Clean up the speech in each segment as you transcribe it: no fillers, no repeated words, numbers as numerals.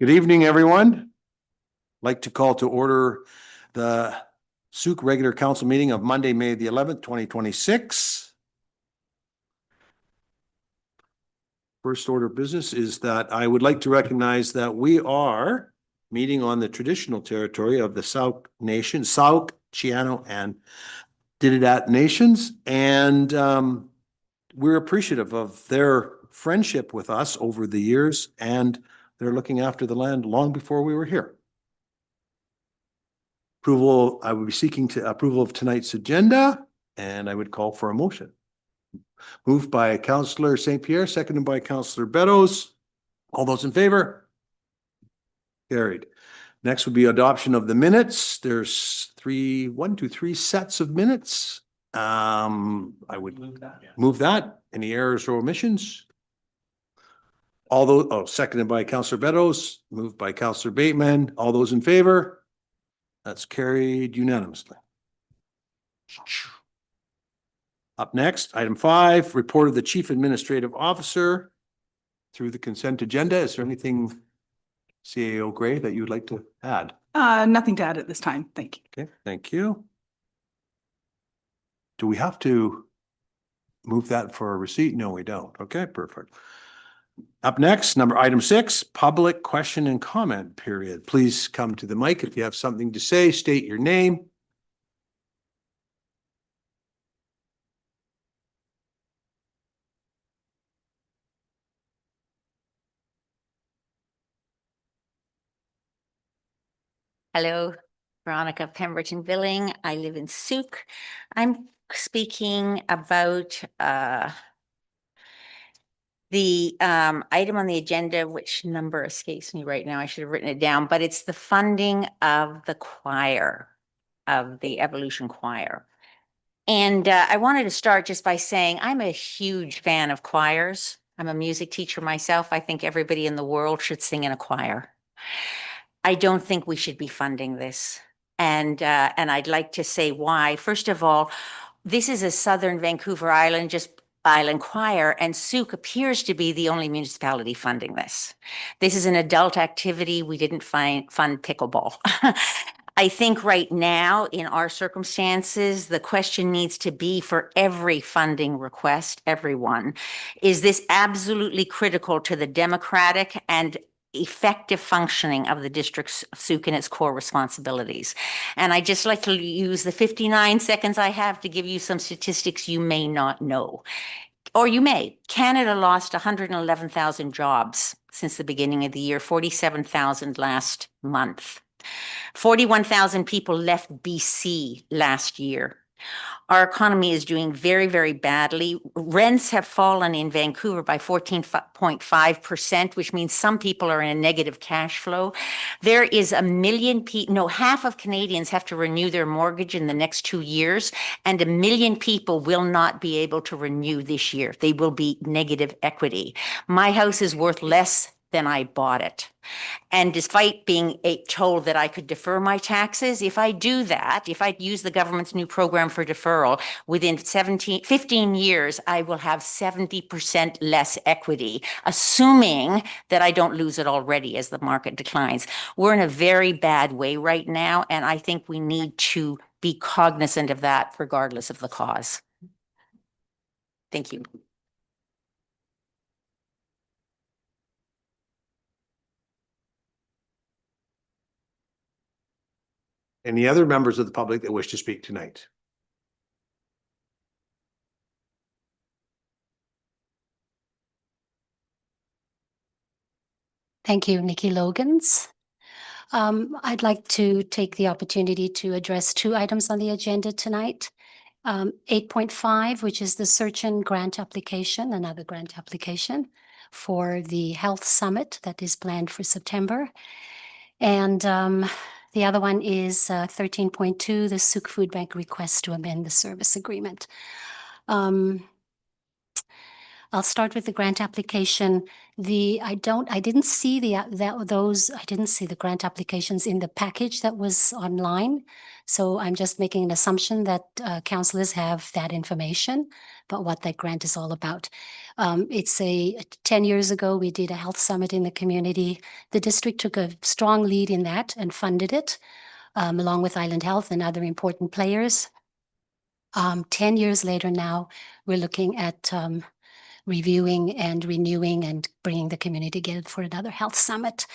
Good evening, everyone. I'd like to call to order the Sooke regular council meeting of Monday, May the 11th, 2026. First order of business is that I would like to recognize that we are meeting on the traditional territory of the Sooke Nation, Sooke, Chiano, and Dididat Nations. And we're appreciative of their friendship with us over the years, and they're looking after the land long before we were here. Approval, I would be seeking approval of tonight's agenda, and I would call for a motion. Moved by Councillor St. Pierre, seconded by Councillor Beddoes. All those in favor? Carried. Next would be adoption of the minutes. There's three sets of minutes. I would move that. Any errors or omissions? All those, seconded by Councillor Beddoes, moved by Councillor Bateman. All those in favor? That's carried unanimously. Up next, item 5, report of the Chief Administrative Officer through the consent agenda. Is there anything, CAO Gray, that you would like to add? Nothing to add at this time. Thank you. Okay, thank you. Do we have to move that for a receipt? No, we don't. Okay, perfect. Up next, item 6, public question and comment period. Please come to the mic if you have something to say, state your name. Hello, Veronica Pemberton-Billing. I live in Sooke. I'm speaking about the item on the agenda, which number escapes me right now. I should have written it down, but it's the funding of the choir, of the Evolution Choir. And I wanted to start just by saying I'm a huge fan of choirs. I'm a music teacher myself. I think everybody in the world should sing in a choir. I don't think we should be funding this. And I'd like to say why. First of all, this is a Southern Vancouver Island, just island choir, and Sooke appears to be the only municipality funding this. This is an adult activity. We didn't fund pickleball. I think right now, in our circumstances, the question needs to be for every funding request, everyone, is this absolutely critical to the democratic and effective functioning of the district of Sooke and its core responsibilities? And I just like to use the 59 seconds I have to give you some statistics you may not know. Or you may. Canada lost 111,000 jobs since the beginning of the year, 47,000 last month. 41,000 people left BC last year. Our economy is doing very, very badly. Rents have fallen in Vancouver by 14.5%, which means some people are in a negative cash flow. There is a million people, half of Canadians have to renew their mortgage in the next 2 years, and 1 million people will not be able to renew this year. They will be negative equity. My house is worth less than I bought it. And despite being told that I could defer my taxes, if I do that, if I use the government's new program for deferral, within 15 years, I will have 70% less equity, assuming that I don't lose it already as the market declines. We're in a very bad way right now, and I think we need to be cognizant of that regardless of the cause. Thank you. Any other members of the public that wish to speak tonight? Thank you, Nikki Logans. I'd like to take the opportunity to address 2 items on the agenda tonight. 8.5, which is the search and grant application, another grant application for the health summit that is planned for September. And the other one is 13.2, the Sooke Food Bank request to amend the service agreement. I'll start with the grant application. I didn't see I didn't see the grant applications in the package that was online. So I'm just making an assumption that councillors have that information about what that grant is all about. It's 10 years ago, we did a health summit in the community. The district took a strong lead in that and funded it, along with Island Health and other important players. 10 years later now, we're looking at reviewing and renewing and bringing the community together for another health summit.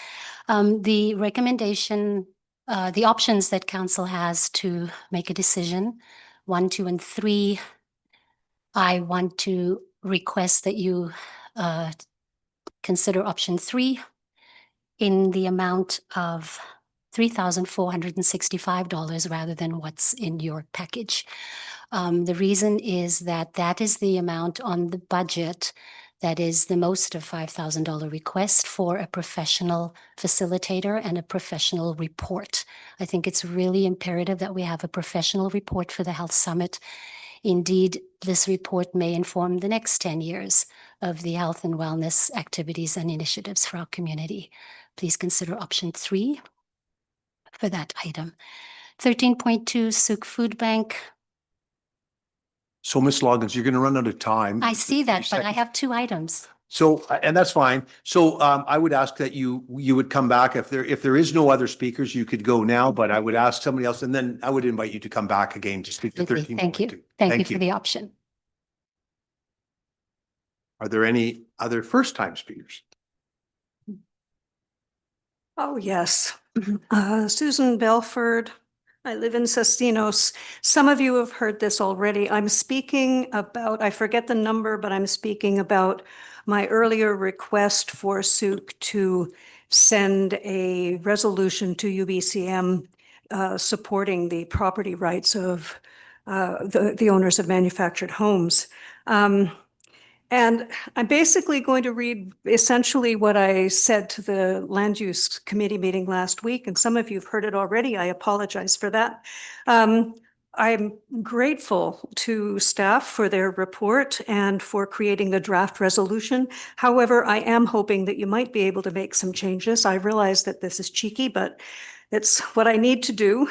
The recommendation, the options that council has to make a decision, 1, 2, and 3, I want to request that you consider option 3 in the amount of $3,465 rather than what's in your package. The reason is that that is the amount on the budget that is the most of $5,000 request for a professional facilitator and a professional report. I think it's really imperative that we have a professional report for the Health Summit. Indeed, this report may inform the next 10 years of the health and wellness activities and initiatives for our community. Please consider option 3 for that item. 13.2 Sooke Food Bank. So Ms. Loggins, you're going to run out of time. I see that, but I Seconds. have 2 items. So, and that's fine. So I would ask that you would come back if there is no other speakers, you could go now, but I would ask somebody else and then I would invite you to come back again to speak to Absolutely. 13.2. Thank you. Thank you for the option. Are there any other first-time speakers? Oh, yes. Susan Belford. I live in Sestinos. Some of you have heard this already. I'm speaking about, I forget the number, but I'm speaking about my earlier request for Sooke to send a resolution to UBCM supporting the property rights of the owners of manufactured homes. And I'm basically going to read essentially what I said to the Land Use Committee meeting last week, and some of you have heard it already. I apologize for that. I'm grateful to staff for their report and for creating the draft resolution. However, I am hoping that you might be able to make some changes. I realize that this is cheeky, but it's what I need to do.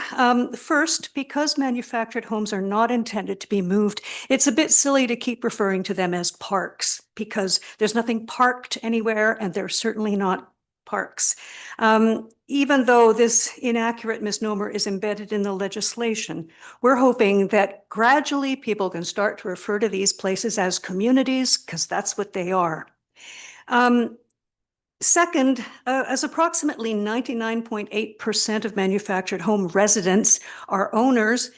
First, because manufactured homes are not intended to be moved, it's a bit silly to keep referring to them as parks because there's nothing parked anywhere and they're certainly not parks. Even though this inaccurate misnomer is embedded in the legislation, we're hoping that gradually people can start to refer to these places as communities because that's what they are. Second, as approximately 99.8% of manufactured home residents are owners,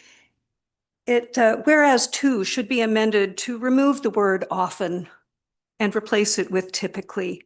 whereas 2 should be amended to remove the word often and replace it with typically.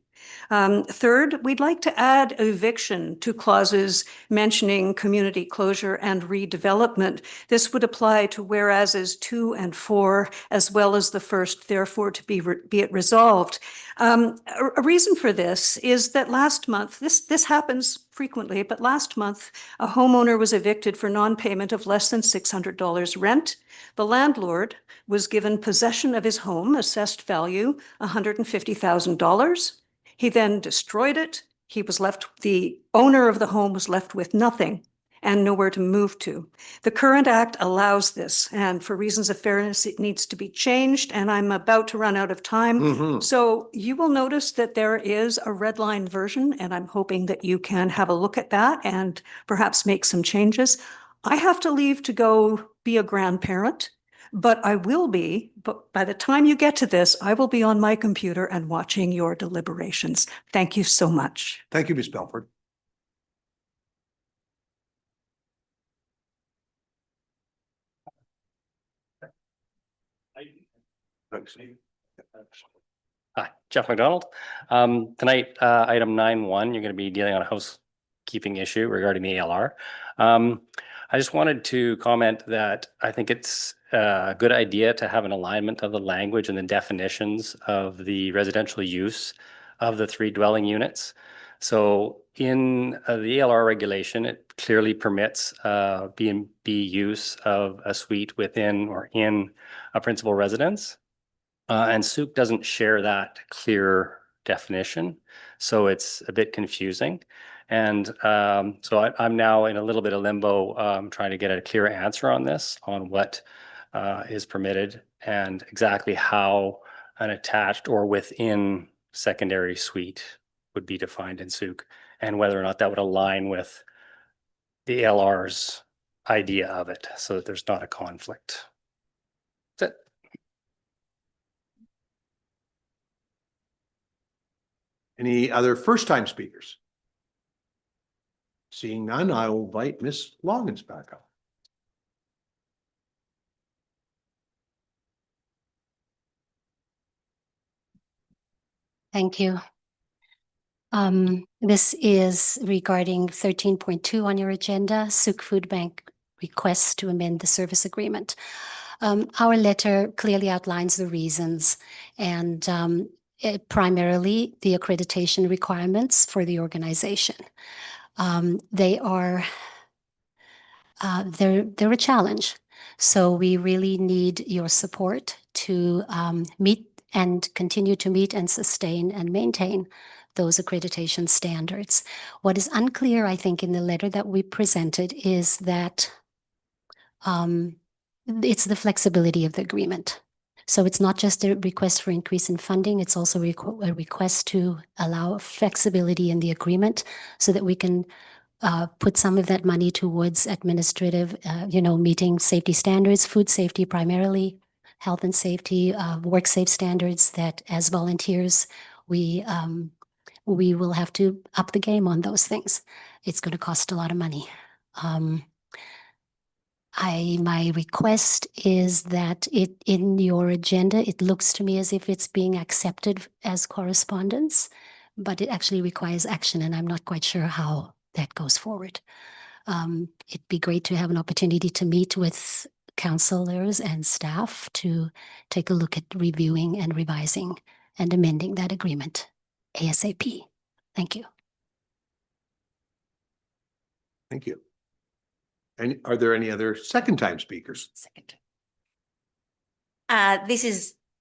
Third, we'd like to add eviction to clauses mentioning community closure and redevelopment. This would apply to whereases 2 and 4, as well as the first, therefore to be it resolved. A reason for this is that last month, this happens frequently, but last month, a homeowner was evicted for non-payment of less than $600 rent. The landlord was given possession of his home, assessed value $150,000. He then destroyed it. The owner of the home was left with nothing and nowhere to move to. The current act allows this, and for reasons of fairness, it needs to be changed, and I'm about to run out of time. So you will notice that there is a red line version, and I'm hoping that you can have a look at that and perhaps make some changes. I have to leave to go be a grandparent. But by the time you get to this, I will be on my computer and watching your deliberations. Thank you so much. Thank you, Ms. Belford. Hi, Jeff McDonald. Tonight, item 9.1, you're going to be dealing on a housekeeping issue regarding the ALR. I just wanted to comment that I think it's a good idea to have an alignment of the language and the definitions of the residential use of the 3 dwelling units. So in the ALR regulation, it clearly permits B&B use of a suite within or in a principal residence. And Sooke doesn't share that clear definition. So it's a bit confusing. And so I'm now in a little bit of limbo, trying to get a clear answer on this, on what is permitted and exactly how an attached or within secondary suite would be defined in Sooke, and whether or not that would align with the LR's idea of it, so that there's not a conflict. That's it. Any other first-time speakers? Seeing none, I will invite Ms. Loggins back up. Thank you. This is regarding 13.2 on your agenda, Sooke Food Bank requests to amend the service agreement. Our letter clearly outlines the reasons and primarily the accreditation requirements for the organization. They're a challenge. So we really need your support to meet and continue to meet and sustain and maintain those accreditation standards. What is unclear, I think, in the letter that we presented is that it's the flexibility of the agreement. So it's not just a request for increase in funding, it's also a request to allow flexibility in the agreement so that we can put some of that money towards administrative, meeting safety standards, food safety primarily, health and safety, work safe standards that as volunteers, we will have to up the game on those things. It's going to cost a lot of money. My request is that in your agenda, it looks to me as if it's being accepted as correspondence, but it actually requires action, and I'm not quite sure how that goes forward. It'd be great to have an opportunity to meet with counselors and staff to take a look at reviewing and revising and amending that agreement ASAP. Thank you. Thank you. And are there any other second-time speakers? Second.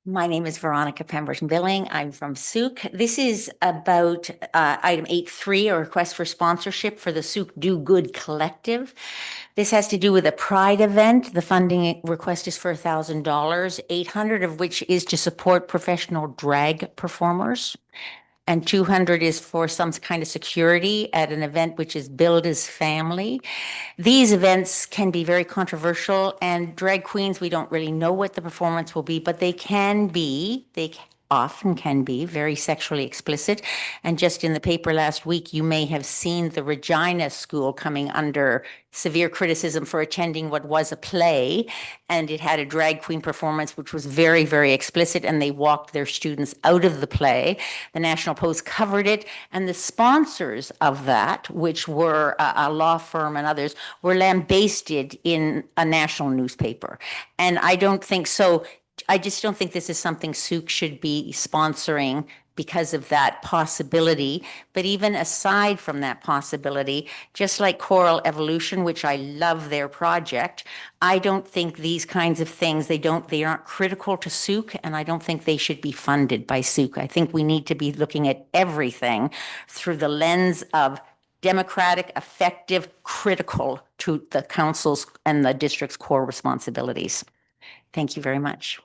My name is Veronica Pemberton Billing. I'm from Sooke. This is about item 8.3, a request for sponsorship for the Sooke Do Good Collective. This has to do with a Pride event. The funding request is for $1,000, $800 of which is to support professional drag performers, and $200 is for some kind of security at an event which is billed as family. These events can be very controversial, and drag queens, we don't really know what the performance will be, but they often can be very sexually explicit. And just in the paper last week, you may have seen the Regina School coming under severe criticism for attending what was a play, and it had a drag queen performance which was very, very explicit, and they walked their students out of the play. The National Post covered it, and the sponsors of that, which were a law firm and others, were lambasted in a national newspaper. And I don't think so. I just don't think this is something Sooke should be sponsoring because of that possibility. But even aside from that possibility, just like Choral Evolution, which I love their project, I don't think these kinds of things, they aren't critical to Sooke, and I don't think they should be funded by Sooke. I think we need to be looking at everything through the lens of democratic, effective, critical to the council's and the district's core responsibilities. Thank you very much.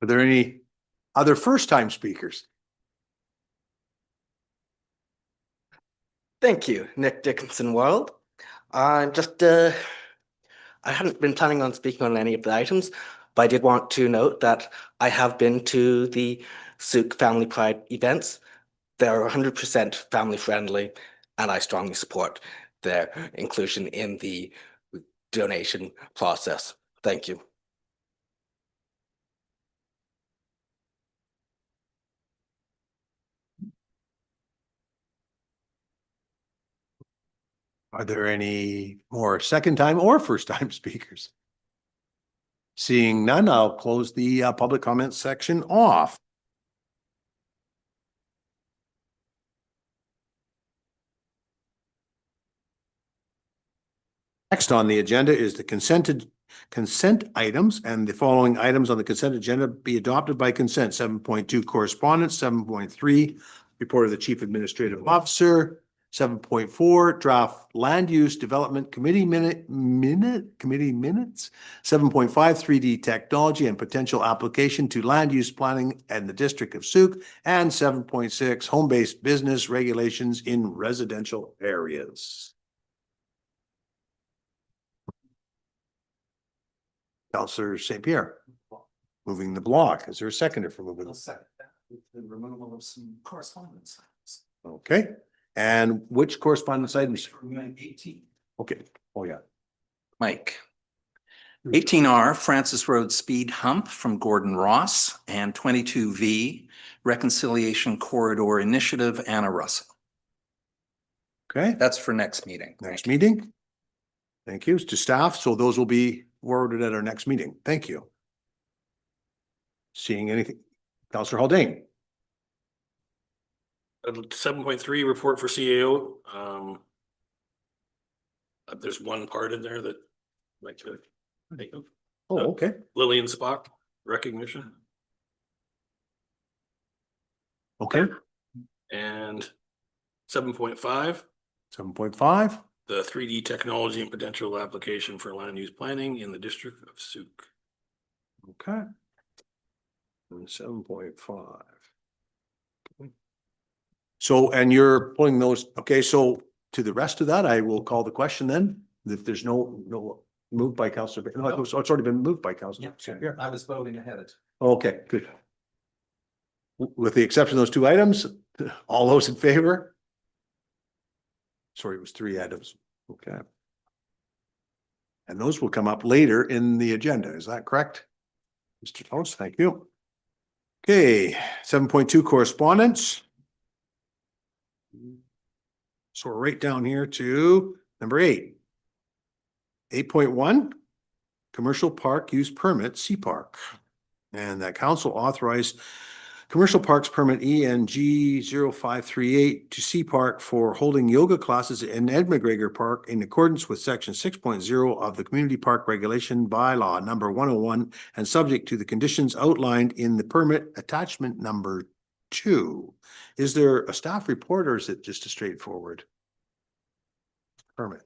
Are there any other first-time speakers? Thank you, Nick Dickinson World. I hadn't been planning on speaking on any of the items, but I did want to note that I have been to the Sooke Family Pride events. They're 100% family friendly, and I strongly support their inclusion in the donation process. Thank you. Are there any more second-time or first-time speakers? Seeing none, I'll close the public comment section off. Next on the agenda is the consent items, and the following items on the consent agenda be adopted by consent. 7.2 correspondence, 7.3 report of the chief administrative officer, 7.4 draft land use development committee committee minutes, 7.5 3D technology and potential application to land use planning and the district of Sooke, and 7.6 home-based business regulations in residential areas. Councillor St. Pierre, moving the block. Is there a seconder for moving? Second that with the removal of some correspondence. Okay, and which correspondence items? 18. Okay, oh yeah. Mike. 18R Francis Road Speed Hump from Gordon Ross, and 22V Reconciliation Corridor Initiative, Anna Russell. Okay, That's for next meeting. next meeting. Thank you to staff. So those will be forwarded at our next meeting. Thank you. Seeing anything? Councillor Haldane. 7.3 report for CAO. There's one part in there that I'd like to think of. Oh, okay. Lillian Spock recognition, Okay. and 7.5, 7.5. the 3D technology and potential application for land use planning in the district of Sooke. Okay. And 7.5. So, and you're pulling those, okay, so to the rest of that, I will call the question then. If there's no moved by Councillor, no, it's already been moved by Councillor. Yeah. I was voting ahead. Okay, good. With the exception of those two items, all those in favor? Sorry, it was three items. Okay. And those will come up later in the agenda. Is that correct? Mr. Toast, thank you. Okay, 7.2 correspondence. So we're right down here to number 8. 8.1, Commercial Park Use Permit, SEAPARC. And that council authorized Commercial Parks Permit ENG 0538 to SEAPARC for holding yoga classes in Ed McGregor Park in accordance with section 6.0 of the Community Park Regulation Bylaw number 101 and subject to the conditions outlined in the permit attachment number 2. Is there a staff report or is it just a straightforward permit?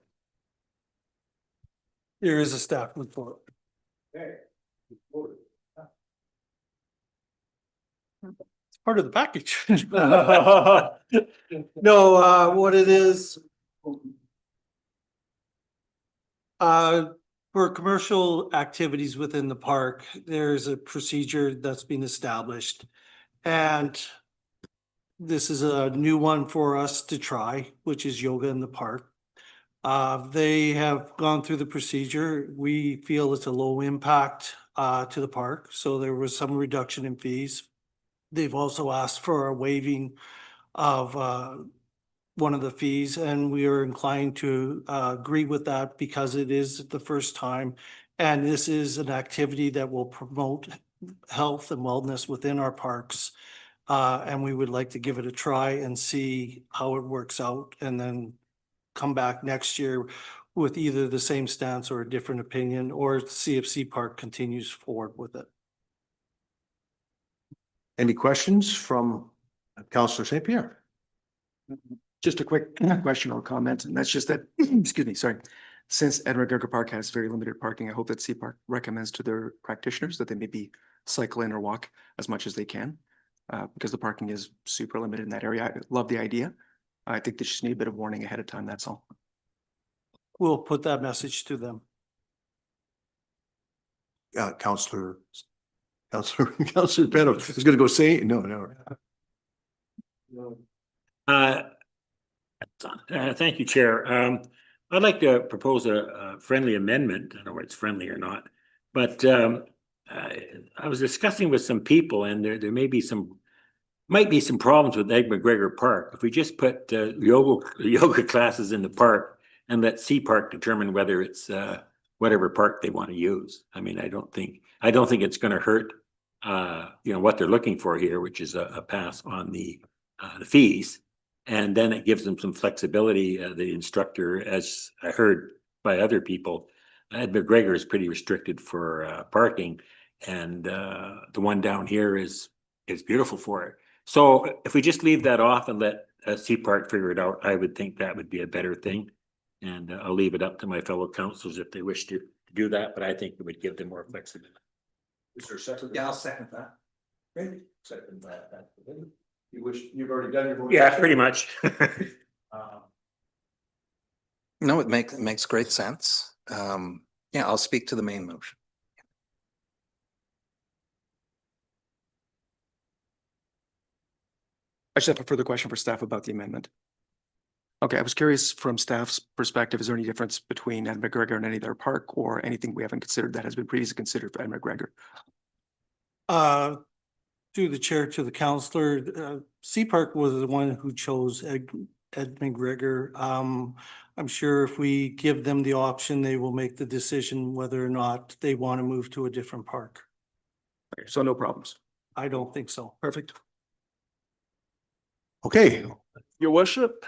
There is a staff report. Okay. Part of the package. No, what it is. For commercial activities within the park, there's a procedure that's been established. And this is a new one for us to try, which is yoga in the park. They have gone through the procedure. We feel it's a low impact to the park, so there was some reduction in fees. They've also asked for a waiving of one of the fees, and we are inclined to agree with that because it is the first time. And this is an activity that will promote health and wellness within our parks. And we would like to give it a try and see how it works out, and then come back next year with either the same stance or a different opinion, or see if SEAPARC continues forward with it. Any questions from Councillor St. Pierre? Just a quick question or comment, and that's just that, excuse me, sorry. Since Ed McGregor Park has very limited parking, I hope that SEAPARC recommends to their practitioners that they maybe cycle in or walk as much as they can, because the parking is super limited in that area. I love the idea. I think they just need a bit of warning ahead of time, that's all. We'll put that message to them. Councillor Pedro is going to go say, no. Thank you, Chair. I'd like to propose a friendly amendment. I don't know whether it's friendly or not, but I was discussing with some people, and there might be some problems with Ed McGregor Park. If we just put yoga classes in the park and let SEAPARC determine whether it's whatever park they want to use. I mean, I don't think it's going to hurt what they're looking for here, which is a pass on the fees. And then it gives them some flexibility. The instructor, as I heard by other people. Ed McGregor is pretty restricted for parking, and the one down here is beautiful for it. So if we just leave that off and let SEAPARC figure it out, I would think that would be a better thing. And I'll leave it up to my fellow councils if they wish to do that, but I think it would give them more flexibility. Is there a second? Yeah, I'll second that. Great. Second that. You wish, you've already done your vote? Yeah, pretty much. No, it makes great sense. Yeah, I'll speak to the main motion. I just have a further question for staff about the amendment. Okay, I was curious from staff's perspective, is there any difference between Ed McGregor and any other park or anything we haven't considered that has been previously considered for Ed McGregor? Through the chair to the counselor, SEAPARC was the one who chose Ed McGregor. I'm sure if we give them the option, they will make the decision whether or not they want to move to a different park. Okay, so no problems. I don't think so. Perfect. Okay, Your worship.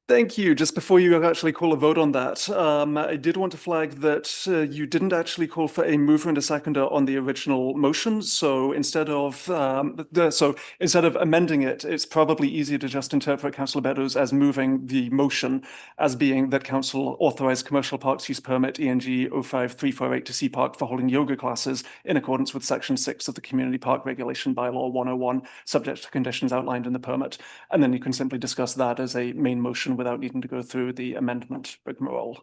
Thank you. Just before you actually call a vote on that, I did want to flag that you didn't actually call for a mover and a seconder on the original motion. So instead of amending it, it's probably easier to just interpret Councillor Beddoes as moving the motion as being that council authorised commercial parks use permit ENG 05348 to SEAPARC for holding yoga classes in accordance with Section 6 of the Community Park Regulation Bylaw 101, subject to conditions outlined in the permit. And then you can simply discuss that as a main motion without needing to go through the amendment rigmarole.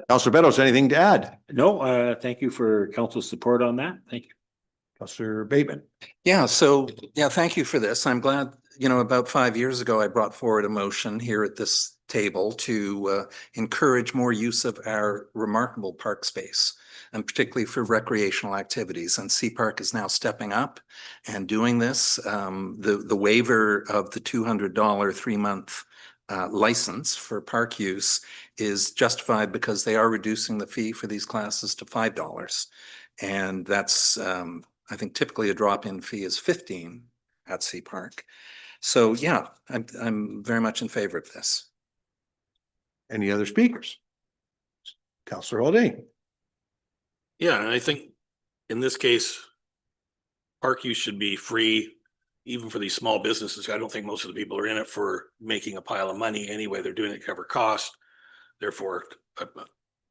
Councillor Beddoes, anything to add? No, thank you for council's support on that. Thank you. Councillor Bateman. Yeah, so, yeah, thank you for this. I'm glad, about 5 years ago, I brought forward a motion here at this table to encourage more use of our remarkable park space, and particularly for recreational activities. And SEAPARC is now stepping up and doing this. The waiver of the $200 3-month license for park use is justified because they are reducing the fee for these classes to $5. And that's, I think typically a drop-in fee is $15 at SEAPARC. So yeah, I'm very much in favor of this. Any other speakers? Councillor Haldane. Yeah, and I think in this case, park use should be free, even for these small businesses. I don't think most of the people are in it for making a pile of money anyway. They're doing it to cover cost. Therefore,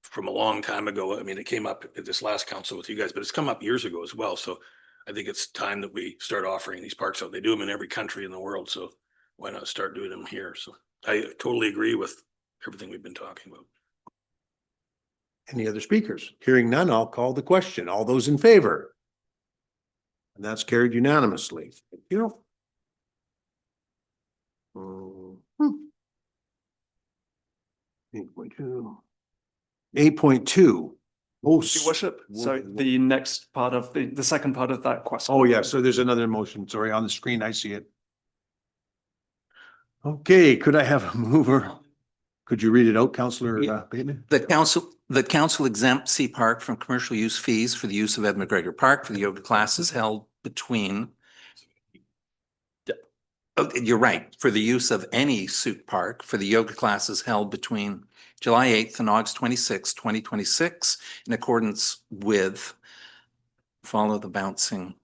from a long time ago, I mean, it came up at this last council with you guys, but it's come up years ago as well. So I think it's time that we start offering these parks out. They do them in every country in the world. So why not start doing them here? So I totally agree with everything we've been talking about. Any other speakers? Hearing none, I'll call the question. All those in favor? And that's carried unanimously. Thank you. 8.2. 8.2. Your worship, so the next part of the second part of that question. Oh, yeah, so there's another motion. Sorry, on the screen, I see it. Okay, could I have a mover? Could you read it out, Councillor Bateman? The council exempt SEAPARC from commercial use fees for the use of Ed McGregor Park for the yoga classes held between. Oh, you're right, for the use of any Sooke Park for the yoga classes held between July 8th and August 26th, 2026, in accordance with, follow the bouncing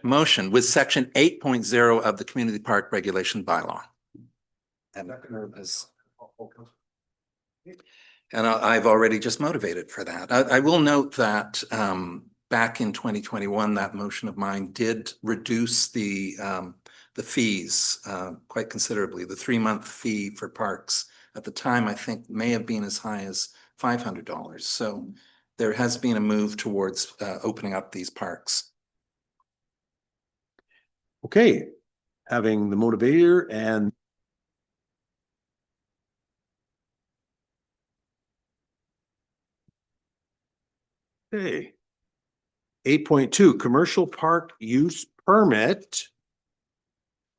motion, with Section 8.0 of the Community Park Regulation Bylaw. And I've already just motivated for that. I will note that back in 2021, that motion of mine did reduce the fees quite considerably. The 3-month fee for parks at the time, I think, may have been as high as $500. So there has been a move towards opening up these parks. Okay, having the motivator and okay. 8.2, commercial park use permit.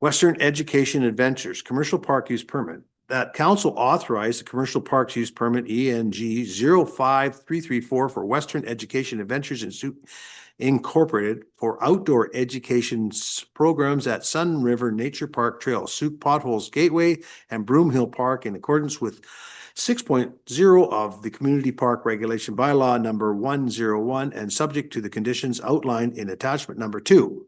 Western Education Adventures, commercial park use permit. that council authorize the Commercial Parks Use Permit ENG 05334 for Western Education Adventures in Sooke Incorporated for outdoor education programs at Sun River Nature Park Trail, Sooke Potholes Gateway, and Broom Hill Park in accordance with 6.0 of the Community Park Regulation Bylaw number 101 and subject to the conditions outlined in attachment number 2.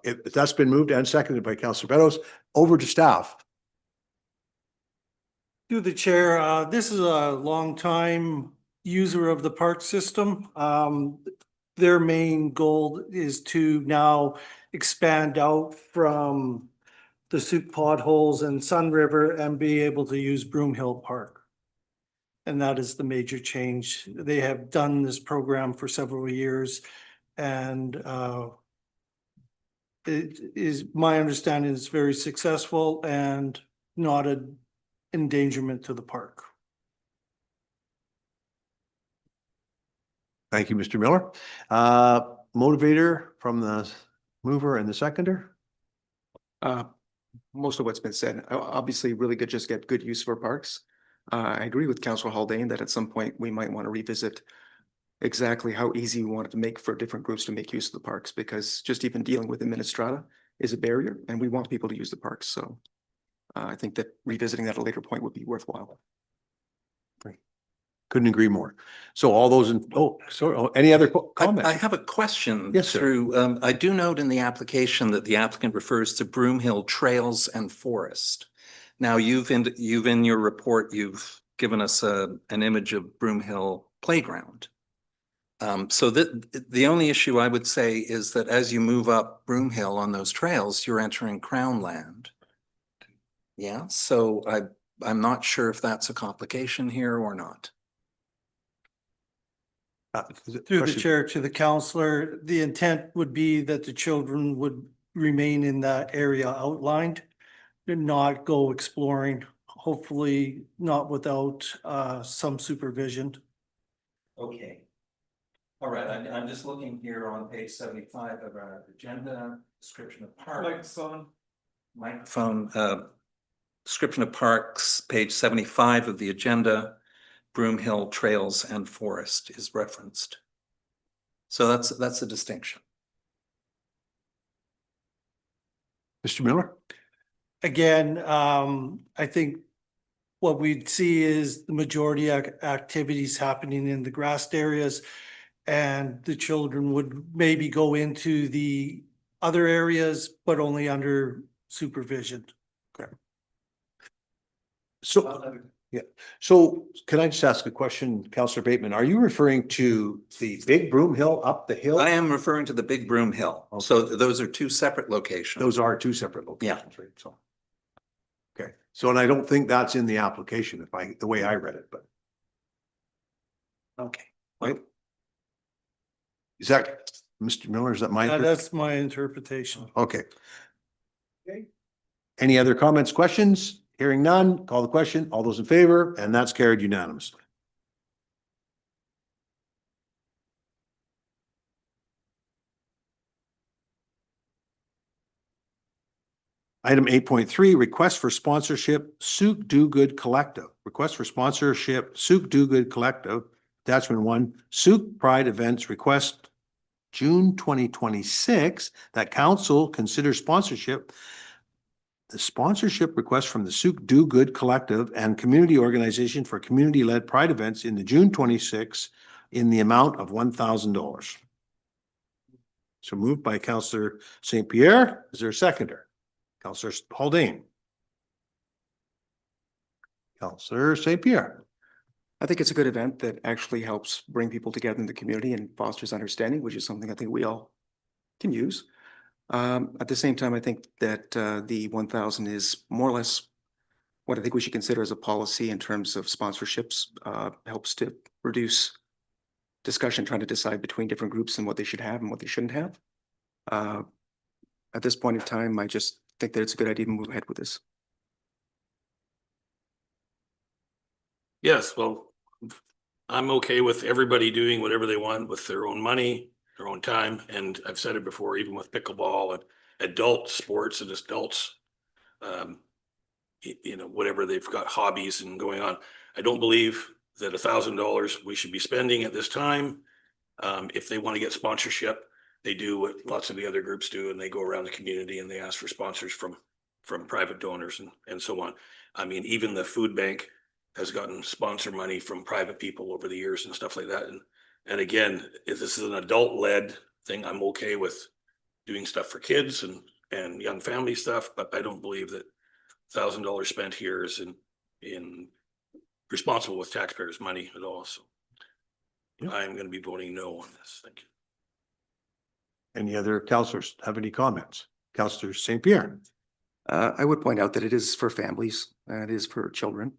That's been moved and seconded by Councillor Beddoes. Over to staff. Through the chair, this is a long-time user of the park system. Their main goal is to now expand out from the Sooke Potholes and Sun River and be able to use Broom Hill Park. And that is the major change. They have done this program for several years, and it is, my understanding is very successful and not an endangerment to the park. Thank you, Mr. Miller. Motivator from the mover and the seconder? Most of what's been said, obviously really good, just get good use for parks. I agree with Councillor Haldane that at some point we might want to revisit exactly how easy we want it to make for different groups to make use of the parks, because just even dealing with administrata is a barrier and we want people to use the parks. So I think that revisiting that at a later point would be worthwhile. Couldn't agree more. So all those in, any other comments? I have a question. Yes, sir. Through, I do note in the application that the applicant refers to Broom Hill Trails and Forest. Now you've in your report, you've given us an image of Broom Hill Playground. So the only issue I would say is that as you move up Broom Hill on those trails, you're entering Crown land. Yeah, so I'm not sure if that's a complication here or not. Through the chair to the counselor, the intent would be that the children would remain in that area outlined and not go exploring, hopefully not without some supervision. Okay. All right, I'm just looking here on page 75 of our agenda, description of parks. Microphone, description of parks, page 75 of the agenda. Broom Hill Trails and Forest is referenced. So that's a distinction. Mr. Miller? Again, I think what we'd see is the majority of activities happening in the grassed areas, and the children would maybe go into the other areas, but only under supervision. Okay. So, yeah. So can I just ask a question, Councillor Bateman? Are you referring to the big Broom Hill up the hill? I am referring to the big Broom Hill. Okay. So those are two separate locations. Those are two separate locations, Yeah. right? So, okay. So, and I don't think that's in the application, the way I read it, but. Okay. Right? Is that, Mr. Miller, is that my? That's my interpretation. Okay. Okay. Any other comments, questions? Hearing none, call the question. All those in favor, and that's carried unanimously. Item 8.3, request for sponsorship, Sooke Do Good Collective. Request for sponsorship, Sooke Do Good Collective, attachment 1, Sooke Pride Events request June 2026 that council consider sponsorship. The sponsorship request from the Sooke Do Good Collective and Community Organization for Community-Led Pride Events in the June 26 in the amount of $1,000. So moved by Councillor St. Pierre. Is there a seconder? Councillor Haldane. Councillor St. Pierre. I think it's a good event that actually helps bring people together in the community and fosters understanding, which is something I think we all can use. At the same time, I think that the 1,000 is more or less what I think we should consider as a policy in terms of sponsorships. Helps to reduce discussion, trying to decide between different groups and what they should have and what they shouldn't have. At this point in time, I just think that it's a good idea to move ahead with this. Yes, well, I'm okay with everybody doing whatever they want with their own money, their own time. And I've said it before, even with pickleball and adult sports and adults, you know, whatever they've got hobbies and going on. I don't believe that $1,000 we should be spending at this time. If they want to get sponsorship, they do what lots of the other groups do, and they go around the community and they ask for sponsors from private donors and so on. I mean, even the food bank has gotten sponsor money from private people over the years and stuff like that. And again, if this is an adult-led thing, I'm okay with doing stuff for kids and young family stuff, but I don't believe that $1,000 spent here is in responsible with taxpayers' money at all. So I'm going to be voting no on this. Thank you. Any other councillors have any comments? Councillor St. Pierre. I would point out that it is for families, it is for children.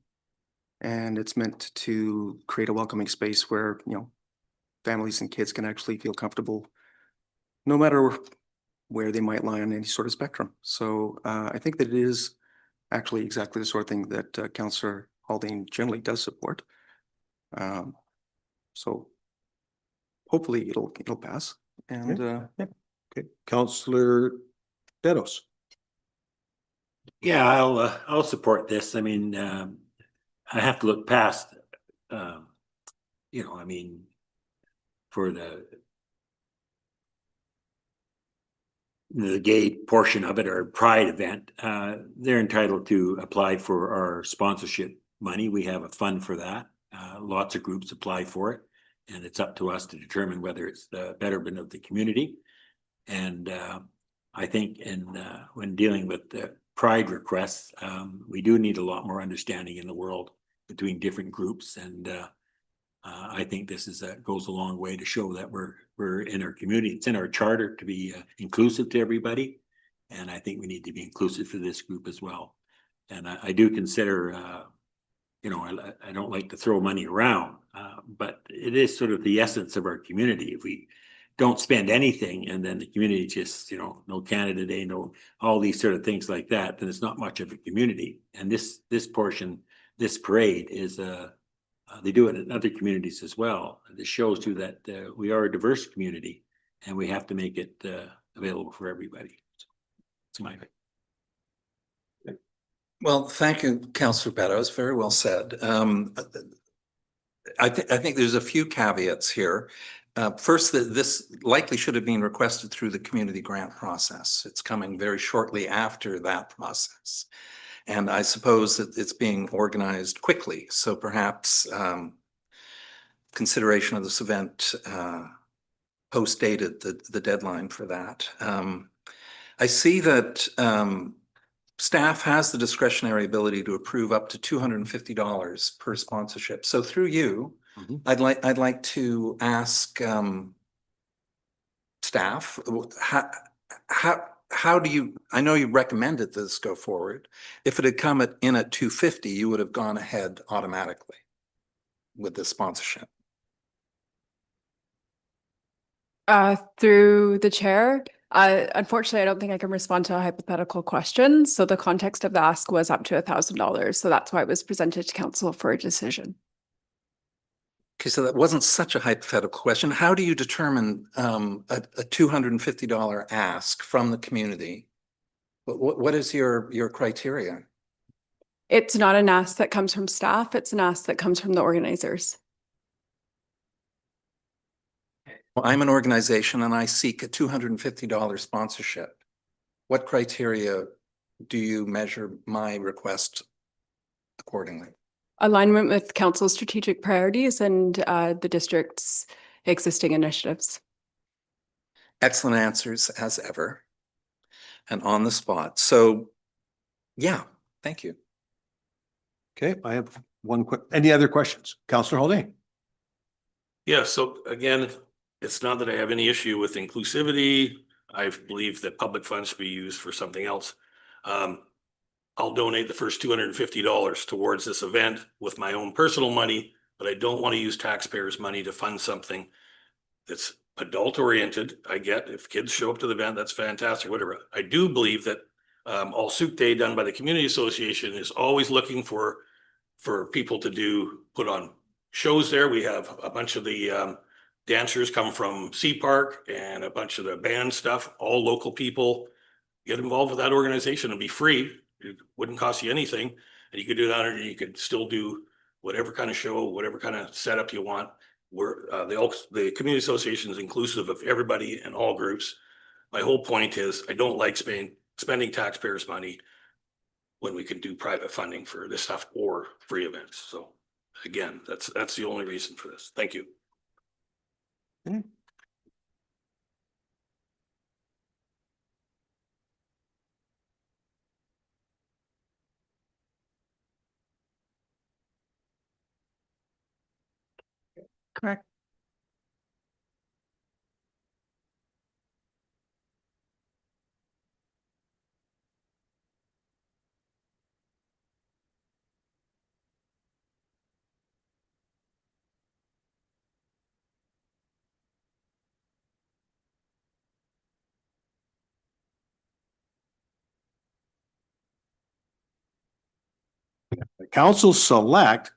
And it's meant to create a welcoming space where, you know, families and kids can actually feel comfortable no matter where they might lie on any sort of spectrum. So I think that it is actually exactly the sort of thing that Councillor Haldane generally does support. So hopefully it'll pass. And Okay, Councillor Beddoes. Yeah, I'll support this. I mean, I have to look past, you know, I mean, for the gay portion of it, or pride event, they're entitled to apply for our sponsorship money. We have a fund for that. Lots of groups apply for it, and it's up to us to determine whether it's the betterment of the community. And I think when dealing with the pride requests, we do need a lot more understanding in the world between different groups. And I think this goes a long way to show that we're in our community. It's in our charter to be inclusive to everybody. And I think we need to be inclusive for this group as well. And I do consider, you know, I don't like to throw money around, but it is sort of the essence of our community. If we don't spend anything and then the community just, you know, no Canada Day, no, all these sort of things like that, then it's not much of a community. And this portion, this parade is they do it in other communities as well. This shows you that we are a diverse community and we have to make it available for everybody. So it's my opinion. Well, thank you, Councillor Beddoes. Very well said. I think there's a few caveats here. First, that this likely should have been requested through the community grant process. It's coming very shortly after that process. And I suppose that it's being organized quickly. So perhaps consideration of this event post-dated the deadline for that. I see that staff has the discretionary ability to approve up to $250 per sponsorship. So through you, I'd like to ask staff, how do you, I know you recommended this go forward. If it had come in at $250, you would have gone ahead automatically with the sponsorship. Through the chair, unfortunately, I don't think I can respond to a hypothetical question. So the context of the ask was up to $1,000. So that's why it was presented to council for a decision. Okay, so that wasn't such a hypothetical question. How do you determine a $250 ask from the community? What is your criteria? It's not an ask that comes from staff. It's an ask that comes from the organizers. Well, I'm an organization and I seek a $250 sponsorship. What criteria do you measure my request accordingly? Alignment with council's strategic priorities and the district's existing initiatives. Excellent answers as ever and on the spot. So yeah, thank you. Okay, I have one quick, any other questions? Councillor Haldane. Yeah, so again, it's not that I have any issue with inclusivity. I believe that public funds should be used for something else. I'll donate the first $250 towards this event with my own personal money, but I don't want to use taxpayers' money to fund something that's adult oriented. I get if kids show up to the event, that's fantastic, whatever. I do believe that all Sooke Day done by the Community Association is always looking for people to put on shows there. We have a bunch of the dancers come from SEAPARC and a bunch of the band stuff, all local people. get involved with that organization and be free. It wouldn't cost you anything. And you could do that, and you could still do whatever kind of show, whatever kind of setup you want. Where the community association is inclusive of everybody and all groups. My whole point is I don't like spending taxpayers' money when we can do private funding for this stuff or free events. So again, that's the only reason for this. Thank you. Okay. Correct. The council select.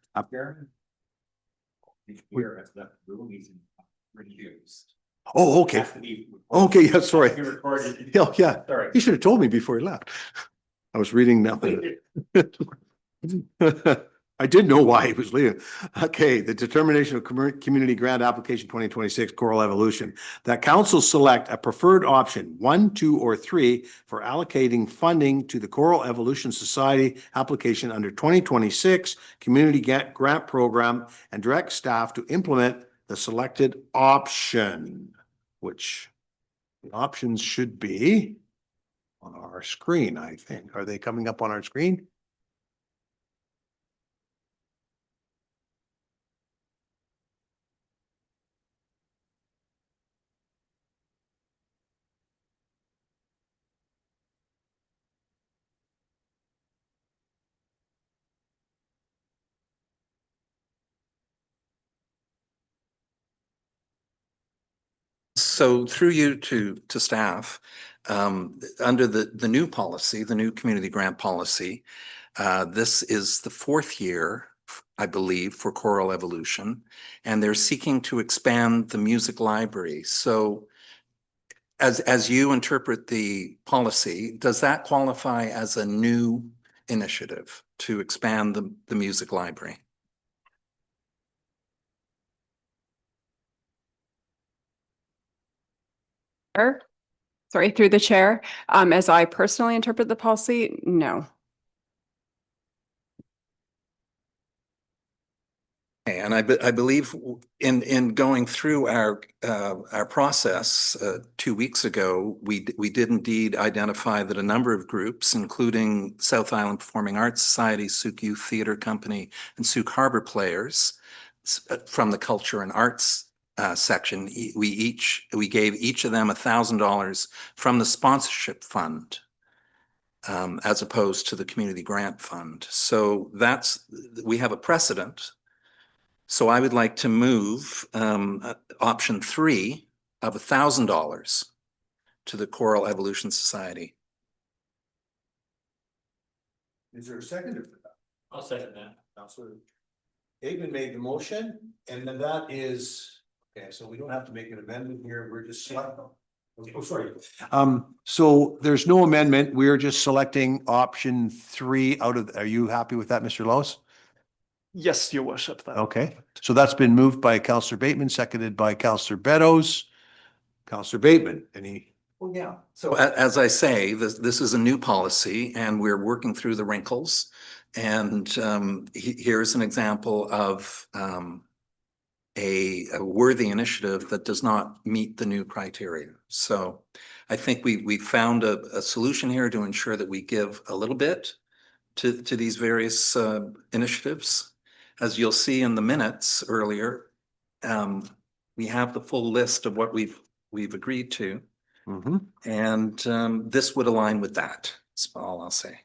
Oh, okay. Okay, yeah, sorry. Yeah, yeah. Sorry. He should have told me before he left. I was reading nothing. I didn't know why he was leaving. Okay, the determination of community grant application 2026 Choral Evolution. That council select a preferred option, 1, 2, or 3 for allocating funding to the Choral Evolution Society application under 2026 Community Grant Program and direct staff to implement the selected option, which the options should be on our screen, I think. Are they coming up on our screen? So through you to staff, under the new policy, the new community grant policy, this is the 4th year, I believe, for Choral Evolution, and they're seeking to expand the music library. So as you interpret the policy, does that qualify as a new initiative to expand the music library? Sorry, through the chair. As I personally interpret the policy, no. And I believe in going through our process 2 weeks ago, we did indeed identify that a number of groups, including South Island Performing Arts Society, Sooke Youth Theatre Company, and Sooke Harbor Players from the Culture and Arts section, we gave each of them $1,000 from the sponsorship fund, as opposed to the community grant fund. So we have a precedent. So I would like to move option 3 of $1,000 to the Choral Evolution Society. Is there a seconder for that? I'll second that. Councilor Aikman made the motion, and then that is, okay, so we don't have to make an amendment here, we're just selecting. Oh, sorry. So there's no amendment, we're just selecting option 3 out of, are you happy with that, Mr. Lowe's? Yes, your worship. Okay, so that's been moved by Councillor Bateman, seconded by Councillor Beddoes. Councillor Bateman, any? Well, yeah. So as I say, this is a new policy and we're working through the wrinkles. And here's an example of a worthy initiative that does not meet the new criteria. So I think we found a solution here to ensure that we give a little bit to these various initiatives. As you'll see in the minutes earlier, we have the full list of what we've agreed to. Mm-hmm. And this would align with that. That's all I'll say.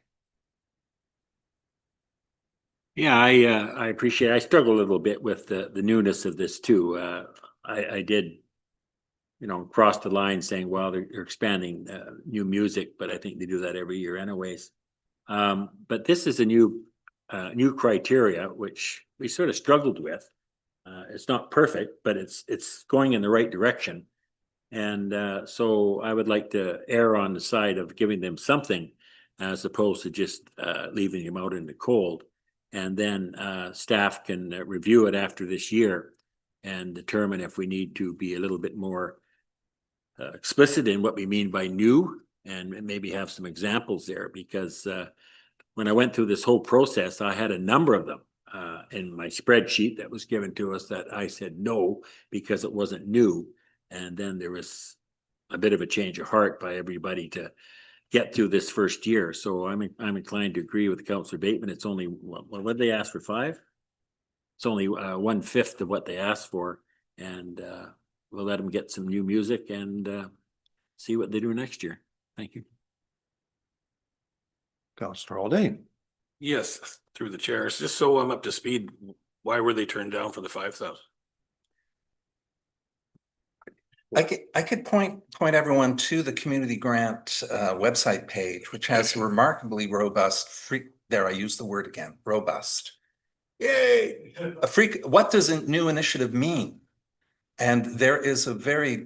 Yeah, I appreciate it. I struggle a little bit with the newness of this too. I did, cross the line saying, well, they're expanding new music, but I think they do that every year anyways. But this is a new criteria, which we sort of struggled with. It's not perfect, but it's going in the right direction. And so I would like to err on the side of giving them something as opposed to just leaving them out in the cold. And then staff can review it after this year and determine if we need to be a little bit more explicit in what we mean by new, and maybe have some examples there, because when I went through this whole process, I had a number of them in my spreadsheet that was given to us that I said no because it wasn't new. And then there was a bit of a change of heart by everybody to get through this first year. So I'm inclined to agree with Councillor Bateman. It's only, what did they ask for, 5? It's only 1/5 of what they asked for. And we'll let them get some new music and see what they do next year. Thank you. Councillor Haldane. Yes, through the chairs, just so I'm up to speed, why were they turned down for the 5,000? I could point everyone to the community grant website page, which has a remarkably robust I use the word again, robust. Yay! What does a new initiative mean? And there is a very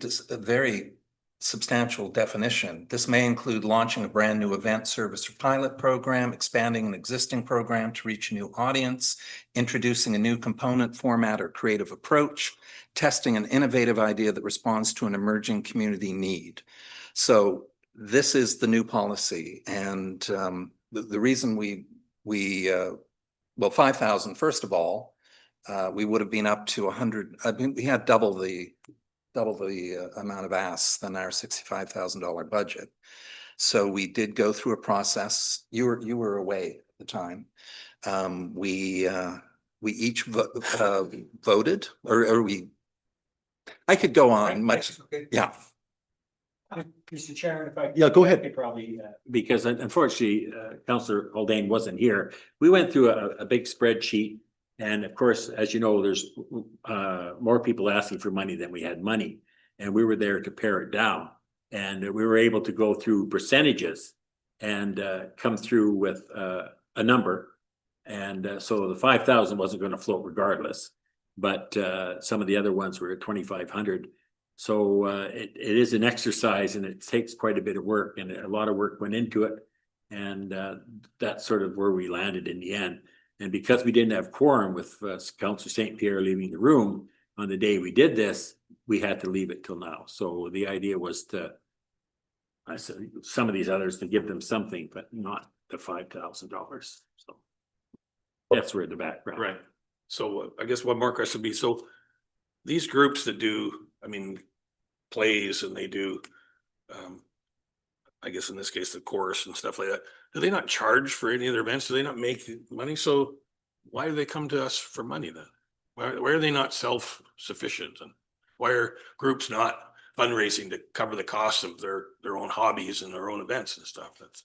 substantial definition. This may include launching a brand new event, service, or pilot program, expanding an existing program to reach a new audience, introducing a new component, format, or creative approach, testing an innovative idea that responds to an emerging community need. So this is the new policy. And the reason well, 5,000, first of all, we would have been up to 100. I mean, we had double the amount of asks than our $65,000 budget. So we did go through a process. You were away at the time. We each voted, or I could go on much. Yeah. Mr. Chairman, if I. Yeah, go ahead. Probably, because unfortunately, Councillor Haldane wasn't here. We went through a big spreadsheet. And of course, as you know, there's more people asking for money than we had money. And we were there to pare it down. And we were able to go through percentages and come through with a number. And so the 5,000 wasn't going to float regardless. But some of the other ones were at 2,500. So it is an exercise, and it takes quite a bit of work, and a lot of work went into it. And that's sort of where we landed in the end. And because we didn't have quorum with Councillor St. Pierre leaving the room on the day we did this, we had to leave it till now. So the idea was to, I said, some of these others to give them something, but not the $5,000. So that's where the background. Right. So I guess one more question would be, so these groups that do, I mean, plays, and they do, I guess in this case, the chorus and stuff like that, do they not charge for any of their events? Do they not make money? So why do they come to us for money then? Why are they not self-sufficient? And why are groups not fundraising to cover the costs of their own hobbies and their own events and stuff? That's.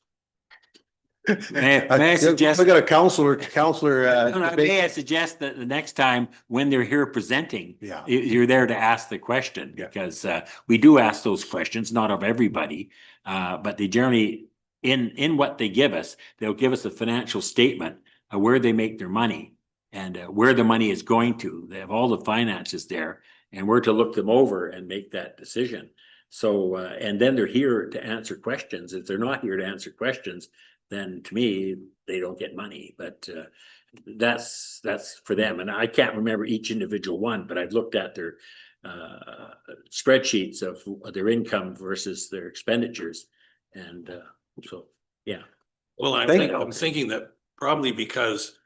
May I suggest? We got a counselor. May I suggest that the next time when they're here presenting, Yeah. you're there to ask the question, because we do ask those questions, not of everybody, but they generally, in what they give us, they'll give us a financial statement of where they make their money and where the money is going to. They have all the finances there, and we're to look them over and make that decision. So, and then they're here to answer questions. If they're not here to answer questions, then to me, they don't get money. But that's for them. And I can't remember each individual one, but I've looked at their spreadsheets of their income versus their expenditures. And so, yeah. Well, I'm thinking that probably because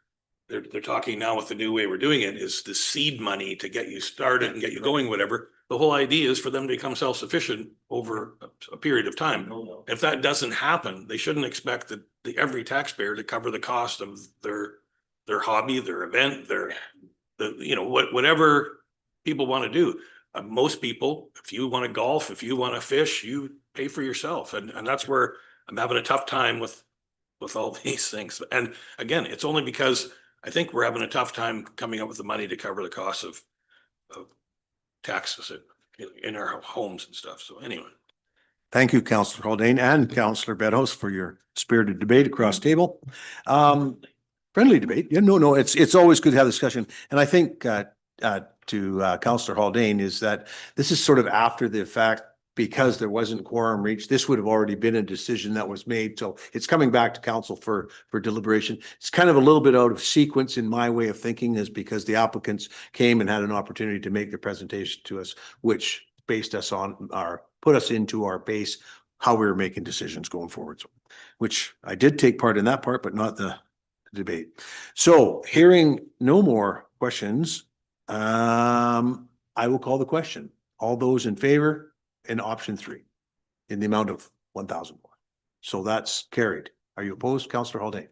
they're talking now with the new way we're doing it is the seed money to get you started and get you going, whatever. The whole idea is for them to become self-sufficient over a period of time. If that doesn't happen, they shouldn't expect every taxpayer to cover the cost of their hobby, their event, whatever people want to do. Most people, if you want to golf, if you want to fish, you pay for yourself. And that's where I'm having a tough time with all these things. And again, it's only because I think we're having a tough time coming up with the money to cover the costs of taxes in our homes and stuff. So anyway. Thank you, Councillor Haldane and Councillor Beddoes, for your spirited debate across table. Friendly debate. Yeah, no, it's always good to have discussion. And I think to Councillor Haldane is that this is sort of after the fact because there wasn't quorum reached, this would have already been a decision that was made. So it's coming back to council for deliberation. It's kind of a little bit out of sequence in my way of thinking, is because the applicants came and had an opportunity to make their presentation to us, which based us on put us into our base, how we were making decisions going forward. So, which I did take part in that part, but not the debate. So hearing no more questions, I will call the question. All those in favor in option 3 in the amount of 1,000 more. So that's carried. Are you opposed, Councillor Haldane?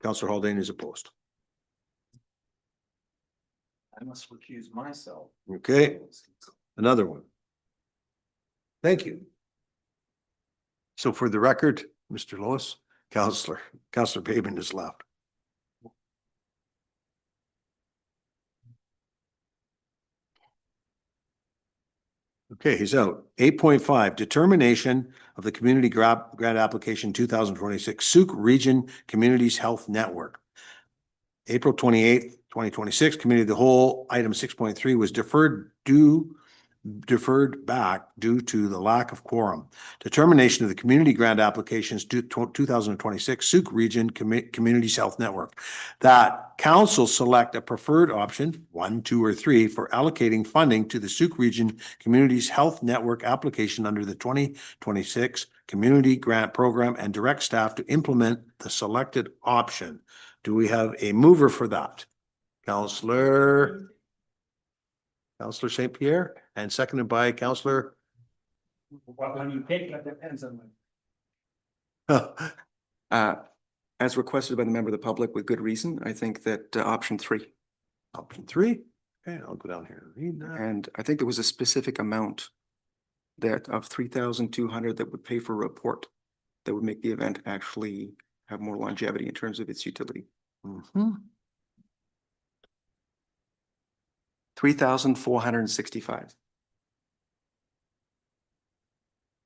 Councillor Haldane is opposed. I must recuse myself. Okay, another one. Thank you. So for the record, Mr. Lois, Councillor Bateman is left. Okay, he's out. 8.5, determination of the community grant application 2026, Sooke Region Communities Health Network. April 28th, 2026, committee of the whole, item 6.3 was deferred back due to the lack of quorum. Determination of the community grant applications 2026 Sooke Region Communities Health Network. That council select a preferred option, 1, 2, or 3 for allocating funding to the Sooke Region Communities Health Network application under the 2026 Community Grant Program and direct staff to implement the selected option. Do we have a mover for that? Councillor St. Pierre, and seconded by Councillor. When you take that depends on. As requested by the member of the public with good reason, I think that option 3. Option 3. Okay, I'll go down here and read that. And I think there was a specific amount that of 3,200 that would pay for a report that would make the event actually have more longevity in terms of its utility. 3,465.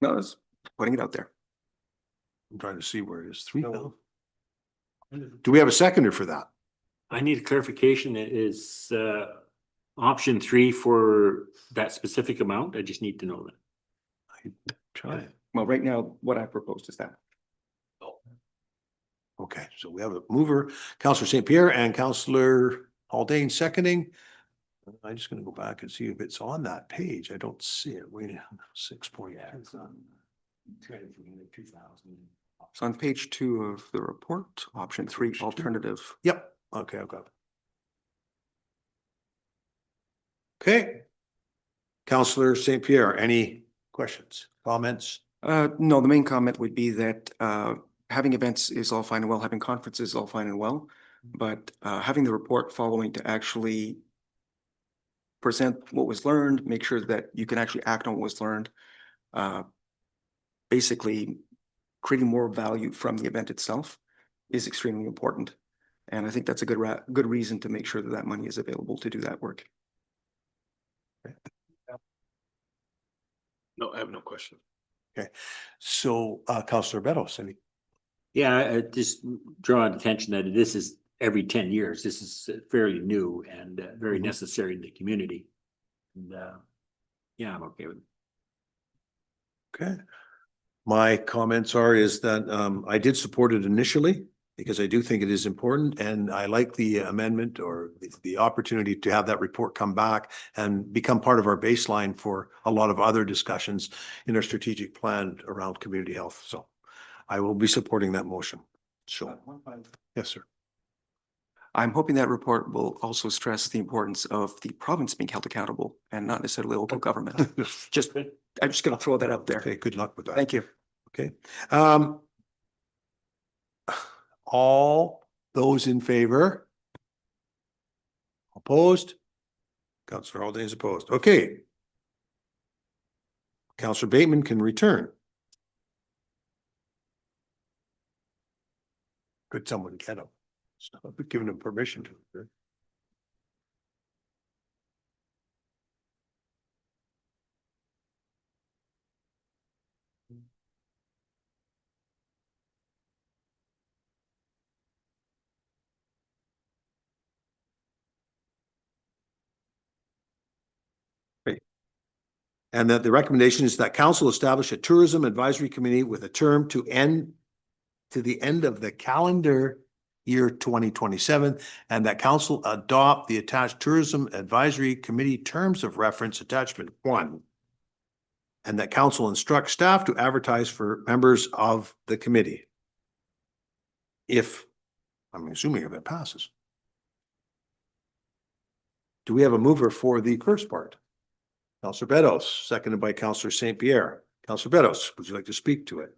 No, I was putting it out there. I'm trying to see where it is. 3,000. Do we have a seconder for that? I need a clarification. Is option 3 for that specific amount? I just need to know that. Try. Well, right now, what I proposed is that. Okay, so we have a mover, Councillor St. Pierre and Councillor Haldane seconding. I'm just gonna go back and see if it's on that page. I don't see it. Wait, 6.2. It's on page 2 of the report, option 3, alternative. Yep, okay, I've got it. Okay. Councillor St. Pierre, any questions, comments? No, the main comment would be that having events is all fine and well, having conferences is all fine and well, but having the report following to actually present what was learned, make sure that you can actually act on what was learned, basically creating more value from the event itself is extremely important. And I think that's a good reason to make sure that that money is available to do that work. No, I have no question. Okay, so Councillor Beddoes, any? Yeah, I just draw attention that this is every 10 years. This is fairly new and very necessary in the community. And yeah, I'm okay with it. Okay. My comments is that I did support it initially because I do think it is important, and I like the amendment or the opportunity to have that report come back and become part of our baseline for a lot of other discussions in our strategic plan around community health. So I will be supporting that motion. So, yes, sir. I'm hoping that report will also stress the importance of the province being held accountable and not necessarily local government. I'm just going to throw that out there. Okay, good luck with that. Thank you. Okay. All those in favor? Opposed? Councillor Haldane is opposed. Okay. Councillor Bateman can return. Could someone get him? I've given him permission to. And that the recommendation is that council establish a tourism advisory committee with a term to the end of the calendar year 2027, and that council adopt the attached tourism advisory committee terms of reference attachment 1. And that council instruct staff to advertise for members of the committee. I'm assuming if it passes. Do we have a mover for the first part? Councillor Beddoes, seconded by Councillor St. Pierre. Councillor Beddoes, would you like to speak to it?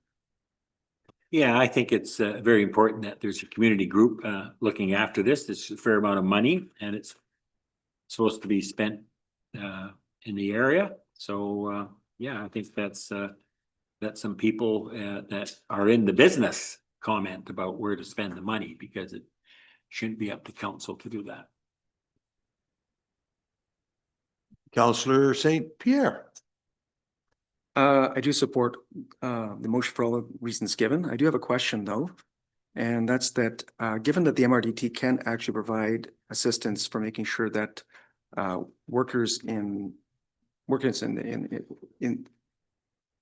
Yeah, I think it's very important that there's a community group looking after this. It's a fair amount of money and it's supposed to be spent in the area. So yeah, I think that's some people that are in the business comment about where to spend the money, because it shouldn't be up to council to do that. Councillor St. Pierre. I do support the motion for all the reasons given. I do have a question though, and that's that given that the MRDT can actually provide assistance for making sure that workers in the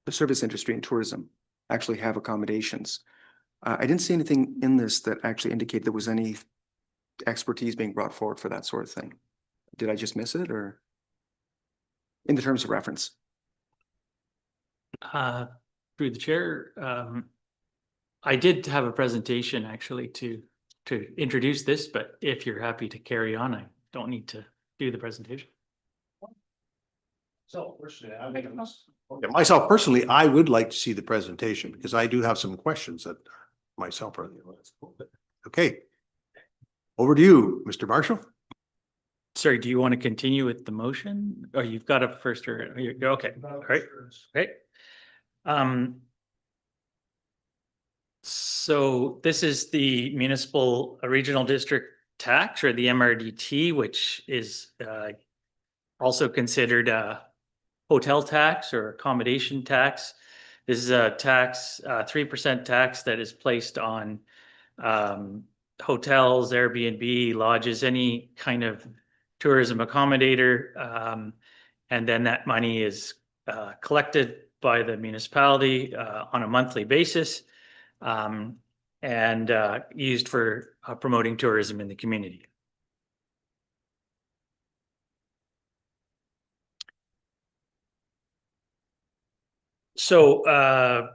service industry and tourism actually have accommodations. I didn't see anything in this that actually indicated there was any expertise being brought forward for that sort of thing. Did I just miss it, or in the terms of reference? Through the chair, I did have a presentation actually to introduce this, but if you're happy to carry on, I don't need to do the presentation. Myself personally, I would like to see the presentation because I do have some questions that myself are. Okay. Over to you, Mr. Marshall. Sorry, do you want to continue with the motion? Or you've got a first or okay, all right, okay. So this is the municipal regional district tax, or the MRDT, which is also considered a hotel tax or accommodation tax. This is a tax, 3% tax that is placed on hotels, Airbnb, lodges, any kind of tourism accommodator. And then that money is collected by the municipality on a monthly basis and used for promoting tourism in the community. So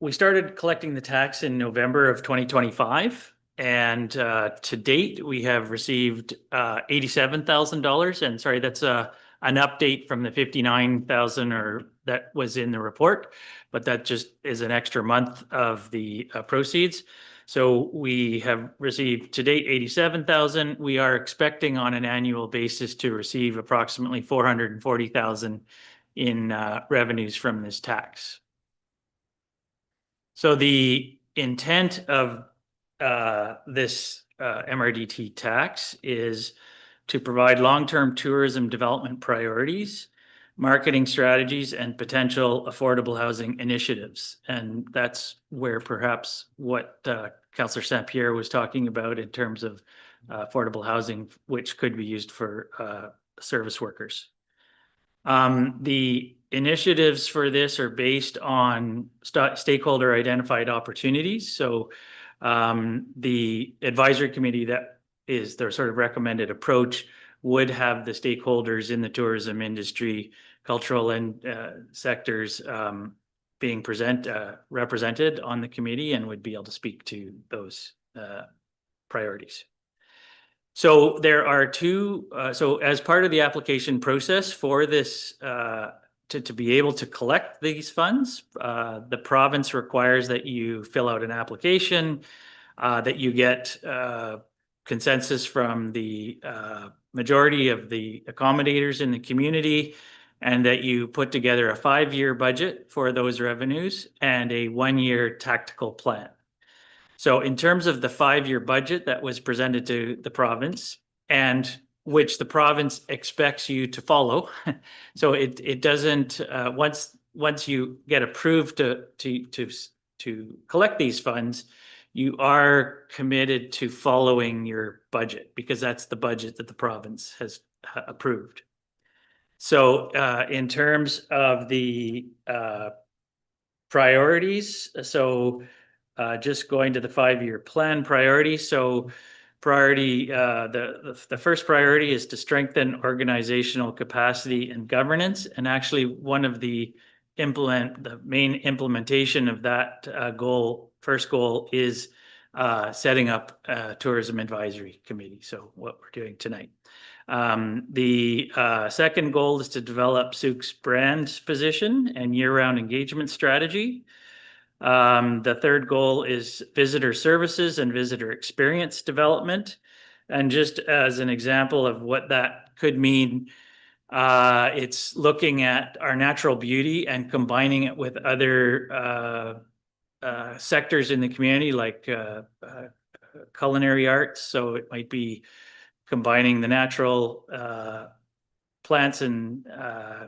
we started collecting the tax in November of 2025. And to date, we have received $87,000. And sorry, that's an update from the 59,000 or that was in the report, but that just is an extra month of the proceeds. So we have received to date 87,000. We are expecting on an annual basis to receive approximately 440,000 in revenues from this tax. So the intent of this MRDT tax is to provide long-term tourism development priorities, marketing strategies, and potential affordable housing initiatives. And that's where perhaps what Councillor St. Pierre was talking about in terms of affordable housing, which could be used for service workers. The initiatives for this are based on stakeholder identified opportunities. So the advisory committee that is their sort of recommended approach would have the stakeholders in the tourism industry, cultural and sectors being represented on the committee and would be able to speak to those priorities. So there are two, so as part of the application process for this, to be able to collect these funds, the province requires that you fill out an application, that you get consensus from the majority of the accommodators in the community, and that you put together a 5-year budget for those revenues and a 1-year tactical plan. So in terms of the 5-year budget that was presented to the province, and which the province expects you to follow, so it doesn't once you get approved to collect these funds, you are committed to following your budget because that's the budget that the province has approved. So in terms of the priorities, so just going to the 5-year plan priority. So priority, the first priority is to strengthen organizational capacity and governance. And actually one of the main implementation of that first goal is setting up a tourism advisory committee. So what we're doing tonight. The second goal is to develop Sooke's brand position and year-round engagement strategy. The third goal is visitor services and visitor experience development. And just as an example of what that could mean, it's looking at our natural beauty and combining it with other sectors in the community, like culinary arts. So it might be combining the natural plants and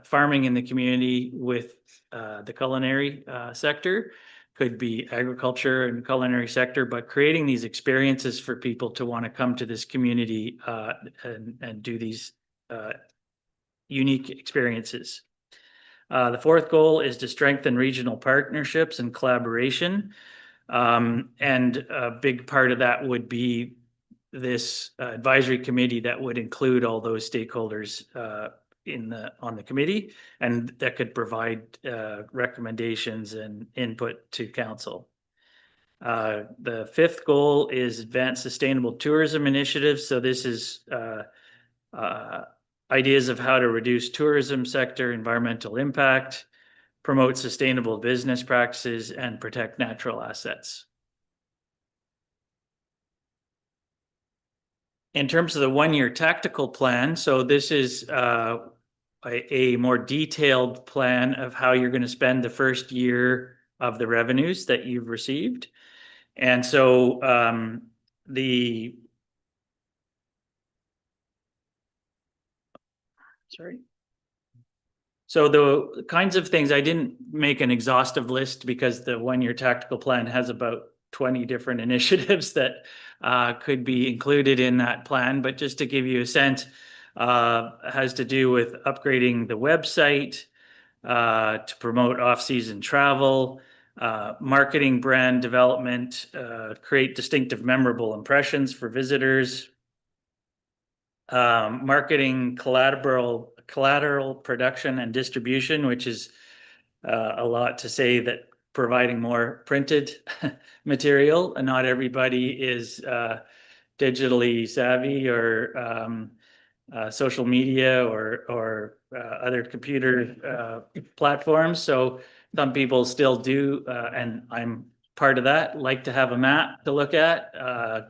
farming in the community with the culinary sector. Could be agriculture and culinary sector, but creating these experiences for people to want to come to this community and do these unique experiences. The fourth goal is to strengthen regional partnerships and collaboration. And a big part of that would be this advisory committee that would include all those stakeholders on the committee, and that could provide recommendations and input to council. The fifth goal is advance sustainable tourism initiatives. So this is ideas of how to reduce tourism sector environmental impact, promote sustainable business practices, and protect natural assets. In terms of the 1-year tactical plan, so this is a more detailed plan of how you're going to spend the first year of the revenues that you've received. And so So the kinds of things, I didn't make an exhaustive list because the 1-year tactical plan has about 20 different initiatives that could be included in that plan. But just to give you a sense, has to do with upgrading the website, to promote off-season travel, marketing brand development, create distinctive, memorable impressions for visitors, marketing collateral production and distribution, which is a lot to say that providing more printed material, and not everybody is digitally savvy or social media or other computer platforms. So some people still do, and I'm part of that, like to have a map to look at,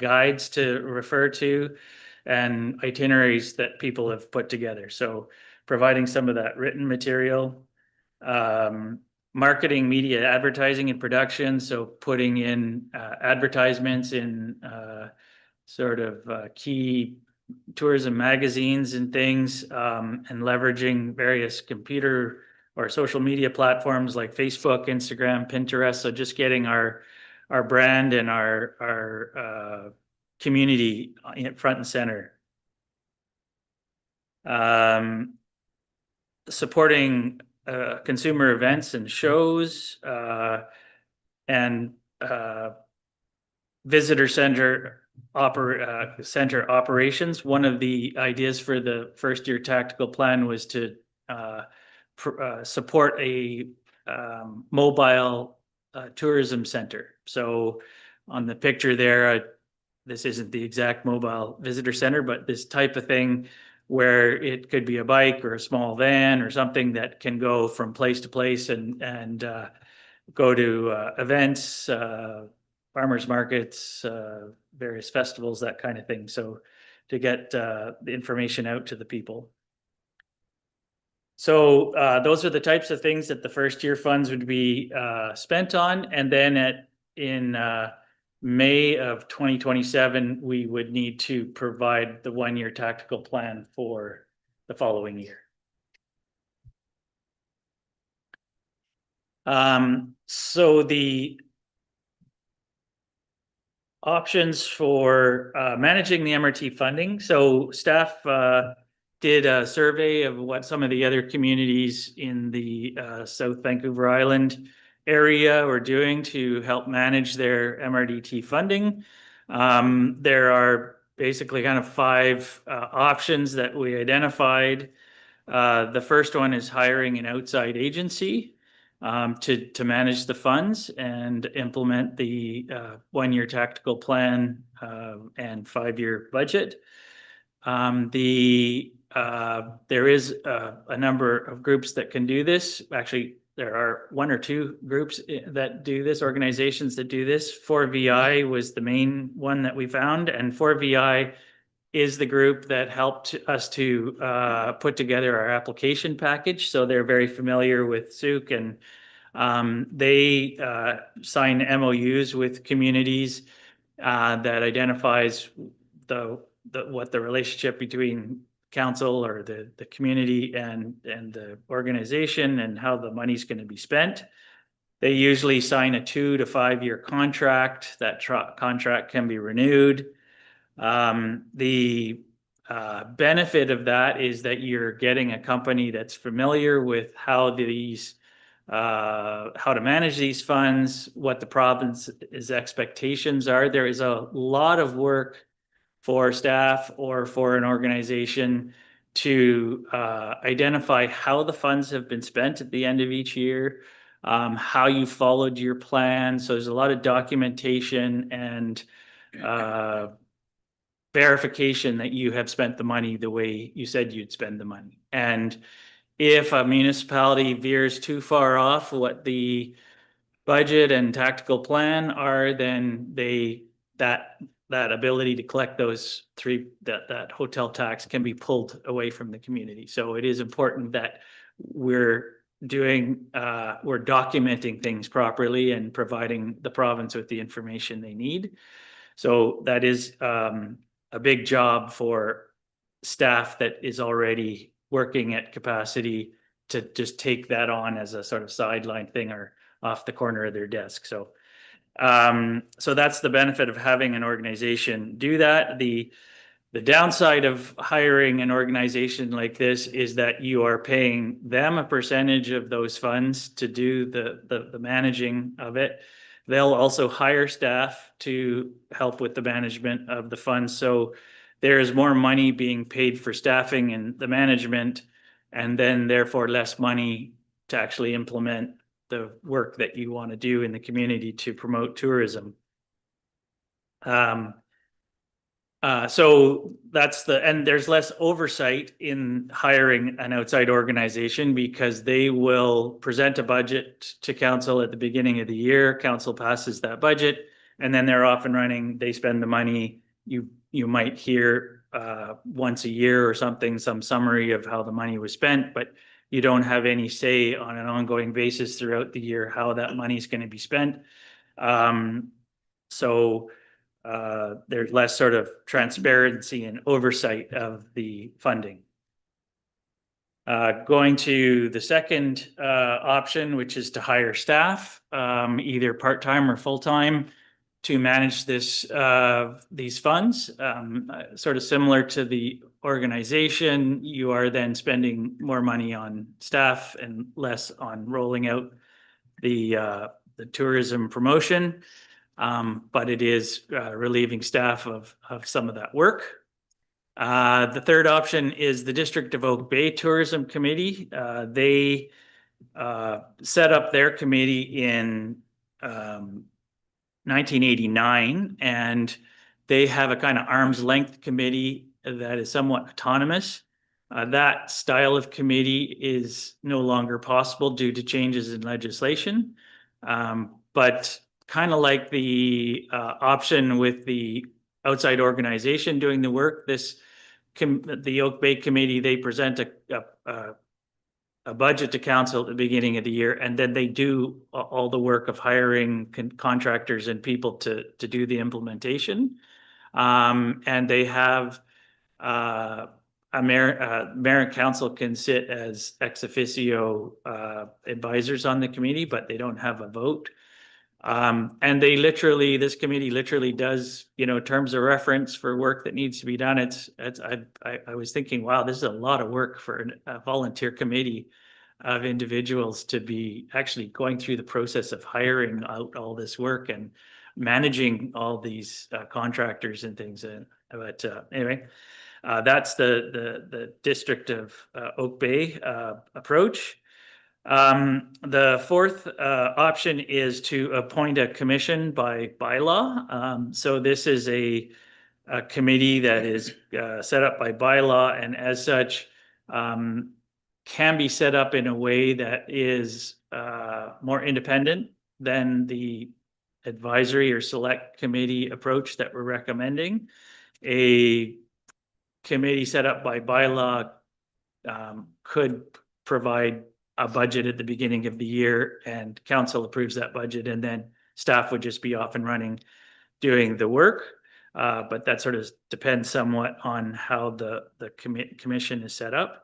guides to refer to, and itineraries that people have put together. So providing some of that written material, marketing, media, advertising, and production. So putting in advertisements in sort of key tourism magazines and things, and leveraging various computer or social media platforms like Facebook, Instagram, Pinterest. So just getting our brand and our community front and center. Supporting consumer events and shows, and visitor center operations. One of the ideas for the first year tactical plan was to support a mobile tourism center. So on the picture there, this isn't the exact mobile visitor center, but this type of thing where it could be a bike or a small van or something that can go from place to place and go to events, farmers markets, various festivals, that kind of thing. So to get the information out to the people. So those are the types of things that the first year funds would be spent on. And then in May of 2027, we would need to provide the 1-year tactical plan for the following year. So the options for managing the MRT funding. So staff did a survey of what some of the other communities in the South Vancouver Island area were doing to help manage their MRDT funding. There are basically kind of 5 options that we identified. The first one is hiring an outside agency to manage the funds and implement the 1-year tactical plan and 5-year budget. There is a number of groups that can do this. Actually, there are 1 or 2 groups that do this, organizations that do this. 4VI was the main one that we found, and 4VI is the group that helped us to put together our application package. So they're very familiar with Sooke, and they sign MOUs with communities that identifies what the relationship between council or the community and the organization and how the money's going to be spent. They usually sign a 2 to 5 year contract. That contract can be renewed. The benefit of that is that you're getting a company that's familiar with how to manage these funds, what the province's expectations are. There is a lot of work for staff or for an organization to identify how the funds have been spent at the end of each year, how you followed your plan. So there's a lot of documentation and verification that you have spent the money the way you said you'd spend the money. And if a municipality veers too far off what the budget and tactical plan are, then that ability to collect those that hotel tax can be pulled away from the community. So it is important that we're documenting things properly and providing the province with the information they need. So that is a big job for staff that is already working at capacity to just take that on as a sort of sideline thing or off the corner of their desk. So that's the benefit of having an organization do that. The downside of hiring an organization like this is that you are paying them a percentage of those funds to do the managing of it. They'll also hire staff to help with the management of the funds. So there is more money being paid for staffing and the management, and then therefore less money to actually implement the work that you want to do in the community to promote tourism. So that's and there's less oversight in hiring an outside organization because they will present a budget to council at the beginning of the year. Council passes that budget, and then they're off and running. They spend the money. You might hear once a year or something, some summary of how the money was spent, but you don't have any say on an ongoing basis throughout the year how that money is going to be spent. There's less sort of transparency and oversight of the funding. Going to the second option, which is to hire staff, either part-time or full-time, to manage these funds. Sort of similar to the organization, you are then spending more money on staff and less on rolling out the tourism promotion. But it is relieving staff of some of that work. The third option is the District of Oak Bay Tourism Committee. They set up their committee in 1989, and they have a kind of arm's length committee that is somewhat autonomous. That style of committee is no longer possible due to changes in legislation. But kind of like the option with the outside organization doing the work, the Oak Bay Committee, they present a budget to council at the beginning of the year, and then they do all the work of hiring contractors and people to do the implementation. And they have mayor and council can sit as ex officio advisors on the committee, but they don't have a vote. And this committee literally does, terms of reference for work that needs to be done. I was thinking, wow, this is a lot of work for a volunteer committee of individuals to be actually going through the process of hiring out all this work and managing all these contractors and things. But anyway, that's the District of Oak Bay approach. The fourth option is to appoint a commission by bylaw. So this is a committee that is set up by bylaw, and as such can be set up in a way that is more independent than the advisory or select committee approach that we're recommending. A committee set up by bylaw could provide a budget at the beginning of the year, and council approves that budget, and then staff would just be off and running doing the work. But that sort of depends somewhat on how the commission is set up.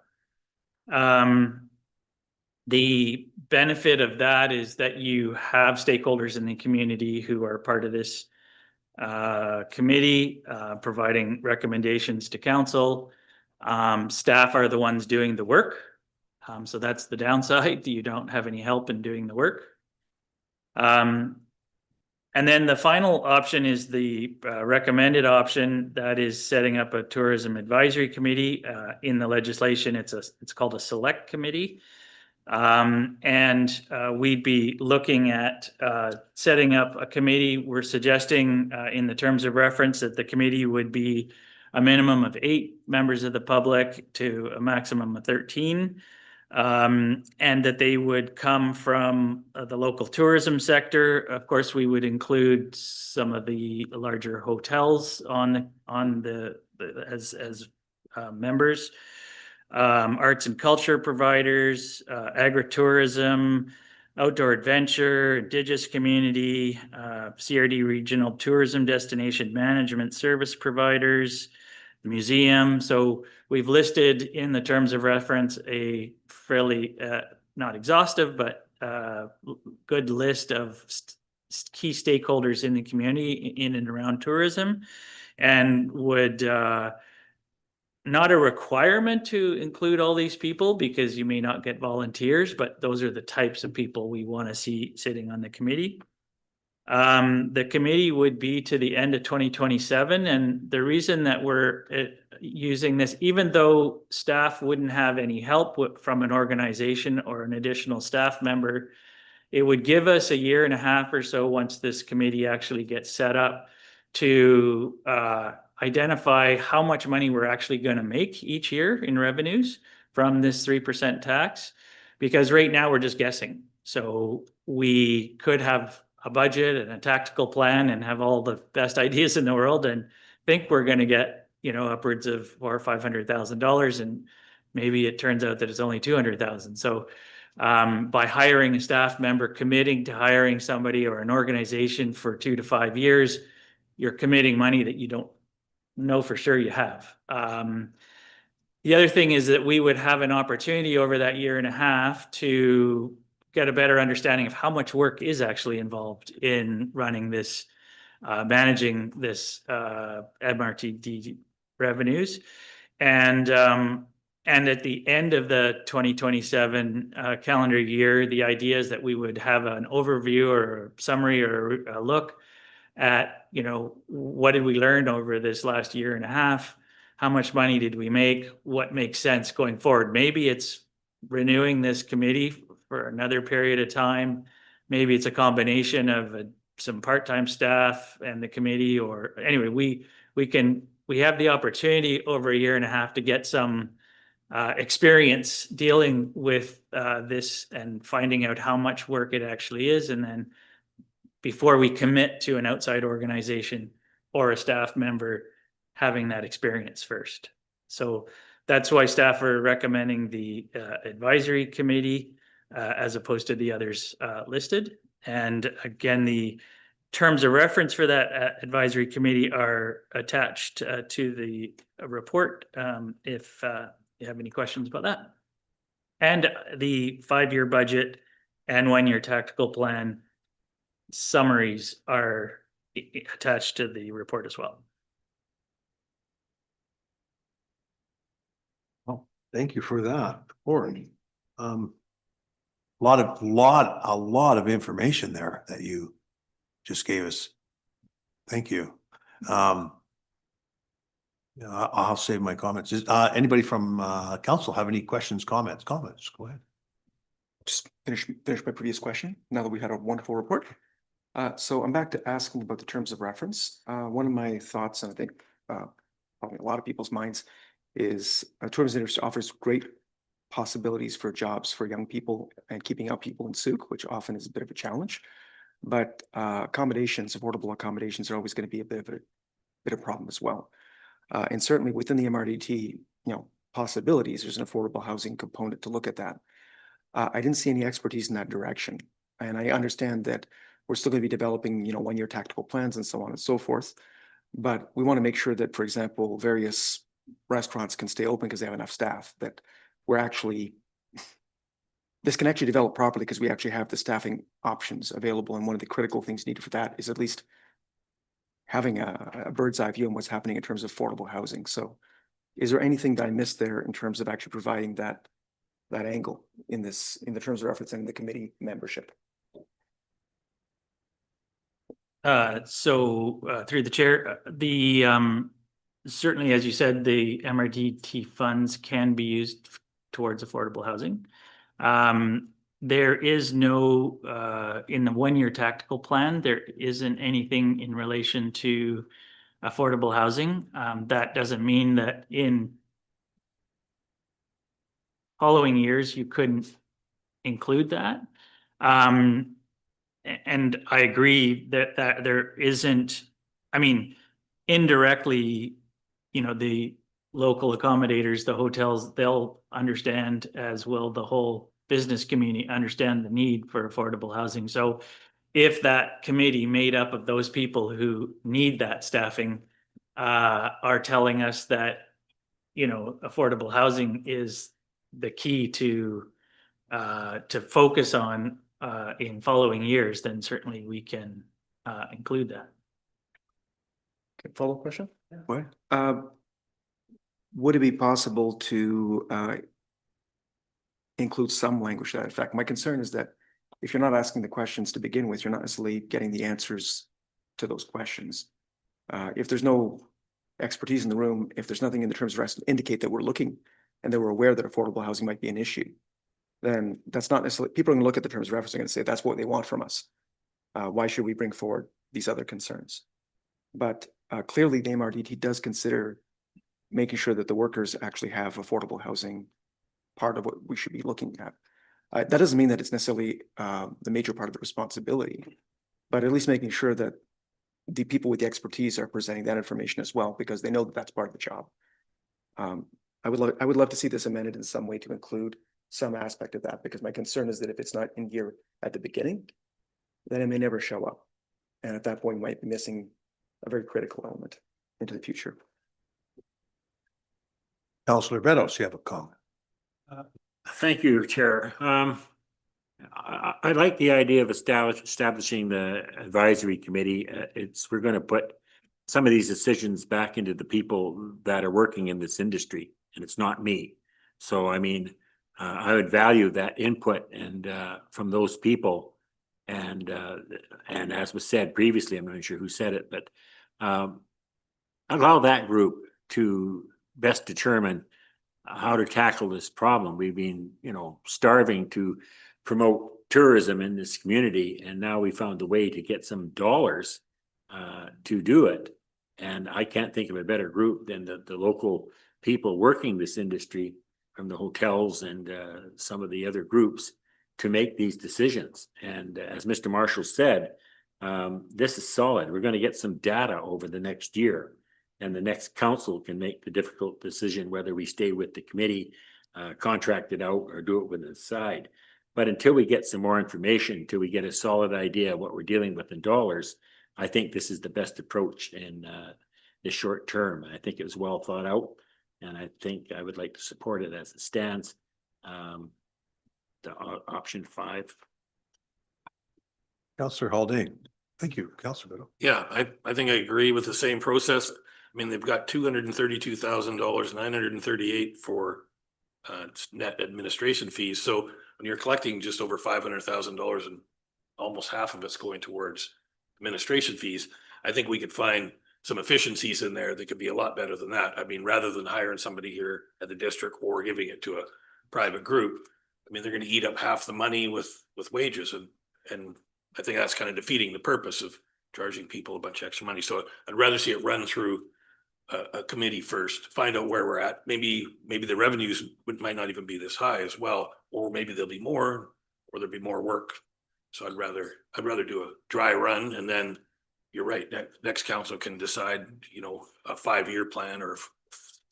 The benefit of that is that you have stakeholders in the community who are part of this committee, providing recommendations to council. Staff are the ones doing the work. So that's the downside. You don't have any help in doing the work. And then the final option is the recommended option, that is setting up a tourism advisory committee. In the legislation, it's called a select committee. And we'd be looking at setting up a committee. We're suggesting in the terms of reference that the committee would be a minimum of 8 members of the public to a maximum of 13. And that they would come from the local tourism sector. Of course, we would include some of the larger hotels on the as members, arts and culture providers, agritourism, outdoor adventure, indigenous community, CRD regional tourism destination management service providers, the museum. So we've listed in the terms of reference a fairly, not exhaustive, but good list of key stakeholders in the community in and around tourism, and would not a requirement to include all these people, because you may not get volunteers, but those are the types of people we want to see sitting on the committee. The committee would be to the end of 2027. And the reason that we're using this, even though staff wouldn't have any help from an organization or an additional staff member, it would give us a year and a half or so once this committee actually gets set up to identify how much money we're actually going to make each year in revenues from this 3% tax. Because right now we're just guessing. So we could have a budget and a tactical plan and have all the best ideas in the world and think we're going to get, upwards of $400,000 or $500,000, and maybe it turns out that it's only 200,000. So by hiring a staff member, committing to hiring somebody or an organization for 2 to 5 years, you're committing money that you don't know for sure you have. The other thing is that we would have an opportunity over that year and a half to get a better understanding of how much work is actually involved in running this, managing this MRDT revenues. And at the end of the 2027 calendar year, the idea is that we would have an overview or a summary or a look at, what did we learn over this last year and a half? How much money did we make? What makes sense going forward? Maybe it's renewing this committee for another period of time. Maybe it's a combination of some part-time staff and the committee, or anyway, we have the opportunity over a year and a half to get some experience dealing with this and finding out how much work it actually is. And then before we commit to an outside organization or a staff member, having that experience first. So that's why staff are recommending the advisory committee as opposed to the others listed. And again, the terms of reference for that advisory committee are attached to the report if you have any questions about that. And the 5-year budget and 1-year tactical plan summaries are attached to the report as well. Well, thank you for that, report. A lot of information there that you just gave us. Thank you. Yeah, I'll save my comments. Anybody from council have any questions, comments? Go ahead. Just finish my previous question, now that we had a wonderful report. So I'm back to asking about the terms of reference. One of my thoughts, and I think probably a lot of people's minds, is tourism industry offers great possibilities for jobs for young people and keeping out people in Sooke, which often is a bit of a challenge. But accommodations, affordable accommodations, are always going to be a bit of a problem as well. And certainly within the MRDT, possibilities, there's an affordable housing component to look at that. I didn't see any expertise in that direction, and I understand that we're still going to be developing, 1-year tactical plans and so on and so forth. But we want to make sure that, for example, various restaurants can stay open because they have enough staff, that this can actually develop properly because we actually have the staffing options available. And one of the critical things needed for that is at least having a bird's eye view on what's happening in terms of affordable housing. So is there anything that I missed there in terms of actually providing that angle in the terms of reference and in the committee membership? Through the chair, certainly, as you said, the MRDT funds can be used towards affordable housing. There is no, in the 1-year tactical plan, there isn't anything in relation to affordable housing. That doesn't mean that in following years you couldn't include that. And I agree that there isn't, indirectly, the local accommodators, the hotels, they'll understand, as will the whole business community, understand the need for affordable housing. So if that committee made up of those people who need that staffing are telling us that, affordable housing is the key to focus on in following years, then certainly we can include that. Okay, follow-up question? What? Would it be possible to include some language to that effect? My concern is that if you're not asking the questions to begin with, you're not necessarily getting the answers to those questions. If there's no expertise in the room, if there's nothing in the terms of reference to indicate that we're looking and that we're aware that affordable housing might be an issue, then that's not necessarily, people are going to look at the terms of reference and say that's what they want from us. Why should we bring forward these other concerns? But clearly the MRDT does consider making sure that the workers actually have affordable housing part of what we should be looking at. That doesn't mean that it's necessarily the major part of the responsibility, but at least making sure that the people with the expertise are presenting that information as well, because they know that that's part of the job. I would love to see this amended in some way to include some aspect of that, because my concern is that if it's not in here at the beginning, then it may never show up. And at that point, we might be missing a very critical element into the future. Councillor Beddoes, you have a comment? Thank you, Chair. I like the idea of establishing the advisory committee. We're going to put some of these decisions back into the people that are working in this industry, and it's not me. So, I would value that input and from those people. And as was said previously, I'm not sure who said it, but allow that group to best determine how to tackle this problem. We've been, starving to promote tourism in this community, and now we found a way to get some dollars to do it. And I can't think of a better group than the local people working this industry, from the hotels and some of the other groups, to make these decisions. And as Mr. Marshall said, this is solid. We're going to get some data over the next year, and the next council can make the difficult decision whether we stay with the committee, contract it out, or do it with the side. But until we get some more information, until we get a solid idea of what we're dealing with in dollars, I think this is the best approach in the short term. I think it was well thought out, and I think I would like to support it as it stands. The option 5. Counselor Haldane. Thank you, Counselor Biddle. Yeah, I think I agree with the same process. I mean, they've got $232,000, 938 for net administration fees. So when you're collecting just over $500,000 and almost half of it's going towards administration fees, I think we could find some efficiencies in there that could be a lot better than that. I mean, rather than hiring somebody here at the district or giving it to a private group, I mean, they're going to eat up half the money with wages, and I think that's kind of defeating the purpose of charging people a bunch of extra money. So I'd rather see it run through a committee first, find out where we're at. Maybe the revenues might not even be this high as well, or maybe there'll be more, or there'll be more work. So I'd rather do a dry run, and then you're right. Next council can decide, you know, a 5-year plan or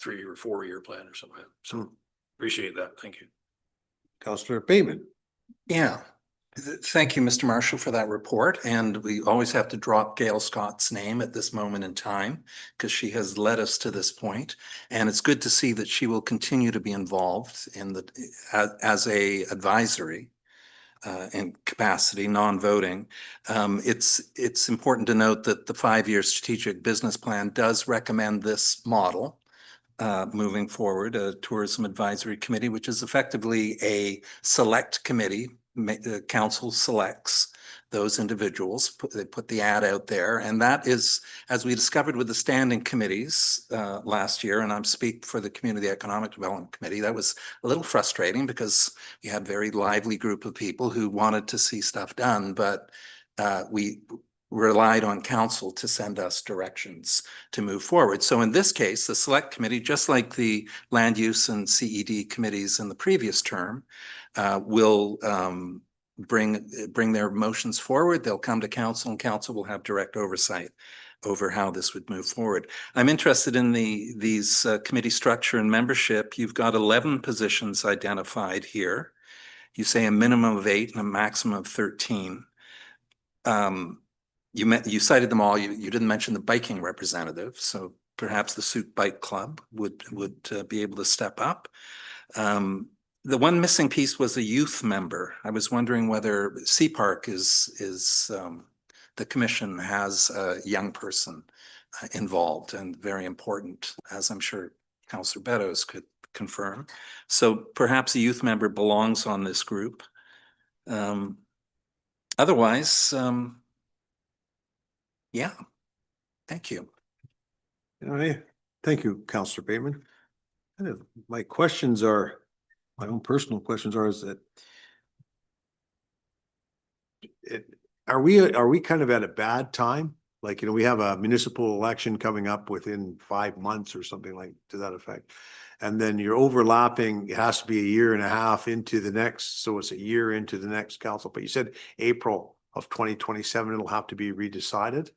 3 or 4-year plan or something. So appreciate that. Thank you. Counselor Bateman. Yeah. Thank you, Mr. Marshall, for that report. And we always have to drop Gail Scott's name at this moment in time because she has led us to this point. And it's good to see that she will continue to be involved in as a advisory in capacity, non-voting. It's important to note that the 5-year strategic business plan does recommend this model moving forward, a tourism advisory committee, which is effectively a select committee. The council selects those individuals, they put the ad out there, and that is, as we discovered with the standing committees last year, and I'm speak for the Community Economic Development Committee, that was a little frustrating because we had a very lively group of people who wanted to see stuff done, but we relied on council to send us directions to move forward. So in this case, the select committee, just like the land use and CED committees in the previous term, will bring their motions forward. They'll come to council, and council will have direct oversight over how this would move forward. I'm interested in these committee structure and membership. You've got 11 positions identified here. You say a minimum of 8 and a maximum of 13. You cited them all. You didn't mention the biking representative, so perhaps the Sooke Bike Club would be able to step up. The one missing piece was a youth member. I was wondering whether SEAPARC is the commission has a young person involved, and very important, as I'm sure Councillor Beddoes could confirm. So perhaps a youth member belongs on this group. Otherwise, yeah, thank you. Thank you, Councillor Bateman. Kind of my questions are, my own personal questions are, is that are we kind of at a bad time? Like, you know, we have a municipal election coming up within 5 months or something like to that effect. And then you're overlapping, it has to be a year and a half into the next, so it's a year into the next council. But you said April of 2027, it'll have to be redecided.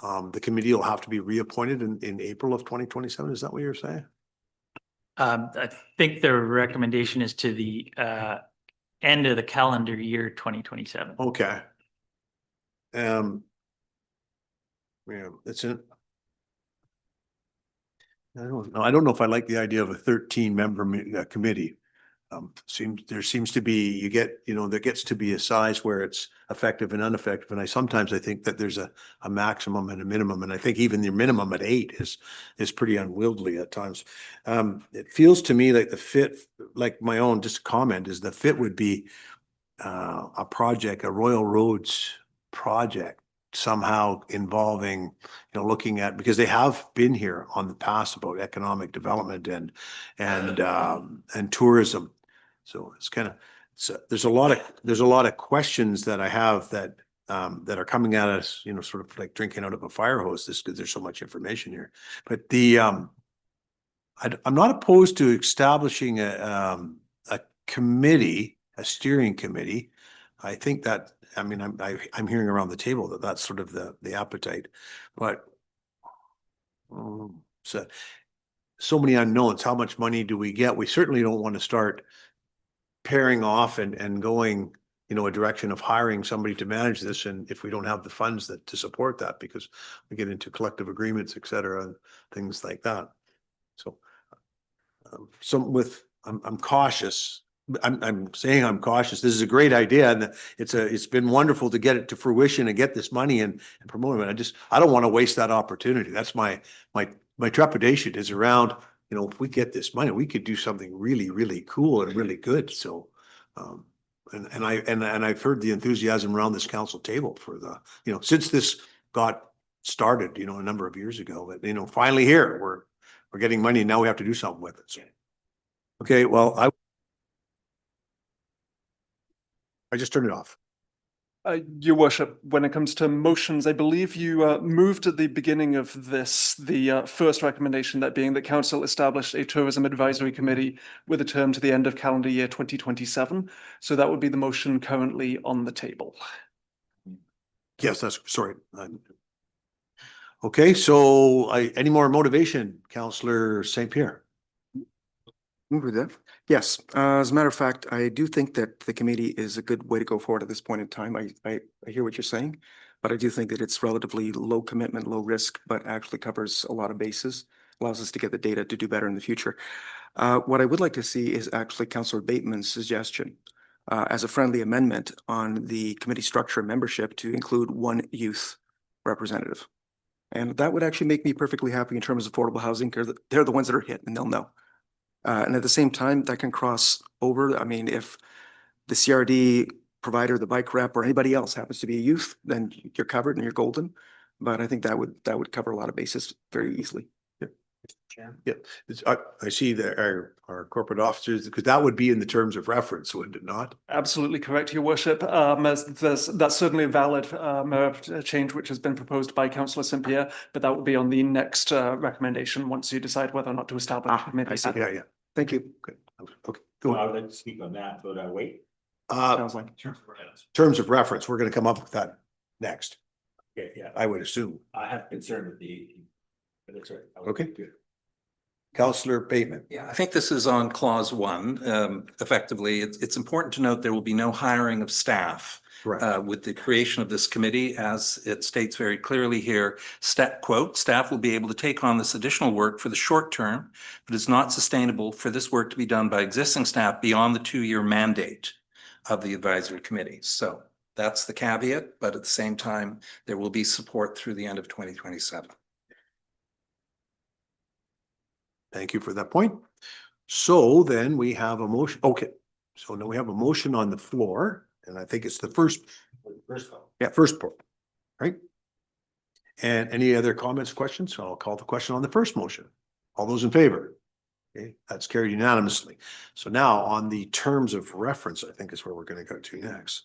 The committee will have to be reappointed in April of 2027. Is that what you're saying? I think the recommendation is to the end of the calendar year 2027. Okay. Yeah, it's an. I don't know. I don't know if I like the idea of a 13-member committee. There seems to be, there gets to be a size where it's effective and ineffective. And sometimes I think that there's a maximum and a minimum. And I think even the minimum at 8 is pretty unwieldy at times. It feels to me like the fit, like my own just comment is the fit would be a project, a Royal Roads project, somehow involving, looking at, because they have been here on the past about economic development and tourism. So it's kind of, there's a lot of questions that I have that are coming at us, sort of like drinking out of a fire hose, because there's so much information here. But I'm not opposed to establishing a committee, a steering committee. I think that, I'm hearing around the table that that's sort of the appetite, but so many unknowns. How much money do we get? We certainly don't want to start pairing off and going, a direction of hiring somebody to manage this. And if we don't have the funds to support that, because we get into collective agreements, et cetera, and things like that. So I'm cautious I'm saying I'm cautious. This is a great idea and it's been wonderful to get it to fruition and get this money and promote it. I don't want to waste that opportunity. That's my trepidation is around, you know, if we get this money, we could do something really, really cool and really good. So, and I've heard the enthusiasm around this council table for the, you know, since this got started, you know, a number of years ago, but you know, finally here, we're getting money and now we have to do something with it. So, okay, well, I just turned it off. Your worship, when it comes to motions, I believe you moved at the beginning of this, the first recommendation, that being that council established a tourism advisory committee with a term to the end of calendar year 2027. So that would be the motion currently on the table. Yes, that's, sorry. Okay, so any more motivation, Councillor St. Pierre? Move with that. Yes, as a matter of fact, I do think that the committee is a good way to go forward at this point in time. I hear what you're saying, but I do think that it's relatively low commitment, low risk, but actually covers a lot of bases, allows us to get the data to do better in the future. What I would like to see is actually Councillor Bateman's suggestion as a friendly amendment on the committee structure and membership to include one youth representative. And that would actually make me perfectly happy in terms of affordable housing, because they're the ones that are hit and they'll know. And at the same time, that can cross over. I mean, if the CRD provider, the bike rep, or anybody else happens to be a youth, then you're covered and you're golden. But I think that would cover a lot of bases very easily. Yeah, I see that our corporate officers, because that would be in the terms of reference, would it not? Absolutely correct, Your Worship. That's certainly a valid change which has been proposed by Councillor St. Pierre, but that will be on the next recommendation once you decide whether or not to establish a committee. I see. Yeah. Thank you. Good. Okay. Go I on. would like to speak on that, but I wait. Sounds like. Terms of reference, we're going to come up with that next. Okay, yeah, I would assume. I have concern with the, but that's right. Okay. Councillor Bateman. Yeah, I think this is on clause 1. Effectively, it's important to note there will be no hiring of staff. Correct. With the creation of this committee, as it states very clearly here, quote, staff will be able to take on this additional work for the short term, but it's not sustainable for this work to be done by existing staff beyond the 2-year mandate of the advisory committee. So that's the caveat, but at the same time, there will be support through the end of 2027. Thank you for that point. So then we have a motion. Okay. So now we have a motion on the floor, and I think it's the first part, right? And any other comments, questions? So I'll call the question on the first motion. All those in favor? Okay, that's carried unanimously. So now on the terms of reference, I think is where we're going to go to next.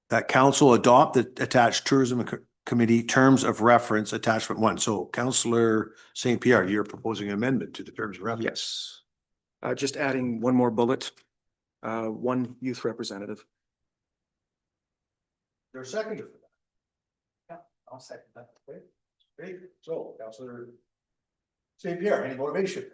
That council adopt the attached tourism committee terms of reference attachment 1. So Councillor St. Pierre, you're proposing an amendment to the terms of reference. Yes. Just adding one more bullet, one youth representative. There's a second for that. Yeah, I'll second that. Great. So Councillor St. Pierre, any motivation?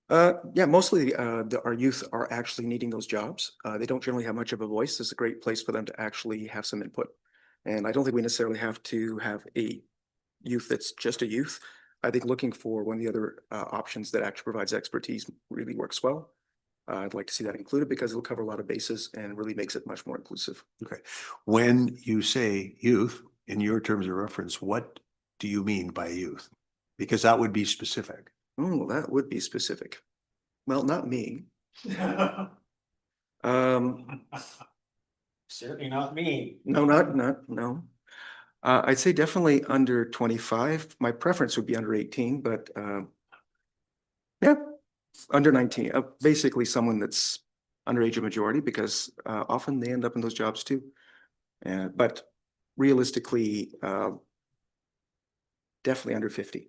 Yeah, mostly our youth are actually needing those jobs. They don't generally have much of a voice. It's a great place for them to actually have some input. And I don't think we necessarily have to have a youth that's just a youth. I think looking for one of the other options that actually provides expertise really works well. I'd like to see that included because it'll cover a lot of bases and really makes it much more inclusive. Okay. When you say youth, in your terms of reference, what do you mean by youth? Because that would be specific. Oh, that would be specific. Well, not me. Certainly not me. No, no. I'd say definitely under 25. My preference would be under 18, but yeah, under 19. Basically someone that's underage of majority because often they end up in those jobs too. But realistically, definitely under 50.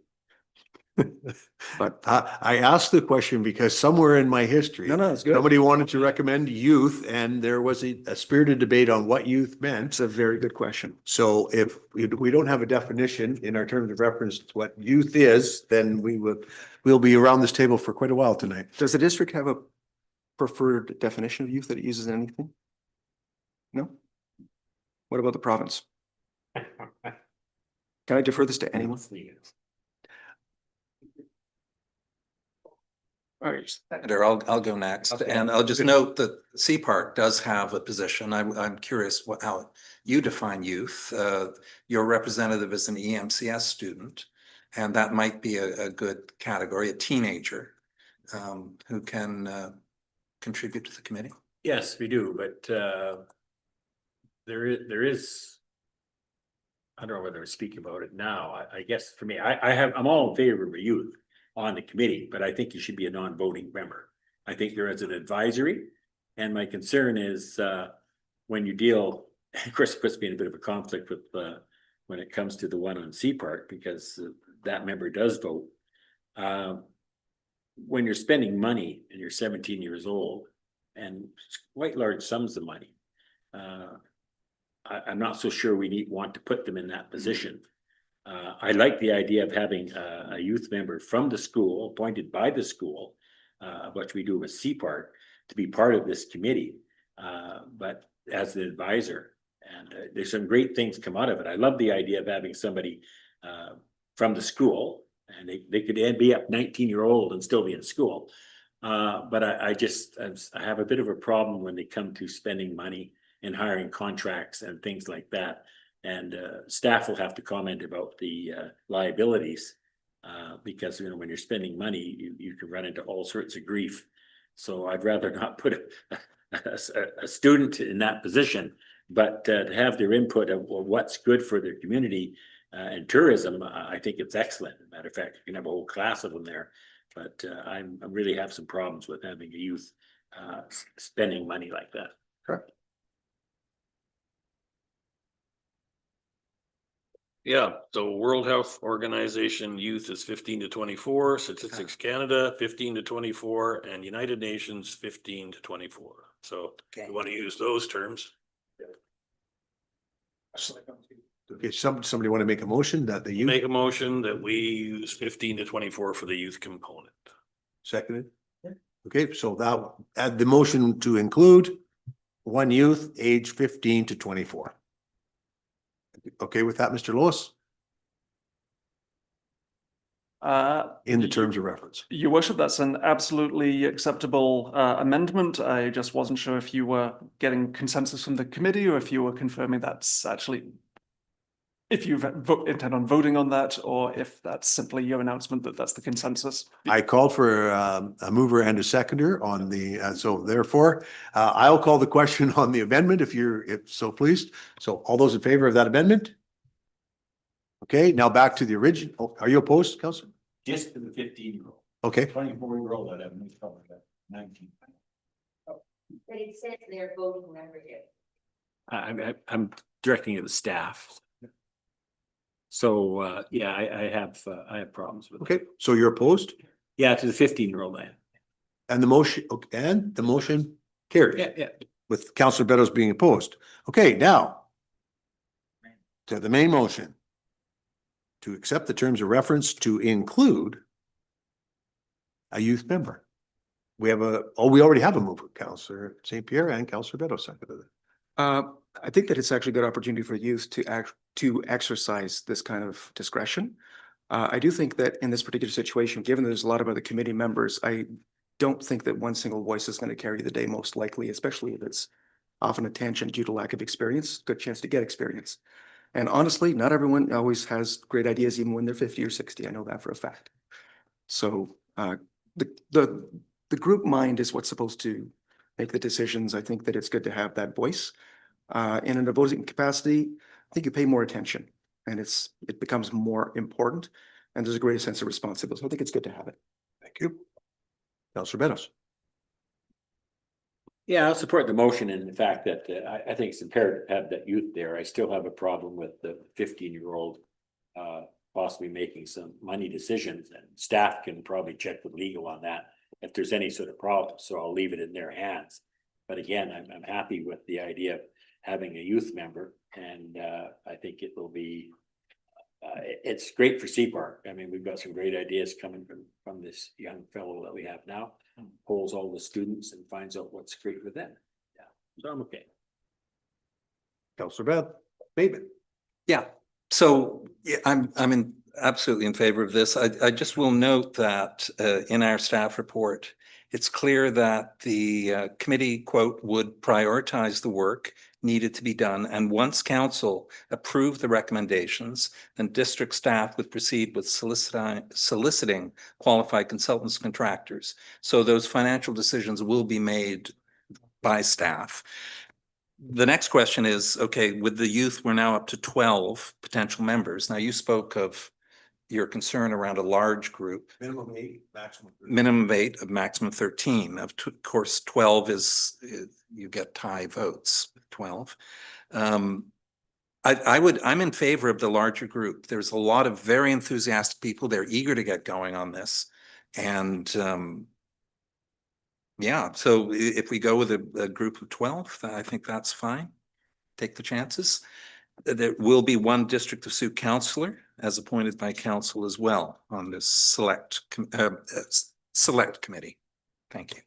But I asked the question because somewhere in my history, No, it's good. somebody wanted to recommend youth and there was a spirited debate on what youth meant. It's a very good question. So if we don't have a definition in our terms of reference to what youth is, then we'll be around this table for quite a while tonight. Does the district have a preferred definition of youth that it uses in anything? No? What about the province? Can I defer this to anyone? All right, Senator, I'll go next, Okay. and I'll just Okay. note that CAOPark does have a position. I'm curious how you define youth. Your representative is an EMCS student, and that might be a good category, a teenager, who can contribute to the committee. Yes, we do, but there is, I don't know whether to speak about it now. I guess for me, I'm all in favor of youth on the committee, but I think you should be a non-voting member. I think there is an advisory, and my concern is when you deal, of course, it puts me in a bit of a conflict with when it comes to the one on CAOPark, because that member does vote. When you're spending money and you're 17 years old, and quite large sums of money, I'm not so sure we want to put them in that position. I like the idea of having a youth member from the school, appointed by the school, which we do with CAOPark, to be part of this committee, but as an advisor. And there's some great things come out of it. I love the idea of having somebody from the school, and they could be up 19-year-old and still be in school. But I have a bit of a problem when they come to spending money and hiring contracts and things like that. And staff will have to comment about the liabilities because, you know, when you're spending money, you can run into all sorts of grief. So I'd rather not put a student in that position, but to have their input of what's good for their community and tourism, I think it's excellent. As a matter of fact, you can have a whole class of them there. But I really have some problems with having a youth spending money like that. Correct. Yeah, so World Health Organization youth is 15 to 24, Statistics Canada 15 to 24, and United Nations 15 to 24. So you want to use those terms. Okay, somebody want to make a motion that the youth Make a motion that we use 15 to 24 for the youth component. seconded? Okay, so that add the motion to include one youth age 15 to 24. Okay with that, Mr. Lewis? In the terms of reference. Your worship, that's an absolutely acceptable amendment. I just wasn't sure if you were getting consensus from the committee or if you were confirming that's actually, if you intend on voting on that, or if that's simply your announcement that that's the consensus. I called for a mover and a seconder on the, so therefore, I'll call the question on the amendment if so pleased. So all those in favor of that amendment? Okay, now back to the original. Oh, are you opposed, Councillor? Just to the 15-year-old. Okay, 24-year-old, I'd have no problem with that. 19. But it says they're voting membership. I'm directing it to the staff. So yeah, I have problems with it. okay, so you're opposed Yeah, to the 15-year-old man. and the motion carries. Yeah. With Councillor Beddoes being opposed. Okay, now to the main motion to accept the terms of reference to include a youth member. We already have a mover, Councillor St. Pierre and Councillor Beddoes seconded it. I think that it's actually a good opportunity for youth to exercise this kind of discretion. I do think that in this particular situation, given there's a lot of other committee members, I don't think that one single voice is going to carry the day most likely, especially if it's often a tangent due to lack of experience, good chance to get experience. And honestly, not everyone always has great ideas, even when they're 50 or 60. I know that for a fact. So the group mind is what's supposed to make the decisions. I think that it's good to have that voice. In a voting capacity, I think you pay more attention and it becomes more important and there's a greater sense of responsibility. So I think it's good to have it. Thank you. Councillor Beddoes. Yeah, I'll support the motion and the fact that I think it's imperative to have that youth there. I still have a problem with the 15-year-old possibly making some money decisions, and staff can probably check with legal on that if there's any sort of problem. So I'll leave it in their hands. But again, I'm happy with the idea of having a youth member, and I think it will be it's great for SEAPARC. I mean, we've got some great ideas coming from this young fellow that we have now. Polls all the students and finds out what's great with them. Yeah, so I'm okay. Councillor Bateman. Yeah, so yeah, I'm in absolutely in favor of this. I just will note that in our staff report, it's clear that the committee, quote, would prioritize the work needed to be done. And once council approved the recommendations, then district staff would proceed with soliciting qualified consultants, contractors. So those financial decisions will be made by staff. The next question is, okay, with the youth, we're now up to 12 potential members. Now, you spoke of your concern around a large group. Minimum 8, maximum. Minimum of 8, of maximum 13. Of course, 12 is, you get tie votes, 12. I'm in favor of the larger group. There's a lot of very enthusiastic people. They're eager to get going on this. And yeah, so if we go with a group of 12, I think that's fine. Take the chances. There will be one District of Sooke councillor as appointed by council as well on this select committee. Thank you.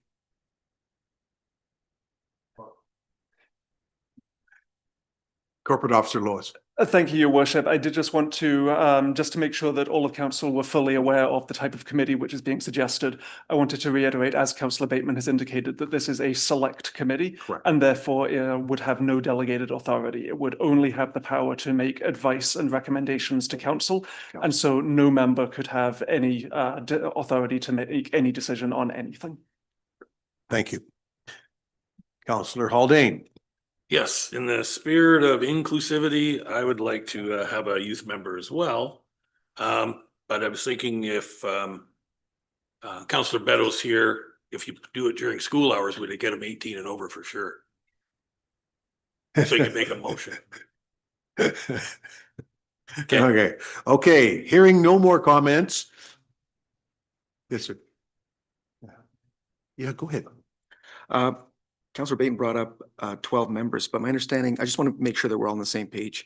Corporate Officer Lois. Thank you, Your Worship. I did just want to, just to make sure that all of council were fully aware of the type of committee which is being suggested. I wanted to reiterate, as Councillor Bateman has indicated, that this is a select committee. Correct. And therefore would have no delegated authority. It would only have the power to make advice and recommendations to council. And so no member could have any authority to make any decision on anything. Thank you. Councillor Haldane. Yes, in the spirit of inclusivity, I would like to have a youth member as well. But I was thinking if Councillor Beddoes here, if you do it during school hours, would it get them 18 and over for sure? So you can make a motion. Okay. Hearing no more comments. Yes, sir. Yeah, go ahead. Councillor Bateman brought up 12 members, but my understanding, I just want to make sure that we're all on the same page.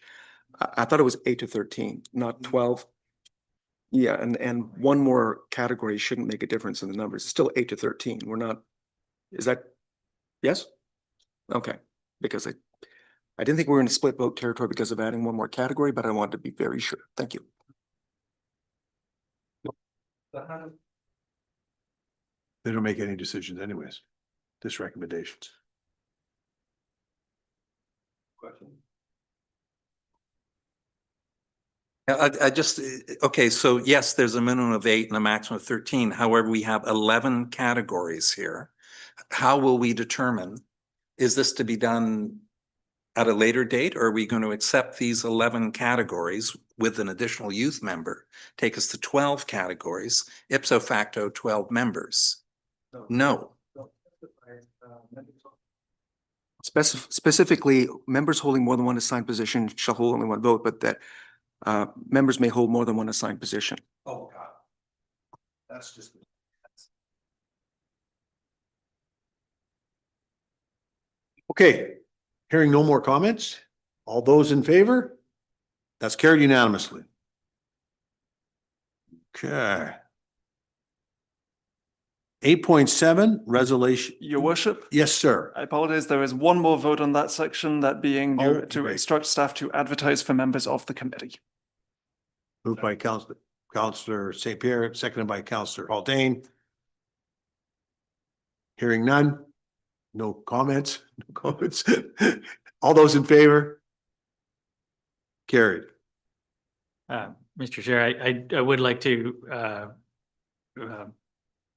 I thought it was 8 to 13, not 12. Yeah, and one more category shouldn't make a difference in the numbers. It's still 8 to 13. We're not, is that, yes? Okay, because I didn't think we were in a split vote territory because of adding one more category, but I wanted to be very sure. Thank you. They don't make any decisions anyways. Just recommendations. Question. I just, okay, so yes, there's a minimum of 8 and a maximum of 13. However, we have 11 categories here. How will we determine, is this to be done at a later date, or are we going to accept these 11 categories with an additional youth member, take us to 12 categories, ipso facto 12 members? No. Specifically, members holding more than one assigned position shall hold only one vote, but that members may hold more than one assigned position. Oh, God. That's just. Okay, hearing no more comments, all those in favor? That's carried unanimously. Okay. 8.7 resolution. Your Worship. Yes, sir. I apologize. There is one more vote on that section, that being to instruct staff to advertise for members of the committee. Moved by Councillor St. Pierre, seconded by Councillor Haldane. Hearing none. No comments. No comments. All those in favor? Carried. Mr. Chair, I would like to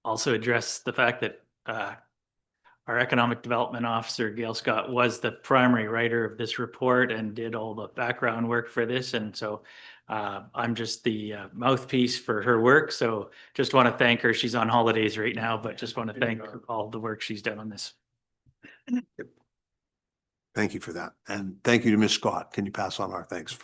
also address the fact that our Economic Development Officer, Gail Scott, was the primary writer of this report and did all the background work for this. And so I'm just the mouthpiece for her work. So just want to thank her. She's on holidays right now, but just want to thank all the work she's done on this. Thank you for that. And thank you to Ms. Scott. Can you pass on our thanks?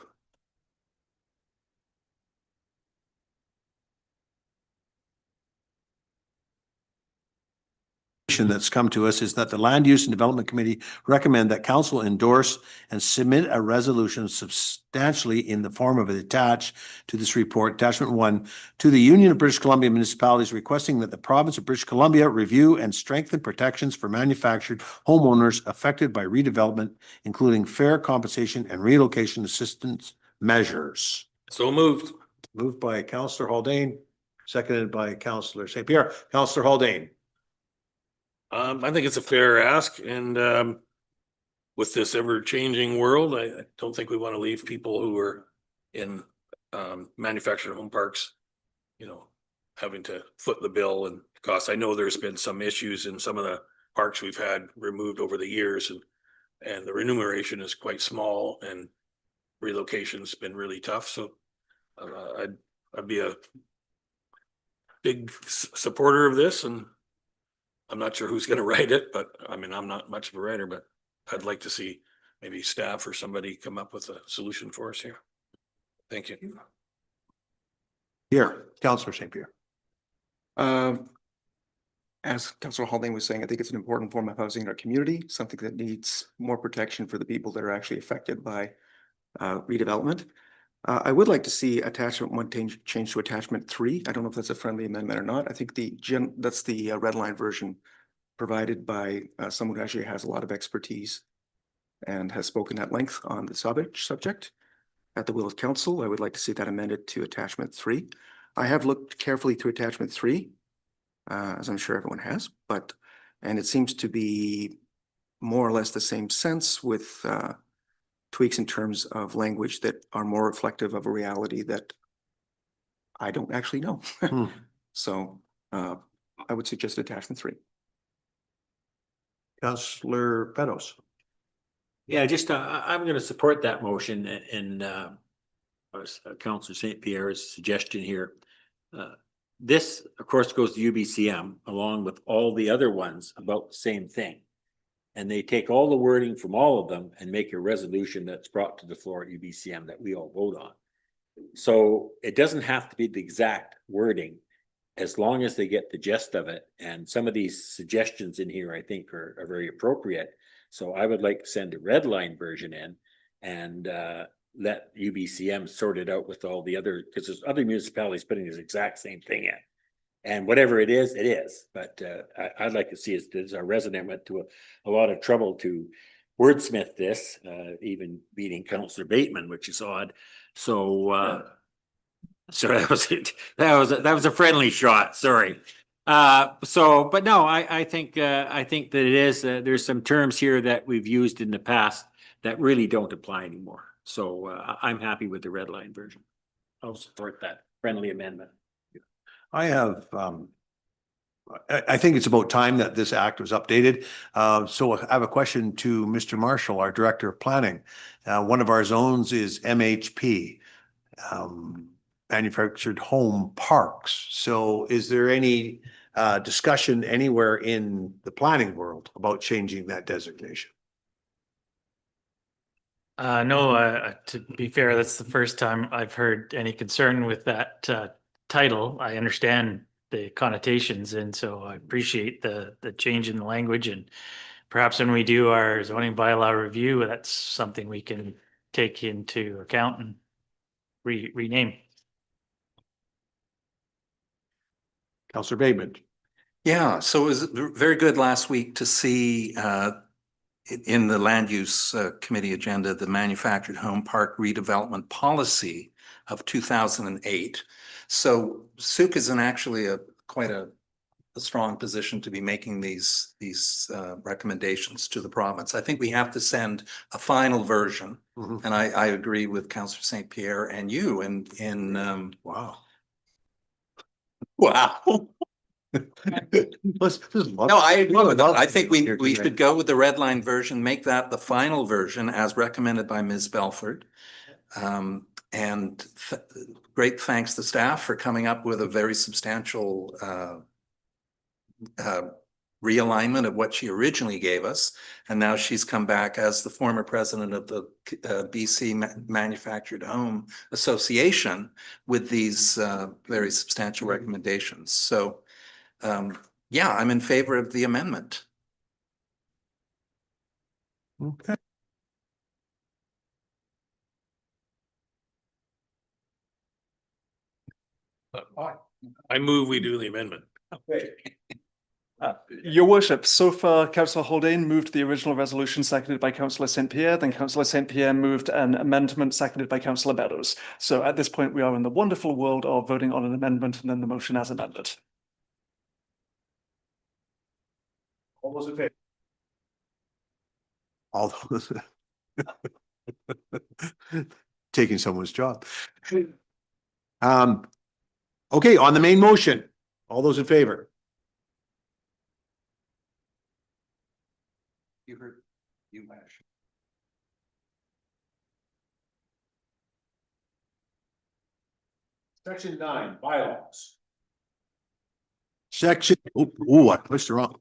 That's come to us is that the Land Use and Development Committee recommend that council endorse and submit a resolution substantially in the form of attached to this report, attachment 1, to the Union of British Columbia Municipalities, requesting that the province of British Columbia review and strengthen protections for manufactured homeowners affected by redevelopment, including fair compensation and relocation assistance measures. So moved. Moved by Councillor Haldane, seconded by Councillor St. Pierre. Councillor Haldane. I think it's a fair ask, and with this ever-changing world, I don't think we want to leave people who are in manufactured home parks, you know, having to foot the bill and costs. I know there's been some issues in some of the parks we've had removed over the years, and the remuneration is quite small, and relocation's been really tough. So I'd be a big supporter of this, and I'm not sure who's going to write it, but I mean, I'm not much of a writer, but I'd like to see maybe staff or somebody come up with a solution for us here. Thank you. Here, Councillor St. Pierre. As Councillor Haldane was saying, I think it's an important form of housing in our community, something that needs more protection for the people that are actually affected by redevelopment. I would like to see attachment 1 change to attachment 3. I don't know if that's a friendly amendment or not. I think that's the red line version provided by someone who actually has a lot of expertise and has spoken at length on the subject. At the will of council, I would like to see that amended to attachment 3. I have looked carefully through attachment 3, as I'm sure everyone has, and it seems to be more or less the same sense with tweaks in terms of language that are more reflective of a reality that I don't actually know. So I would suggest attachment 3. Councillor Beddoes. Yeah, just I'm going to support that motion and Councillor St. Pierre's suggestion here. This, of course, goes to UBCM along with all the other ones about the same thing. And they take all the wording from all of them and make a resolution that's brought to the floor at UBCM that we all vote on. So it doesn't have to be the exact wording as long as they get the gist of it. And some of these suggestions in here, I think, are very appropriate. So I would like to send a red line version in and let UBCM sort it out with all the other, because there's other municipalities putting this exact same thing in. And whatever it is, it is. But I'd like to see us, as our resident went to a lot of trouble to wordsmith this, even beating Councillor Bateman, which is odd. So sorry, that was a friendly shot. Sorry. But no, I think that it is. There's some terms here that we've used in the past that really don't apply anymore. So I'm happy with the red line version. I'll support that friendly amendment. I have, I think it's about time that this act was updated. So I have a question to Mr. Marshall, our Director of Planning. One of our zones is MHP, manufactured home parks. So is there any discussion anywhere in the planning world about changing that designation? No, to be fair, that's the first time I've heard any concern with that title. I understand the connotations, and so I appreciate the change in the language, and perhaps when we do our zoning bylaw review, that's something we can take into account and rename. Councillor Bateman. Yeah, so it was very good last week to see in the land use committee agenda, the manufactured home park redevelopment policy of 2008. So Sooke is in actually quite a strong position to be making these recommendations to the province. I think we have to send a final version, and I agree with Councillor St. Pierre and you in wow. Wow. No, I agree with that. I think we should go with the red line version, make that the final version as recommended by Ms. Belford. And great thanks to staff for coming up with a very substantial realignment of what she originally gave us. And now she's come back as the former president of the BC Manufactured Home Association with these very substantial recommendations. So yeah, I'm in favor of the amendment. Okay. I move we do the amendment. Your worship, so far Councillor Haldane moved the original resolution seconded by Councillor St. Pierre, then Councillor St. Pierre moved an amendment seconded by Councillor Beddoes. So at this point, we are in the wonderful world of voting on an amendment and then the motion as amended. All those in favor? All those. Taking someone's job. Okay, on the main motion, all those in favor? You heard, you Ash. Section 9, bylaws. Section, I pushed it wrong.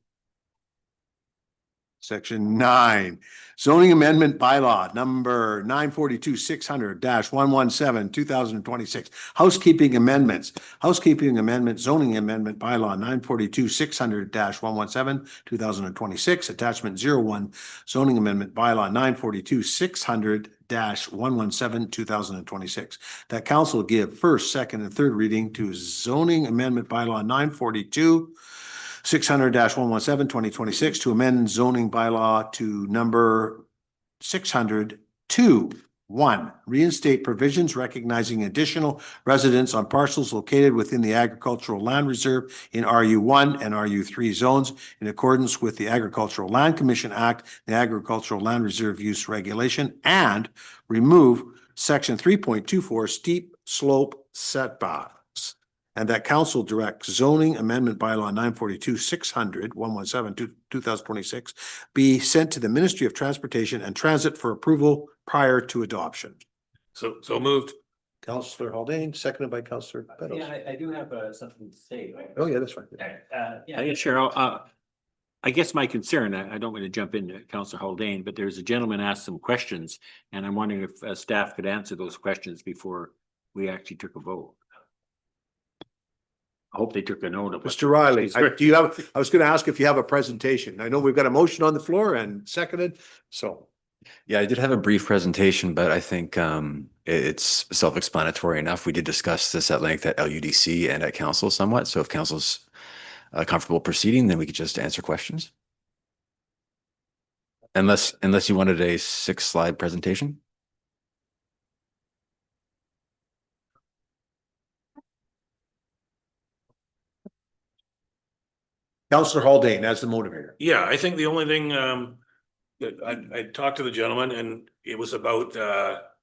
Section 9, zoning amendment bylaw number 942-600-117, 2026. Housekeeping amendments. Housekeeping amendment, zoning amendment bylaw 942-600-117, 2026. Attachment 01, zoning amendment bylaw 942-600-117, 2026. That council give first, second, and third reading to zoning amendment bylaw 942-600-117, 2026 to amend zoning bylaw to number 600-1, reinstate provisions recognizing additional residents on parcels located within the agricultural land reserve in RU1 and RU3 zones in accordance with the Agricultural Land Commission Act, the Agricultural Land Reserve Use Regulation, and remove section 3.24 steep slope setbacks. And that council directs zoning amendment bylaw 942-600-117, 2026 be sent to the Ministry of Transportation and Transit for approval prior to adoption. So moved. Councillor Haldane, seconded by Councillor Beddoes. Yeah, I do have something to say. Oh, yeah, that's right. Yeah, Cheryl, I guess my concern, I don't want to jump into Councillor Haldane, but there's a gentleman asked some questions, and I'm wondering if staff could answer those questions before we actually took a vote. I hope they took a note of it. Mr. Riley, do you have, I was going to ask if you have a presentation. I know we've got a motion on the floor and seconded, so. Yeah, I did have a brief presentation, but I think it's self-explanatory enough. We did discuss this at length at LUDC and at council somewhat. So if council's comfortable proceeding, then we could just answer questions. Unless you wanted a 6-slide presentation. Councillor Haldane as the motivator. Yeah, I think the only thing that I talked to the gentleman and it was about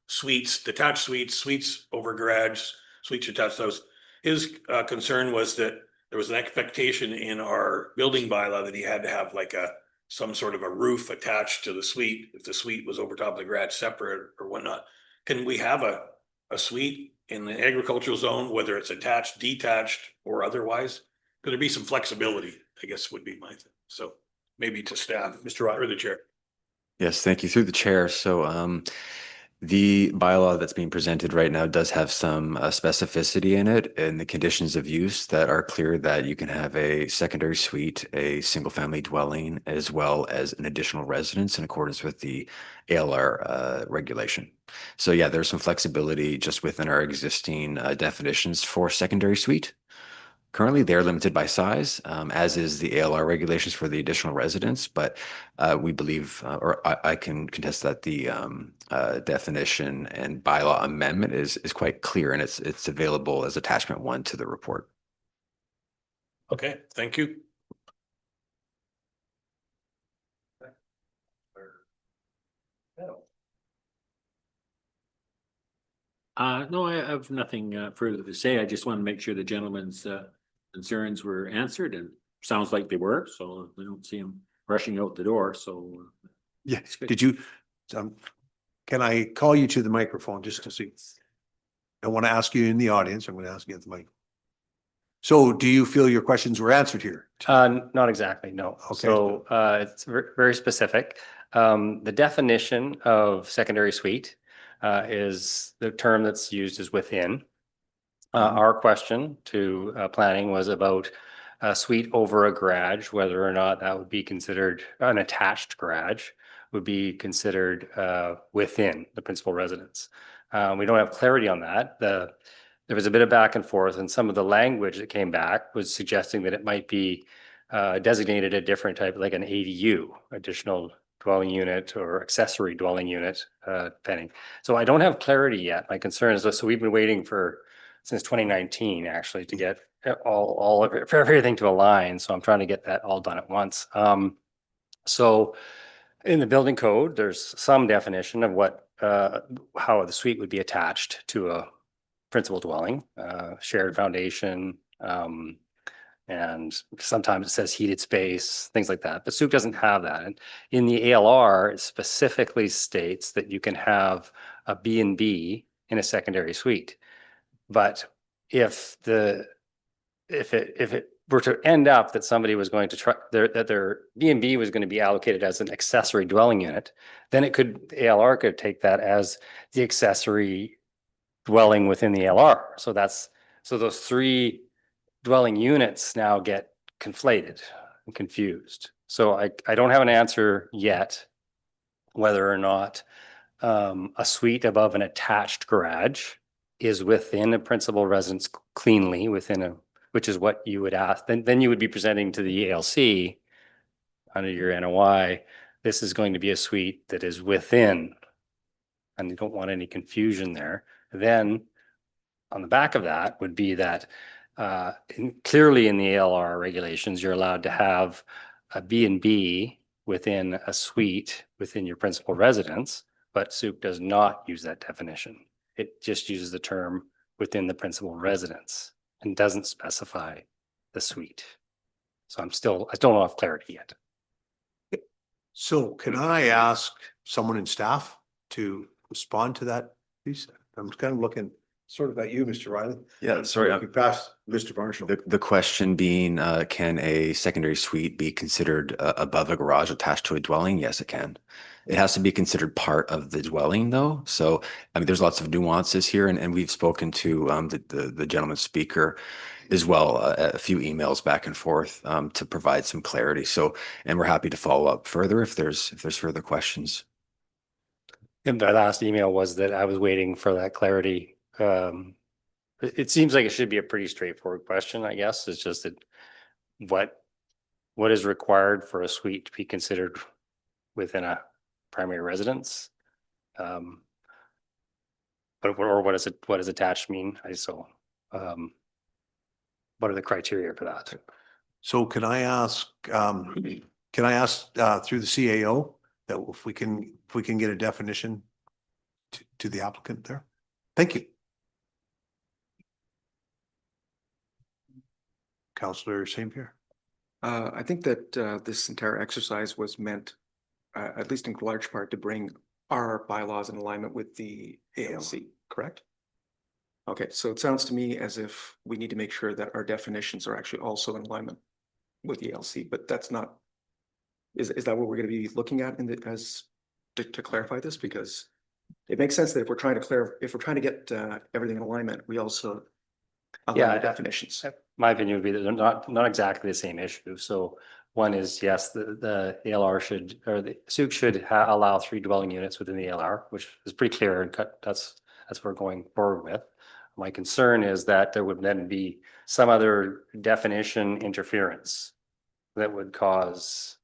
suites, detached suites, suites over garage, suites attached house. His concern was that there was an expectation in our building bylaw that he had to have like some sort of a roof attached to the suite if the suite was over top of the garage separate or whatnot. Can we have a suite in the agricultural zone, whether it's attached, detached, or otherwise? Could there be some flexibility, I guess would be my thing. So maybe to staff, Mr. Or the chair. Yes, thank you. Through the chair. So the bylaw that's being presented right now does have some specificity in it and the conditions of use that are clear that you can have a secondary suite, a single family dwelling, as well as an additional residence in accordance with the ALR regulation. So yeah, there's some flexibility just within our existing definitions for secondary suite. Currently, they're limited by size, as is the ALR regulations for the additional residents, but we believe, or I can contest that the definition and bylaw amendment is quite clear, and it's available as attachment 1 to the report. Okay, thank you. No, I have nothing further to say. I just want to make sure the gentleman's concerns were answered, and sounds like they were, so we don't see him rushing out the door, so. Yes, did you, can I call you to the microphone just to see? I want to ask you in the audience, I'm going to ask you at the mic. So do you feel your questions were answered here? Not exactly, no. Okay. So it's very specific. The definition of secondary suite is the term that's used is within. Our question to planning was about a suite over a garage, whether or not that would be considered an attached garage would be considered within the principal residence. We don't have clarity on that. There was a bit of back and forth, and some of the language that came back was suggesting that it might be designated a different type, like an ADU, additional dwelling unit or accessory dwelling unit, depending. So I don't have clarity yet. My concern is, so we've been waiting since 2019, actually, to get all of it, for everything to align. So I'm trying to get that all done at once. So in the building code, there's some definition of what, how the suite would be attached to a principal dwelling, shared foundation, and sometimes it says heated space, things like that. But Sooke doesn't have that. And in the ALR, it specifically states that you can have a B&B in a secondary suite. But if it were to end up that somebody was going to try that their B&B was going to be allocated as an accessory dwelling unit, then ALR could take that as the accessory dwelling within the ALR. So those three dwelling units now get conflated and confused. So I don't have an answer yet whether or not a suite above an attached garage is within a principal residence cleanly which is what you would ask. Then you would be presenting to the ALC under your NOI. This is going to be a suite that is within, and you don't want any confusion there. Then on the back of that would be that clearly in the ALR regulations, you're allowed to have a B&B within a suite within your principal residence, but Sooke does not use that definition. It just uses the term within the principal residence and doesn't specify the suite. So I still don't have clarity yet. So can I ask someone in staff to respond to that piece? I'm kind of looking sort of at you, Mr. Riley. Yeah, sorry. We passed Mr. Marshall. The question being, can a secondary suite be considered above a garage attached to a dwelling? Yes, it can. It has to be considered part of the dwelling though. So, I mean, there's lots of nuances here and we've spoken to the gentleman speaker as well, a few emails back and forth to provide some clarity. So, and we're happy to follow up further if there's further questions. And my last email was that I was waiting for that clarity. It seems like it should be a pretty straightforward question, I guess. It's just that what is required for a suite to be considered within a primary residence? But what does attached mean? What are the criteria for that? So can I ask through the CAO that if we can get a definition to the applicant there? Thank you. Councillor St. Pierre. I think that this entire exercise was meant, at least in large part, to bring our bylaws in alignment with the ALC, correct? Okay, so it sounds to me as if we need to make sure that our definitions are actually also in alignment with the ALC, but that's not, is that what we're going to be looking at to clarify this? Because it makes sense that if we're trying to get everything in alignment, we also align the definitions. My opinion would be that they're not exactly the same issue. So one is, yes, the ALR should, or the Sooke should allow 3 dwelling units within the ALR, which is pretty clear and that's what we're going forward with. My concern is that there would then be some other definition interference that would cause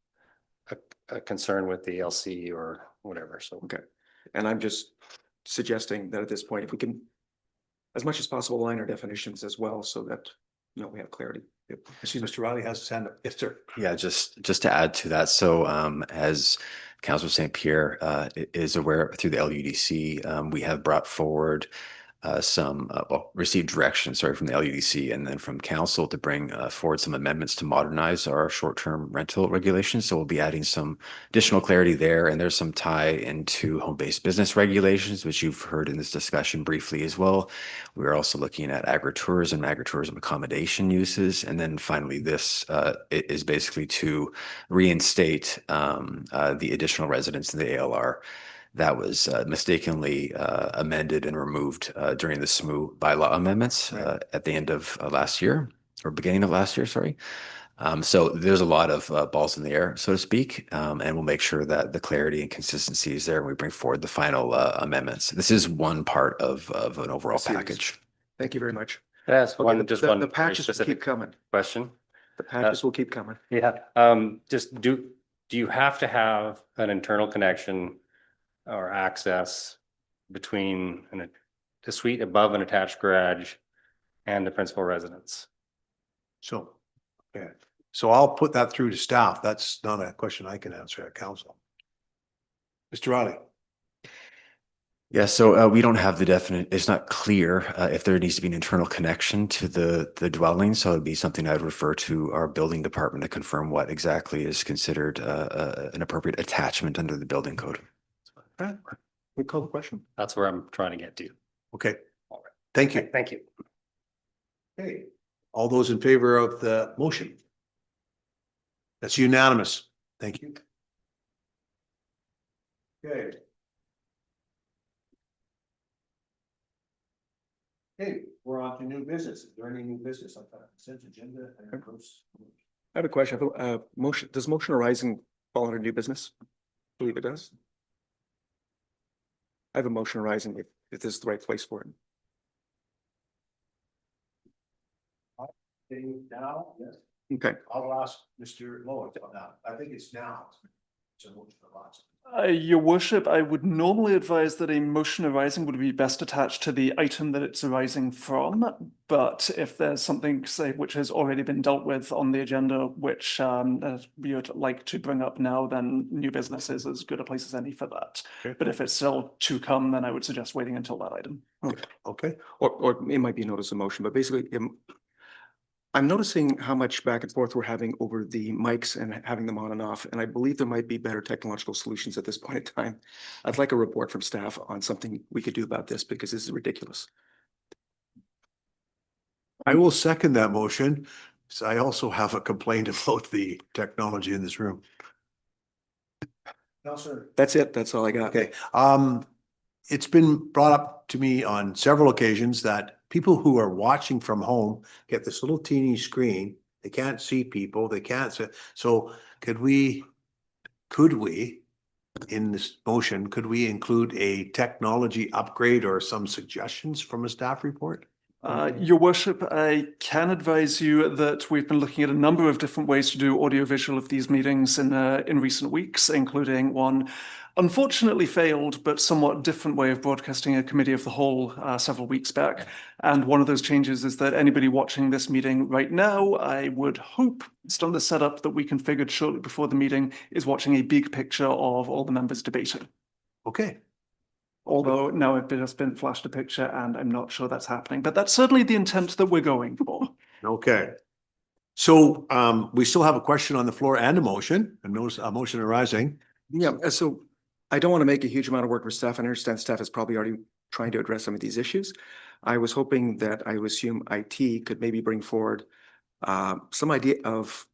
a concern with the ALC or whatever. So okay, and I'm just suggesting that at this point, if we can, as much as possible, align our definitions as well, so that we have clarity. Yep. I see Mr. Riley has his hand up. Yes, sir. Yeah, just to add to that. So as Councillor St. Pierre is aware, through the LUDC, we have brought forward received direction, from the LUDC and then from council to bring forward some amendments to modernize our short-term rental regulations. So we'll be adding some additional clarity there. And there's some tie into home-based business regulations, which you've heard in this discussion briefly as well. We're also looking at agritourism accommodation uses. And then finally, this is basically to reinstate the additional residents in the ALR that was mistakenly amended and removed during the SMU bylaw amendments at the end of last year, or beginning of last year, sorry. So there's a lot of balls in the air, so to speak, and we'll make sure that the clarity and consistency is there when we bring forward the final amendments. This is one part of an overall package. Thank you very much. Yes, the patches keep coming. Question. The patches will keep coming. Yeah, just do you have to have an internal connection or access between the suite above an attached garage and the principal residence? So, okay, so I'll put that through to staff. That's not a question I can answer at council. Mr. Riley. Yeah, so we don't have the definite, it's not clear if there needs to be an internal connection to the dwelling. So it'd be something I'd refer to our building department to confirm what exactly is considered an appropriate attachment under the building code. We call the question. That's where I'm trying to get to. Okay, thank you. Thank you. Okay, all those in favor of the motion? That's unanimous. Thank you. Okay. Okay, we're on to new business. Is there any new business on the consent agenda? I have a question. Motion, does motion arising fall under new business? I believe it does. I have a motion arising if this is the right place for it. Now, yes. Okay. I'll ask Mr. Lowe on that. I think it's now. So motion arising. Your worship, I would normally advise that a motion arising would be best attached to the item that it's arising from. But if there's something, say, which has already been dealt with on the agenda, which we would like to bring up now, then new business is as good a place as any for that. Okay. But if it's still to come, then I would suggest waiting until that item. Okay. Or it might be notice of motion, but basically I'm noticing how much back and forth we're having over the mics and having them on and off, and I believe there might be better technological solutions at this point in time. I'd like a report from staff on something we could do about this because this is ridiculous. I will second that motion. So I also have a complaint about the technology in this room. No, sir. That's it. That's all I got. Okay, it's been brought up to me on several occasions that people who are watching from home get this little teeny screen. They can't see people. They can't. So could we, in this motion, could we include a technology upgrade or some suggestions from a staff report? Your worship, I can advise you that we've been looking at a number of different ways to do audiovisual of these meetings in recent weeks, including one unfortunately failed, but somewhat different way of broadcasting a committee of the whole several weeks back. And one of those changes is that anybody watching this meeting right now, I would hope, based on the setup that we configured shortly before the meeting, is watching a big picture of all the members debating. Okay. Although now I've just been flashed a picture and I'm not sure that's happening, but that's certainly the intent that we're going for. Okay. So we still have a question on the floor and a motion, a motion arising. Yeah, so I don't want to make a huge amount of work for staff. I understand staff is probably already trying to address some of these issues. I was hoping that I would assume IT could maybe bring forward some idea of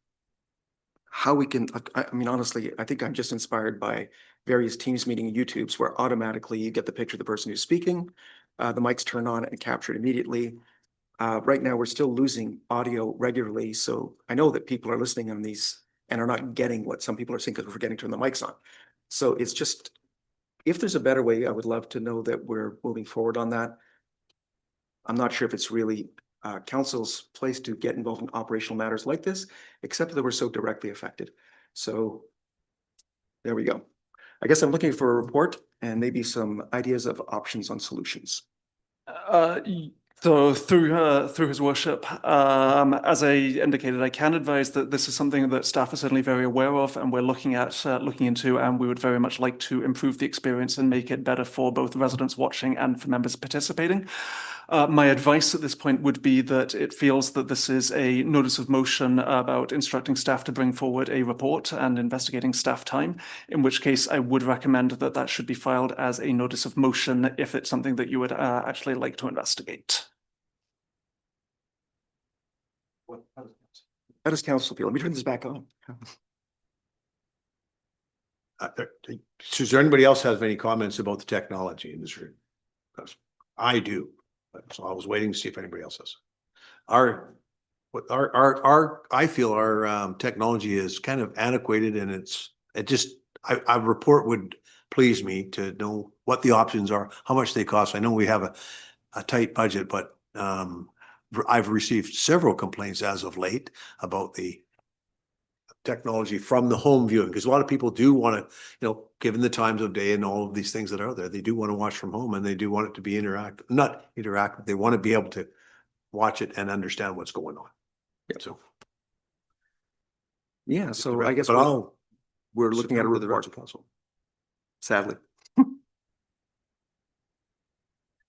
how we can, I mean, honestly, I think I'm just inspired by various Teams meeting YouTubes where automatically you get the picture of the person who's speaking, the mics turn on and captured immediately. Right now, we're still losing audio regularly. So I know that people are listening on these and are not getting what some people are saying because we're forgetting to turn the mics on. So it's just, if there's a better way, I would love to know that we're moving forward on that. I'm not sure if it's really council's place to get involved in operational matters like this, except that we're so directly affected. So there we go. I guess I'm looking for a report and maybe some ideas of options on solutions. So through his worship, as I indicated, I can advise that this is something that staff are certainly very aware of and we're looking into, and we would very much like to improve the experience and make it better for both residents watching and for members participating. My advice at this point would be that it feels that this is a notice of motion about instructing staff to bring forward a report and investigating staff time, in which case I would recommend that that should be filed as a notice of motion if it's something that you would actually like to investigate. How does council feel? Let me turn this back on. Does there anybody else have any comments about the technology in this room? Because I do. So I was waiting to see if anybody else does. I feel our technology is kind of antiquated, and a report would please me to know what the options are, how much they cost. I know we have a tight budget, but I've received several complaints as of late about the technology from the home viewing, because a lot of people do want to, you know, given the times of day and all of these things that are out there, they do want to watch from home, and they do want it to be not interactive. They want to be able to watch it and understand what's going on. So, Yeah, so I guess but we're looking at a support the report, rest of council. sadly.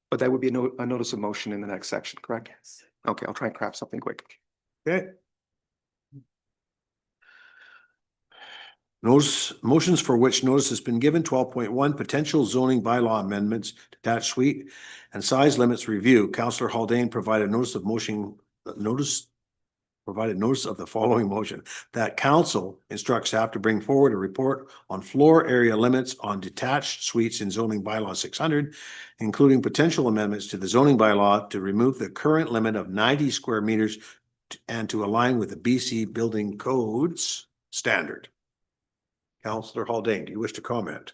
But that would be a notice of motion in the next section, correct? Okay, I'll try and craft something quick. Okay. Motions for which notice has been given. 12.1, potential zoning bylaw amendments, detached suite and size limits review. Councillor Haldane provided notice of the following motion, that council instructs staff to bring forward a report on floor area limits on detached suites in zoning bylaw 600, including potential amendments to the zoning bylaw to remove the current limit of 90 square meters and to align with the BC Building Codes standard. Councillor Haldane, do you wish to comment?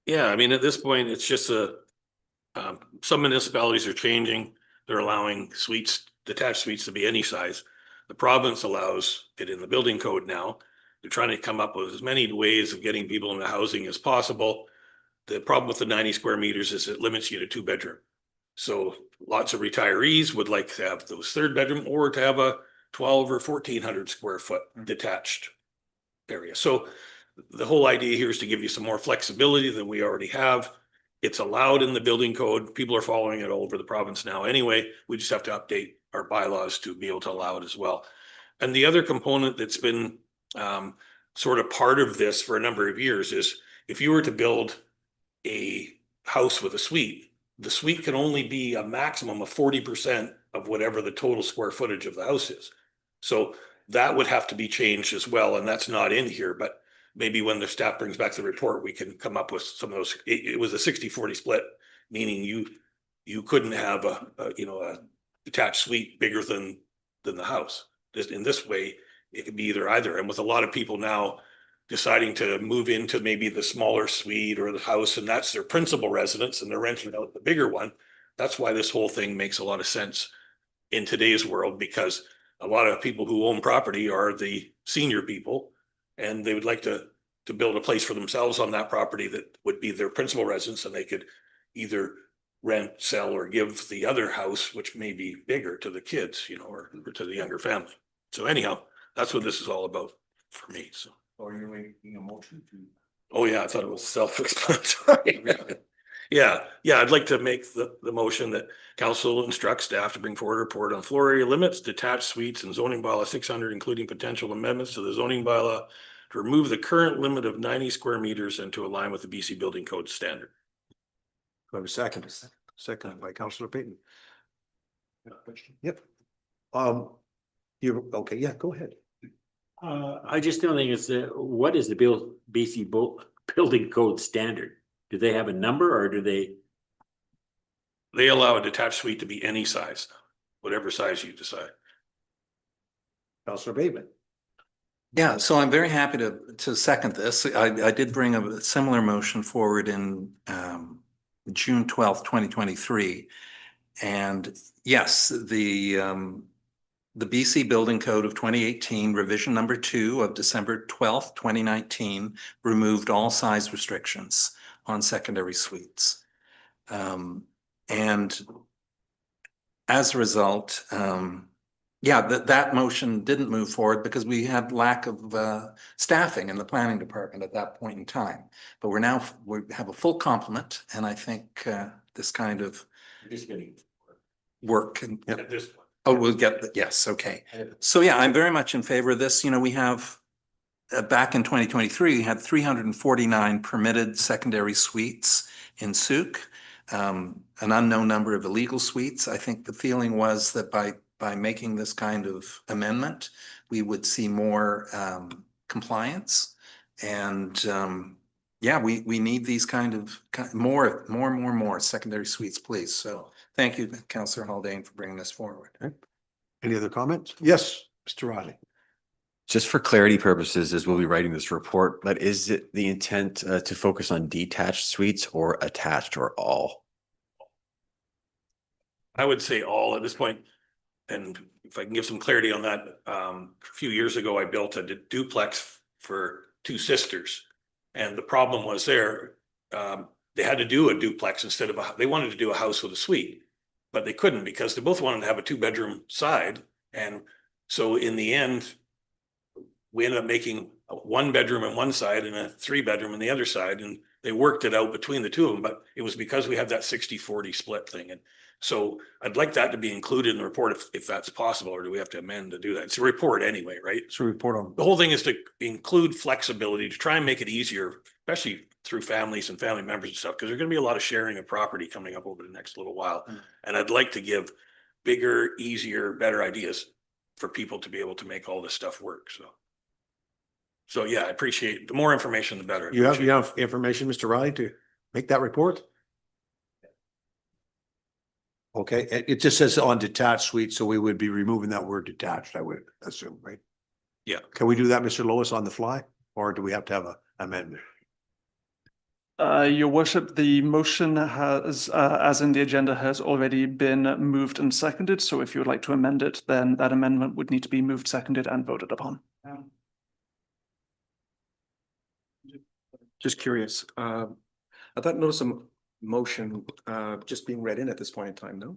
Yeah, I mean, at this point, it's just some municipalities are changing. They're allowing suites, detached suites to be any size. The province allows it in the building code now. They're trying to come up with as many ways of getting people into housing as possible. The problem with the 90 square meters is it limits you to 2-bedroom. So lots of retirees would like to have those 3rd bedroom or to have a 12 or 1,400 square foot detached area. So the whole idea here is to give you some more flexibility than we already have. It's allowed in the building code. People are following it all over the province now anyway. We just have to update our bylaws to be able to allow it as well. And the other component that's been sort of part of this for a number of years is if you were to build a house with a suite, the suite can only be a maximum of 40% of whatever the total square footage of the house is. So that would have to be changed as well. And that's not in here, but maybe when the staff brings back the report, we can come up with some of those. It was a 60-40 split, meaning you couldn't have a detached suite bigger than the house. Just in this way, it could be either. And with a lot of people now deciding to move into maybe the smaller suite or the house, and that's their principal residence, and they're renting out the bigger one. That's why this whole thing makes a lot of sense in today's world, because a lot of people who own property are the senior people, and they would like to build a place for themselves on that property that would be their principal residence, and they could either rent, sell, or give the other house, which may be bigger, to the kids, or to the younger family. So anyhow, that's what this is all about for me. So. Or you're making a motion to? Oh yeah, I thought it was self-explanatory. Yeah, I'd like to make the motion that council instructs staff to bring forward a report on floor area limits, detached suites, and zoning bylaw 600, including potential amendments to the zoning bylaw to remove the current limit of 90 square meters and to align with the BC Building Code standard. Do I have a second? Second by Councillor Payton. Yep. You're okay. Yeah, go ahead. I just don't think it's what is the BC Building Code standard? Do they have a number, or do they? They allow a detached suite to be any size, whatever size you decide. Councillor Bateman. Yeah, so I'm very happy to second this. I did bring a similar motion forward in June 12th, 2023. And yes, the BC Building Code of 2018, revision number 2 of December 12th, 2019, removed all size restrictions on secondary suites. And as a result, that motion didn't move forward because we had lack of staffing in the planning department at that point in time. But we have a full complement, and I think this kind of work can. At this point. Oh, we'll get the, yes, okay. So yeah, I'm very much in favor of this. We have back in 2023, we had 349 permitted secondary suites in Sooke, an unknown number of illegal suites. I think the feeling was that by making this kind of amendment, we would see more compliance. And we need these kind of more secondary suites, please. So thank you, Councillor Haldane, for bringing this forward. Okay. Any other comments? Yes, Mr. Riley. Just for clarity purposes, as we'll be writing this report, but is it the intent to focus on detached suites or attached or all? I would say all at this point. And if I can give some clarity on that, a few years ago, I built a duplex for two sisters. And the problem was there, they had to do a duplex instead of they wanted to do a house with a suite, but they couldn't because they both wanted to have a 2-bedroom side. And so in the end, we ended up making a 1-bedroom on one side and a 3-bedroom on the other side. And they worked it out between the two of them, but it was because we had that 60-40 split thing. And so I'd like that to be included in the report if that's possible, or do we have to amend to do that? It's a report anyway, right? It's a report on. The whole thing is to include flexibility to try and make it easier, especially through families and family members and stuff, because there's going to be a lot of sharing of property coming up over the next little while. And I'd like to give bigger, easier, better ideas for people to be able to make all this stuff work. So yeah, I appreciate the more information, the better. You have enough information, Mr. Riley, to make that report? Okay, it just says on detached suite, so we would be removing that word detached, I would assume, right? Yeah. Can we do that, Mr. Lois, on the fly, or do we have to have an amendment? Your worship, the motion has, as in the agenda, has already been moved and seconded. So if you would like to amend it, then that amendment would need to be moved, seconded, and voted upon. Just curious, I thought notice a motion just being read in at this point in time, no?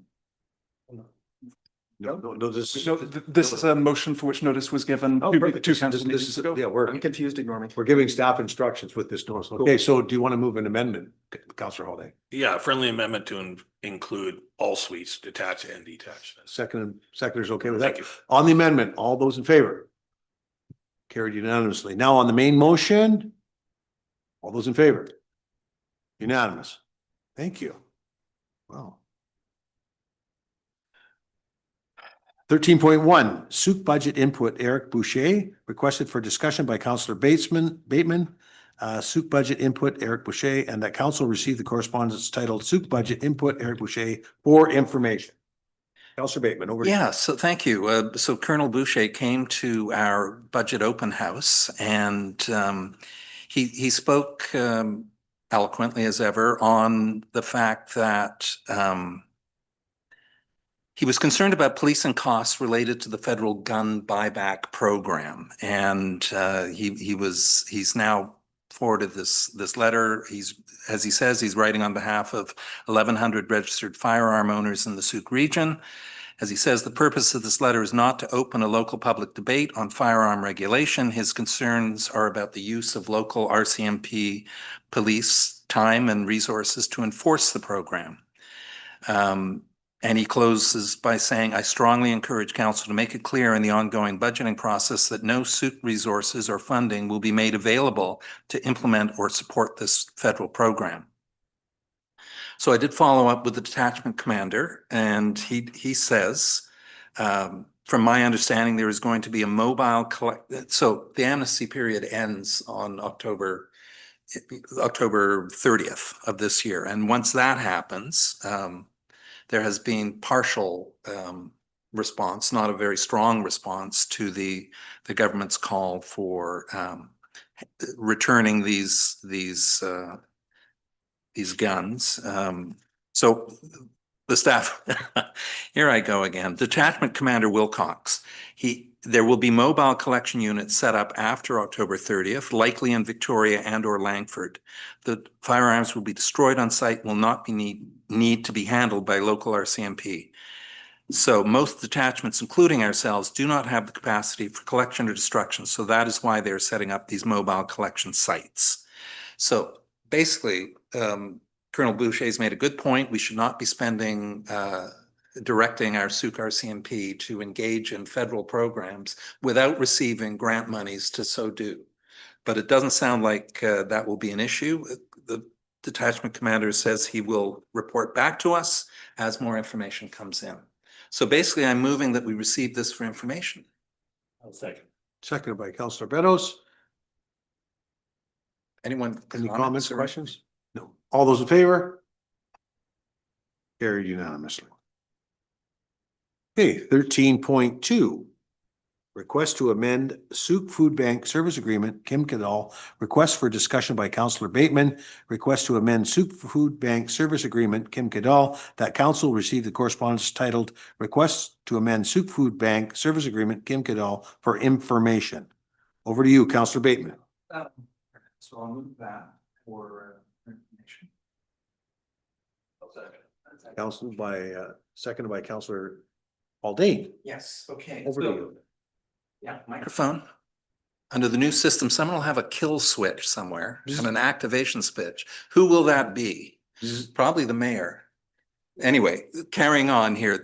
No, this is. No, this is a motion for which notice was given Oh, two perfect. council This meetings is, ago. yeah, I'm confused, ignore me. we're giving staff instructions with this notice. Okay, so do you want to move an amendment, Councillor Haldane? Yeah, friendly amendment to include all suites, detached and detached. Seconders okay with Thank that? you. On the amendment, all those in favor? Carried unanimously. Now on the main motion, all those in favor? Unanimous. Thank you. Wow. 13.1, Sooke budget input, Eric Boucher, requested for discussion by Councillor Bateman. Sooke budget input, Eric Boucher, and that council receive the correspondence titled Sooke budget input, Eric Boucher, for information. Councillor Bateman, over to you. Yeah, so thank you. So Colonel Boucher came to our budget open house and he spoke eloquently as ever on the fact that he was concerned about policing costs related to the federal gun buyback program. And he's now forwarded this letter. As he says, he's writing on behalf of 1,100 registered firearm owners in the Sooke region. As he says, the purpose of this letter is not to open a local public debate on firearm regulation. His concerns are about the use of local RCMP police time and resources to enforce the program. And he closes by saying, I strongly encourage council to make it clear in the ongoing budgeting process that no Sooke resources or funding will be made available to implement or support this federal program. So I did follow up with the detachment commander, and he says, from my understanding, there is going to be a mobile so the amnesty period ends on October 30th of this year. And once that happens, there has been partial response, not a very strong response to the government's call for returning these guns. So the staff, here I go again. Detachment Commander Wilcox, there will be mobile collection units set up after October 30th, likely in Victoria and or Langford. The firearms will be destroyed on site, will not be need to be handled by local RCMP. So most detachments, including ourselves, do not have the capacity for collection or destruction. So that is why they're setting up these mobile collection sites. So basically, Colonel Boucher's made a good point. We should not be spending, directing our Sooke RCMP to engage in federal programs without receiving grant monies to so do. But it doesn't sound like that will be an issue. The detachment commander says he will report back to us as more information comes in. So basically, I'm moving that we receive this for information. I'll second. Seconded by Councillor Beddoes. Anyone? Any comments, questions? No. All those in favor? Carried unanimously. Okay, 13.2. request to amend Sooke Food Bank Service Agreement, Kim Cadal. Request for discussion by Councillor Bateman. Request to amend Sooke Food Bank Service Agreement, Kim Cadal. That council received the correspondence titled Request to amend Sooke Food Bank Service Agreement, Kim Cadal for information. Over to you, Councillor Bateman. So I'll move that for information. Council by, seconded by Councillor Dane. Yes, okay. Over to you. Yeah, microphone. Under the new system, someone will have a kill switch somewhere and an activation switch. Who will that be? Probably the mayor. Anyway, carrying on here,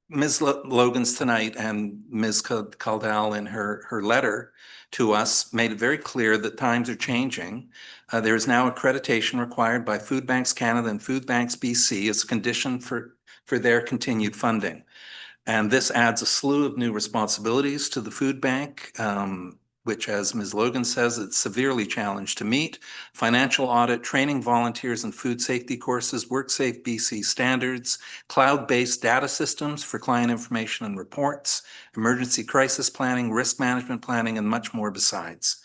Ms. Logan's tonight and Ms. Caldwell in her letter to us made it very clear that times are changing. There is now accreditation required by Food Banks Canada and Food Banks BC as a condition for their continued funding. And this adds a slew of new responsibilities to the food bank, which, as Ms. Logan says, it's severely challenged to meet. Financial audit, training volunteers and food safety courses, WorkSafe BC standards, cloud-based data systems for client information and reports, emergency crisis planning, risk management planning, and much more besides.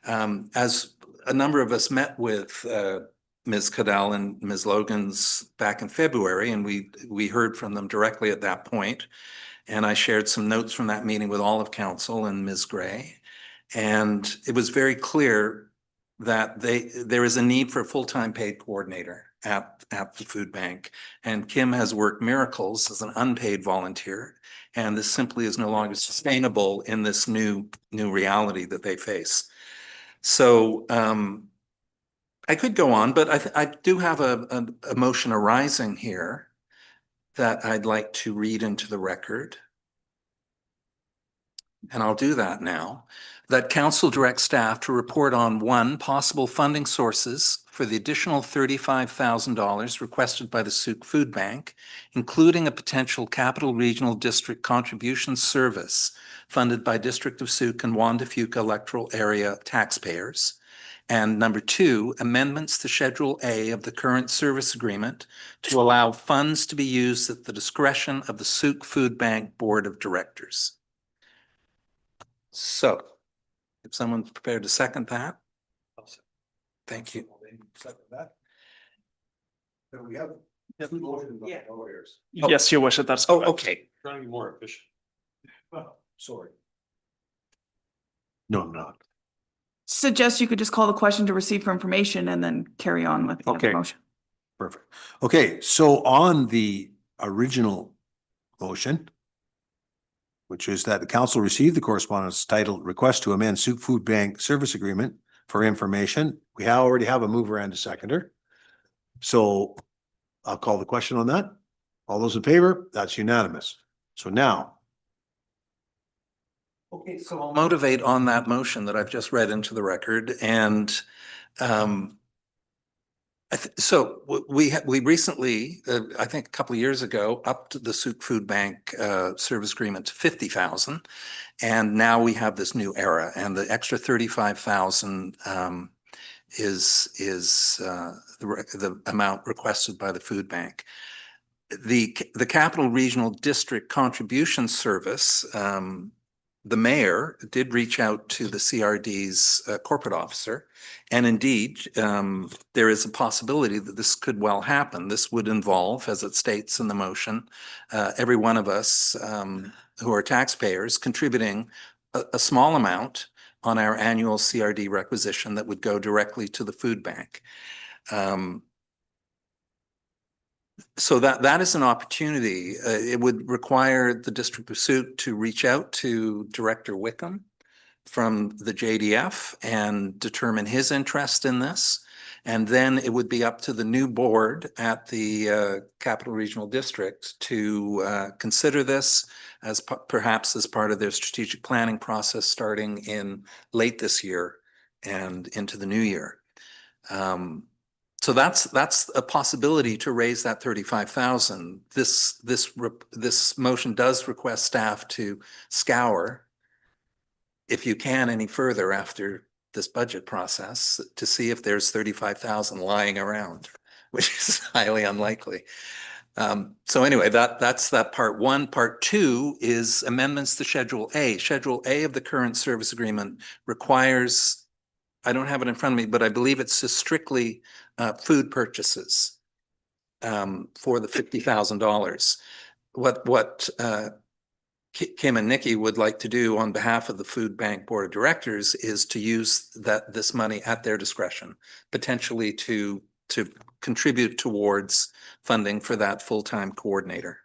As a number of us met with Ms. Cadell and Ms. Logan's back in February, and we heard from them directly at that point. And I shared some notes from that meeting with all of council and Ms. Gray. And it was very clear that there is a need for a full-time paid coordinator at the food bank. And Kim has worked miracles as an unpaid volunteer. And this simply is no longer sustainable in this new reality that they face. So I could go on, but I do have a motion arising here that I'd like to read into the record. And I'll do that now. That council directs staff to report on 1, possible funding sources for the additional $35,000 requested by the Sooke Food Bank, including a potential Capital Regional District contribution service funded by District of Sooke and Juan de Fuca electoral area taxpayers. And number 2, amendments to Schedule A of the current service agreement to allow funds to be used at the discretion of the Sooke Food Bank Board of Directors. So, if someone's prepared to second that. Thank you. We have two motions by the lawyers. Yes, your worship, that's Oh, correct. okay. Trying to be more efficient. Oh, sorry. No, I'm not. Suggest you could just call the question to receive for information and then carry on with the other Okay. motion. Perfect. Okay, so on the original motion, which is that the council received the correspondence titled Request to Amend Sooke Food Bank Service Agreement for information. We already have a mover and a seconder. So I'll call the question on that. All those in favor? That's unanimous. So now. Okay, so I'll motivate on that motion that I've just read into the record. And so we recently, I think a couple of years ago, upped the Sooke Food Bank service agreement to 50,000, and now we have this new era, and the extra 35,000 is the amount requested by the food bank. The Capital Regional District Contribution Service. The mayor did reach out to the CRD's corporate officer, and indeed, there is a possibility that this could well happen. This would involve, as it states in the motion, every one of us who are taxpayers contributing a small amount on our annual CRD requisition that would go directly to the food bank. So that is an opportunity. It would require the District of Sooke to reach out to Director Wickham from the JDF and determine his interest in this. And then it would be up to the new board at the Capital Regional District to consider this as perhaps as part of their strategic planning process starting in late this year and into the new year. So that's a possibility to raise that 35,000. This motion does request staff to scour, if you can, any further after this budget process to see if there's 35,000 lying around, which is highly unlikely. So anyway, that's that part one. Part two is amendments to Schedule A. Schedule A of the current service agreement requires, I don't have it in front of me, but I believe it's just strictly food purchases for the $50,000. What Kim and Nikki would like to do on behalf of the Food Bank Board of Directors is to use this money at their discretion, potentially to contribute towards funding for that full-time coordinator.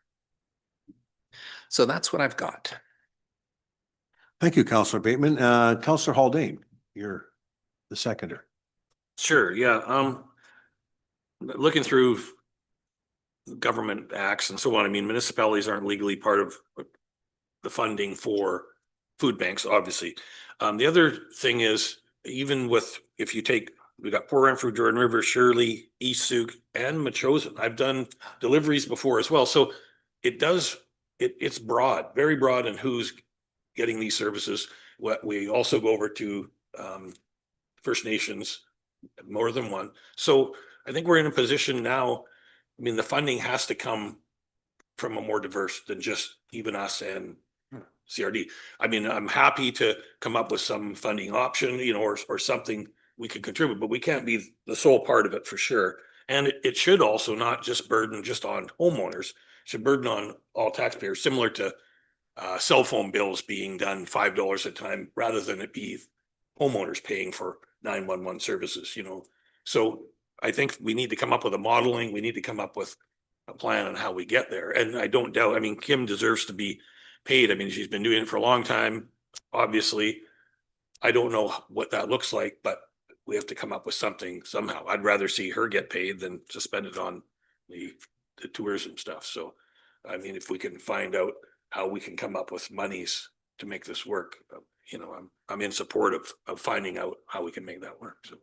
So that's what I've got. Thank you, Councillor Bateman. Councillor Haldane, you're the seconder. Sure, yeah, looking through government acts and so on, I mean, municipalities aren't legally part of the funding for food banks, obviously. The other thing is, even with, if you take, we got Port Renfrew, Jordan River, Shirley, East Sooke, and Machosen. I've done deliveries before as well. So it's broad, very broad in who's getting these services. What we also go over to First Nations, more than one. So I think we're in a position now, I mean, the funding has to come from a more diverse than just even us and CRD. I mean, I'm happy to come up with some funding option, you know, or something we could contribute, but we can't be the sole part of it for sure. And it should also not just burden just on homeowners, it should burden on all taxpayers, similar to cell phone bills being done $5 a time rather than it be homeowners paying for 911 services, you know. So I think we need to come up with a modeling. We need to come up with a plan on how we get there. And I don't doubt, I mean, Kim deserves to be paid. I mean, she's been doing it for a long time. Obviously, I don't know what that looks like, but we have to come up with something somehow. I'd rather see her get paid than to spend it on the tourism stuff. So, I mean, if we can find out how we can come up with monies to make this work, you know, I'm in support of finding out how we can make that work. So.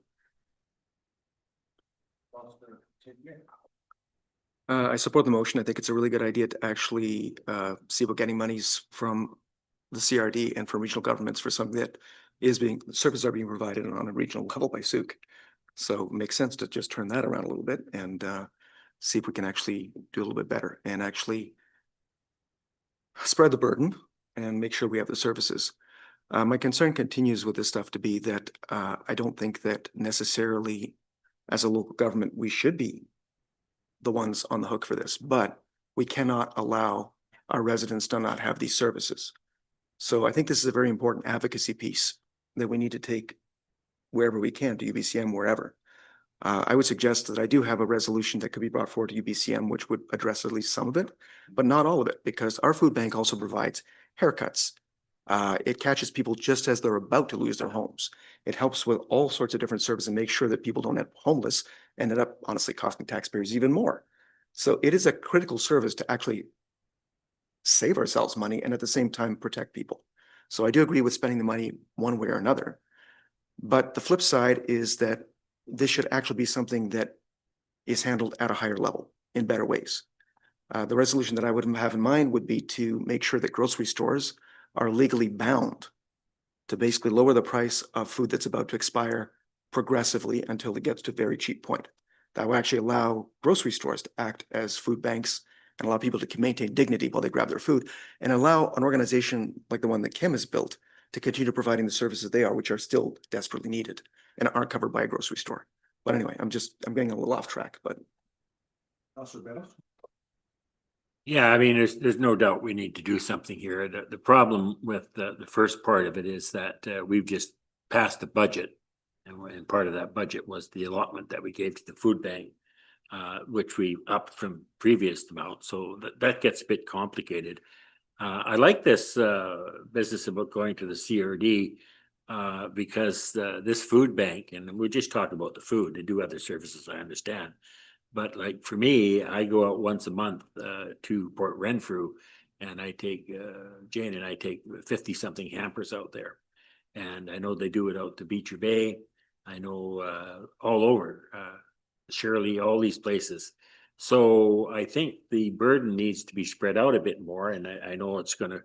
I support the motion. I think it's a really good idea to actually see about getting monies from the CRD and from regional governments for something that is being, services are being provided on a regional level by Sooke. So it makes sense to just turn that around a little bit and see if we can actually do a little bit better and actually spread the burden and make sure we have the services. My concern continues with this stuff to be that I don't think that necessarily as a local government, we should be the ones on the hook for this, but we cannot allow our residents to not have these services. So I think this is a very important advocacy piece that we need to take wherever we can, to UBCM, wherever. I would suggest that I do have a resolution that could be brought forward to UBCM, which would address at least some of it, but not all of it, because our food bank also provides haircuts. It catches people just as they're about to lose their homes. It helps with all sorts of different services and make sure that people don't end up homeless, ended up honestly costing taxpayers even more. So it is a critical service to actually save ourselves money and at the same time protect people. So I do agree with spending the money one way or another. But the flip side is that this should actually be something that is handled at a higher level in better ways. The resolution that I would have in mind would be to make sure that grocery stores are legally bound to basically lower the price of food that's about to expire progressively until it gets to a very cheap point. That will actually allow grocery stores to act as food banks and allow people to maintain dignity while they grab their food, and allow an organization like the one that Kim has built to continue providing the services they are, which are still desperately needed and aren't covered by a grocery store. But anyway, I'm getting a little off track, but. Yeah, I mean, there's no doubt we need to do something here. The problem with the first part of it is that we've just passed the budget, and part of that budget was the allotment that we gave to the food bank, which we upped from previous amount. So that gets a bit complicated. I like this business about going to the CRD because this food bank, and we're just talking about the food, they do other services, I understand. But like for me, I go out once a month to Port Renfrew, and I take, Jane and I take 50 something hampers out there. And I know they do it out to Beecher Bay. I know all over, Shirley, all these places. So I think the burden needs to be spread out a bit more. And I know it's going to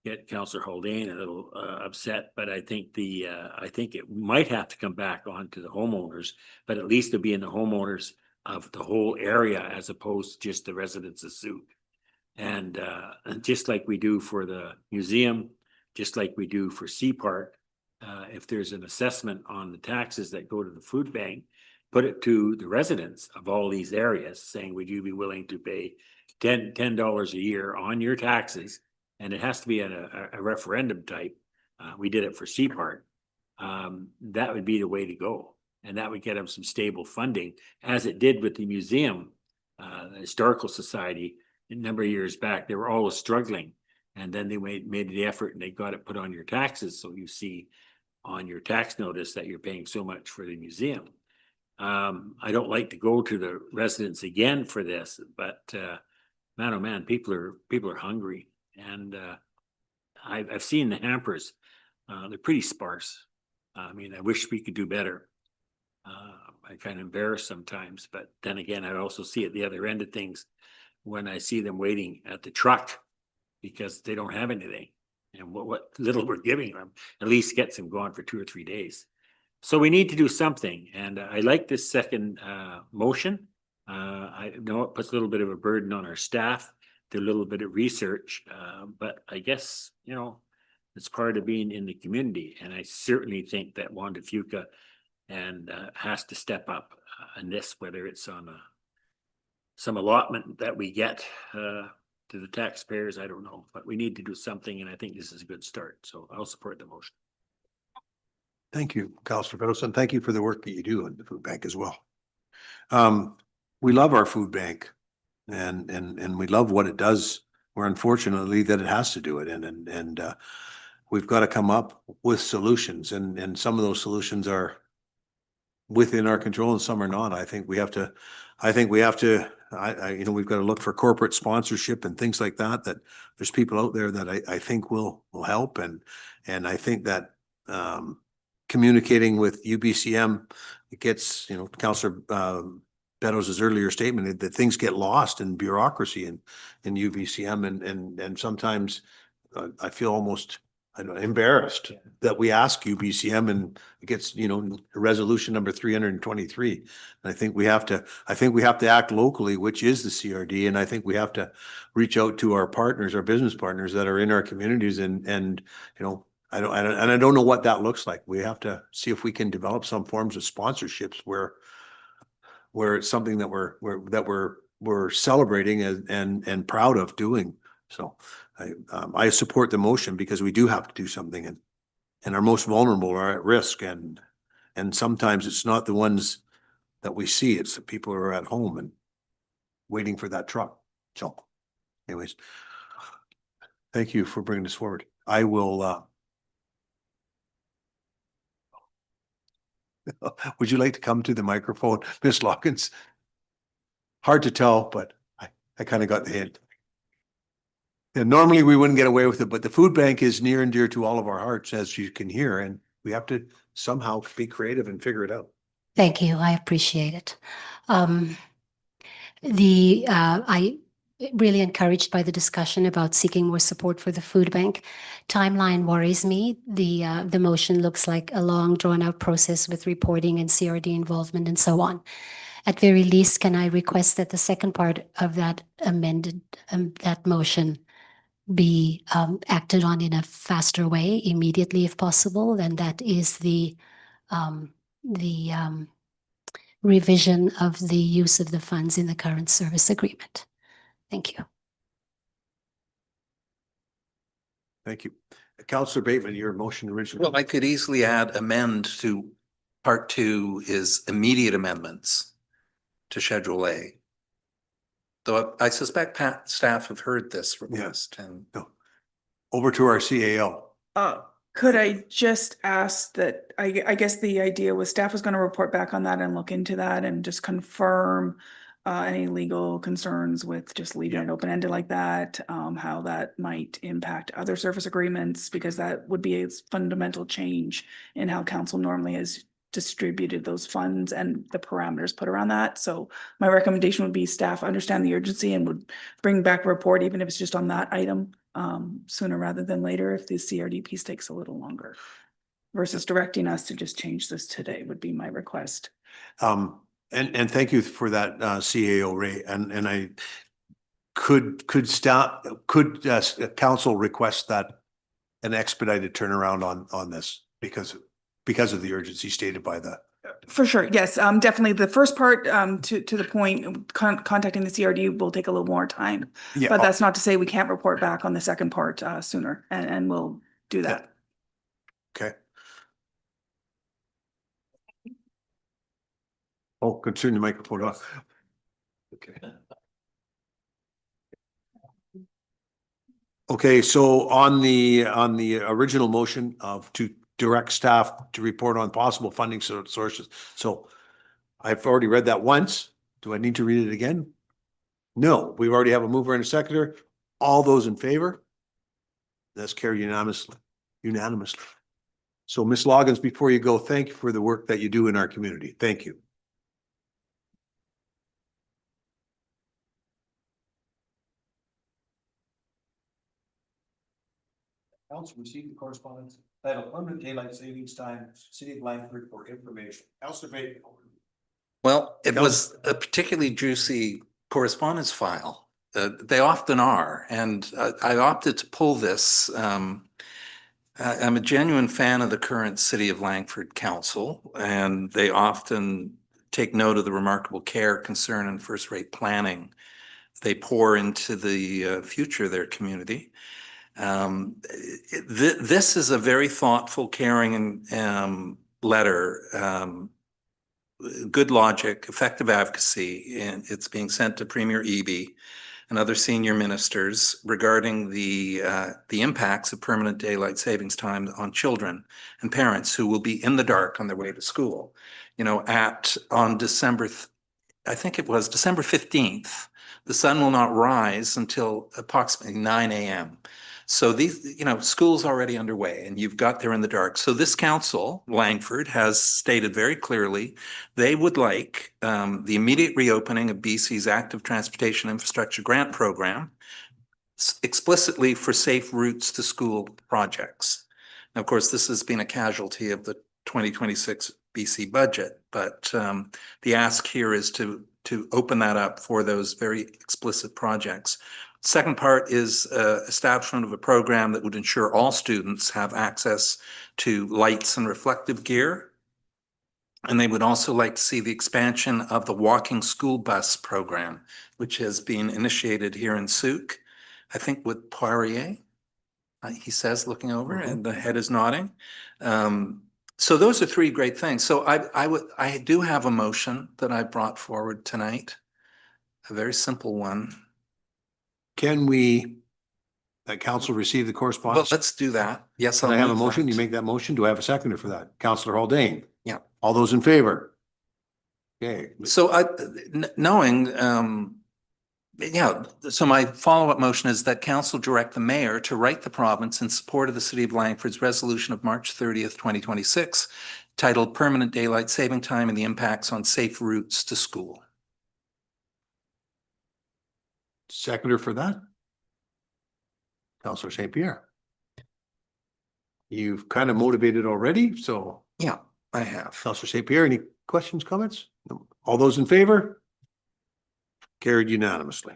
get Councillor Haldane a little upset, but I think I think it might have to come back on to the homeowners, but at least it'll be in the homeowners' of the whole area as opposed to just the residents of Sooke. And just like we do for the museum, just like we do for SEAPARC, if there's an assessment on the taxes that go to the food bank, put it to the residents of all these areas saying, would you be willing to pay $10 a year on your taxes? And it has to be a referendum type. We did it for SEAPARC. That would be the way to go. And that would get them some stable funding, as it did with the museum, the Historical Society. A number of years back, they were always struggling. And then they made the effort and they got it put on your taxes. So you see on your tax notice that you're paying so much for the museum. I don't like to go to the residents again for this, but man, oh man, people are hungry. And I've seen the hampers. They're pretty sparse. I mean, I wish we could do better. I kind of embarrassed sometimes, but then again, I also see at the other end of things when I see them waiting at the truck because they don't have anything. And what little we're giving them at least gets them going for 2 or 3 days. So we need to do something. And I like this second motion. I know it puts a little bit of a burden on our staff, do a little bit of research, but I guess, you know, it's part of being in the community. And I certainly think that Wanda Fuca and has to step up in this, whether it's on some allotment that we get to the taxpayers, I don't know, but we need to do something, and I think this is a good start. So I'll support the motion. Thank you, Councillor Beddoes, and thank you for the work that you do in the food bank as well. We love our food bank, and we love what it does. We're unfortunately that it has to do it, and we've got to come up with solutions, and some of those solutions are within our control and some are not. I think we have to, you know, we've got to look for corporate sponsorship and things like that, that there's people out there that I think will help. And I think that, communicating with UBCM, it gets, you know, Councillor, Beddoes' earlier statement that things get lost in bureaucracy in UBCM. And sometimes I feel almost, I don't know, embarrassed that we ask UBCM and it gets, you know, resolution number 323. And I think we have to act locally, which is the CRD. And I think we have to reach out to our partners, our business partners that are in our communities. And you know, I don't know what that looks like. We have to see if we can develop some forms of sponsorships where it's something that we're celebrating and proud of doing. So I support the motion because we do have to do something, and our most vulnerable are at risk, and sometimes it's not the ones that we see, it's the people who are at home and waiting for that truck. So anyways, thank you for bringing this forward. I will would you like to come to the microphone, Ms. Lockins? Hard to tell, but I kind of got the hint. And normally we wouldn't get away with it, but the food bank is near and dear to all of our hearts, as you can hear, and we have to somehow be creative and figure it out. Thank you. I appreciate it. I really encouraged by the discussion about seeking more support for the food bank. Timeline worries me. The motion looks like a long drawn out process with reporting and CRD involvement and so on. At very least, can I request that the second part of that amended, that motion be acted on in a faster way immediately if possible? And that is the revision of the use of the funds in the current service agreement. Thank you. Thank you. Councillor Bateman, your motion originally. Well, I could easily add amend to part 2 is immediate amendments to Schedule A. Though I suspect staff have heard this request. And no. Over to our CAO. Could I just ask that, I guess the idea was staff was going to report back on that and look into that and just confirm any legal concerns with just leaving it open-ended like that, how that might impact other service agreements, because that would be a fundamental change in how council normally has distributed those funds and the parameters put around that. So my recommendation would be staff understand the urgency and would bring back a report, even if it's just on that item, sooner rather than later, if the CRD piece takes a little longer, versus directing us to just change this today would be my request. And thank you for that, CAO, Ray. And I could council request that an expedited turnaround on this because of the urgency stated by the. For sure, yes, definitely. The first part, to the point, contacting the CRD will take a little more time. Yeah. But that's not to say we can't report back on the second part, sooner, and we'll do that. Okay. Oh, could turn the microphone off. Okay. Okay, so on the original motion to direct staff to report on possible funding sources. So I've already read that once. Do I need to read it again? No, we already have a mover and a seconder. All those in favor? That's carried unanimously. So Ms. Loggins, before you go, thank you for the work that you do in our community. Thank you. Council received the correspondence titled Permanent Daylight Savings Time, City of Langford for information. Councilor Baker. Well, it was a particularly juicy correspondence file. They often are, and I opted to pull this. I'm a genuine fan of the current City of Langford Council, and they often take note of the remarkable care, concern, and first-rate planning they pour into the future of their community. This is a very thoughtful, caring letter. Good logic, effective advocacy, and it's being sent to Premier Eby and other senior ministers regarding the impacts of permanent daylight savings time on children and parents who will be in the dark on their way to school. You know, on December 15th, the sun will not rise until approximately 9 a.m. So these, school's already underway and you've got there in the dark. So this council, Langford, has stated very clearly they would like the immediate reopening of BC's Active Transportation Infrastructure Grant Program explicitly for safe routes to school projects. Now, of course, this has been a casualty of the 2026 BC budget, but the ask here is to open that up for those very explicit projects. Second part is establishment of a program that would ensure all students have access to lights and reflective gear. And they would also like to see the expansion of the walking school bus program, which has been initiated here in Sooke, I think with Poirier, he says, looking over, and the head is nodding. So those are three great things. So I do have a motion that I brought forward tonight, a very simple one. Can that council receive the correspondence? Well, let's do that. Yes, I have a motion. You make that motion. Do I have a seconder for that? Councillor Haldane? Yeah. All those in favor? Okay. So knowing, so my follow-up motion is that council direct the mayor to write the province in support of the City of Langford's resolution of March 30th, 2026, titled Permanent Daylight Saving Time and the Impacts on Safe Routes to School. Seconder for that? Councillor St. Pierre. You've kind of motivated already, so. Yeah, I have. Councillor St. Pierre, any questions, comments? No. All those in favor? Carried unanimously.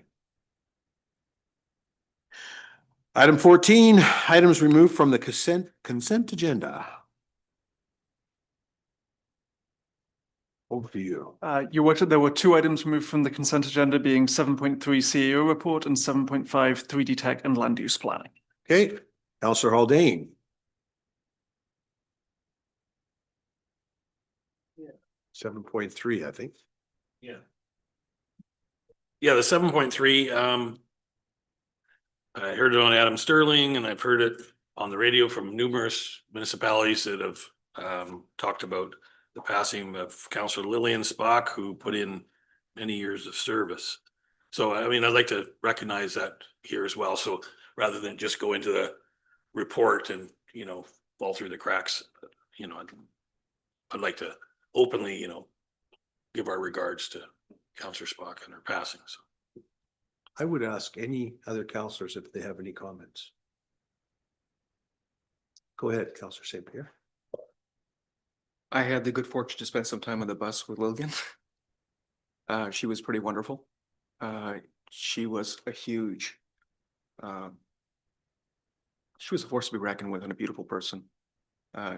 Item 14, items removed from the consent agenda. Over to you. There were two items removed from the consent agenda, being 7.3 CAO report and 7.5 3D tech and land use planning. Okay, Councillor Haldane. 7.3, I think. Yeah. Yeah, the 7.3, I heard it on Adam Sterling and I've heard it on the radio from numerous municipalities that have talked about the passing of Councillor Lillian Spock, who put in many years of service. So, I mean, I'd like to recognize that here as well. So rather than just go into the report and, fall through the cracks, I'd like to openly, give our regards to Councillor Spock and her passing. So I would ask any other councillors if they have any comments. Go ahead, Councillor St. Pierre. I had the good fortune to spend some time on the bus with Logan. She was pretty wonderful. She was a huge, she was a force to be reckoned with and a beautiful person.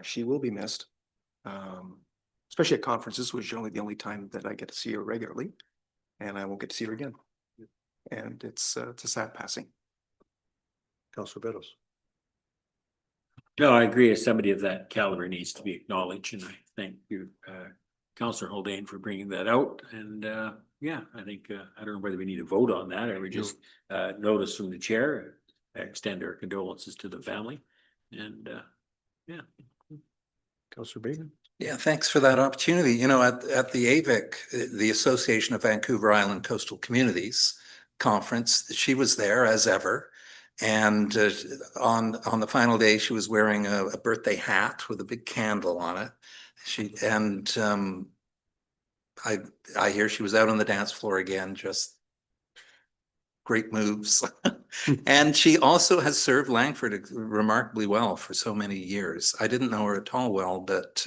She will be missed, especially at conferences, which is only the only time that I get to see her regularly, and I won't get to see her again. And it's a sad passing. Councillor Beddoes. No, I agree. As somebody of that caliber needs to be acknowledged, and I thank you, Councillor Haldane, for bringing that out. And yeah, I think I don't know whether we need to vote on that or we just notice from the chair, extend our condolences to the family, and yeah. Councillor Bateman. Yeah, thanks for that opportunity. You know, at the AVIC, the Association of Vancouver Island Coastal Communities Conference, she was there as ever. And on the final day, she was wearing a birthday hat with a big candle on it. I hear she was out on the dance floor again, just great moves. And she also has served Langford remarkably well for so many years. I didn't know her at all well, but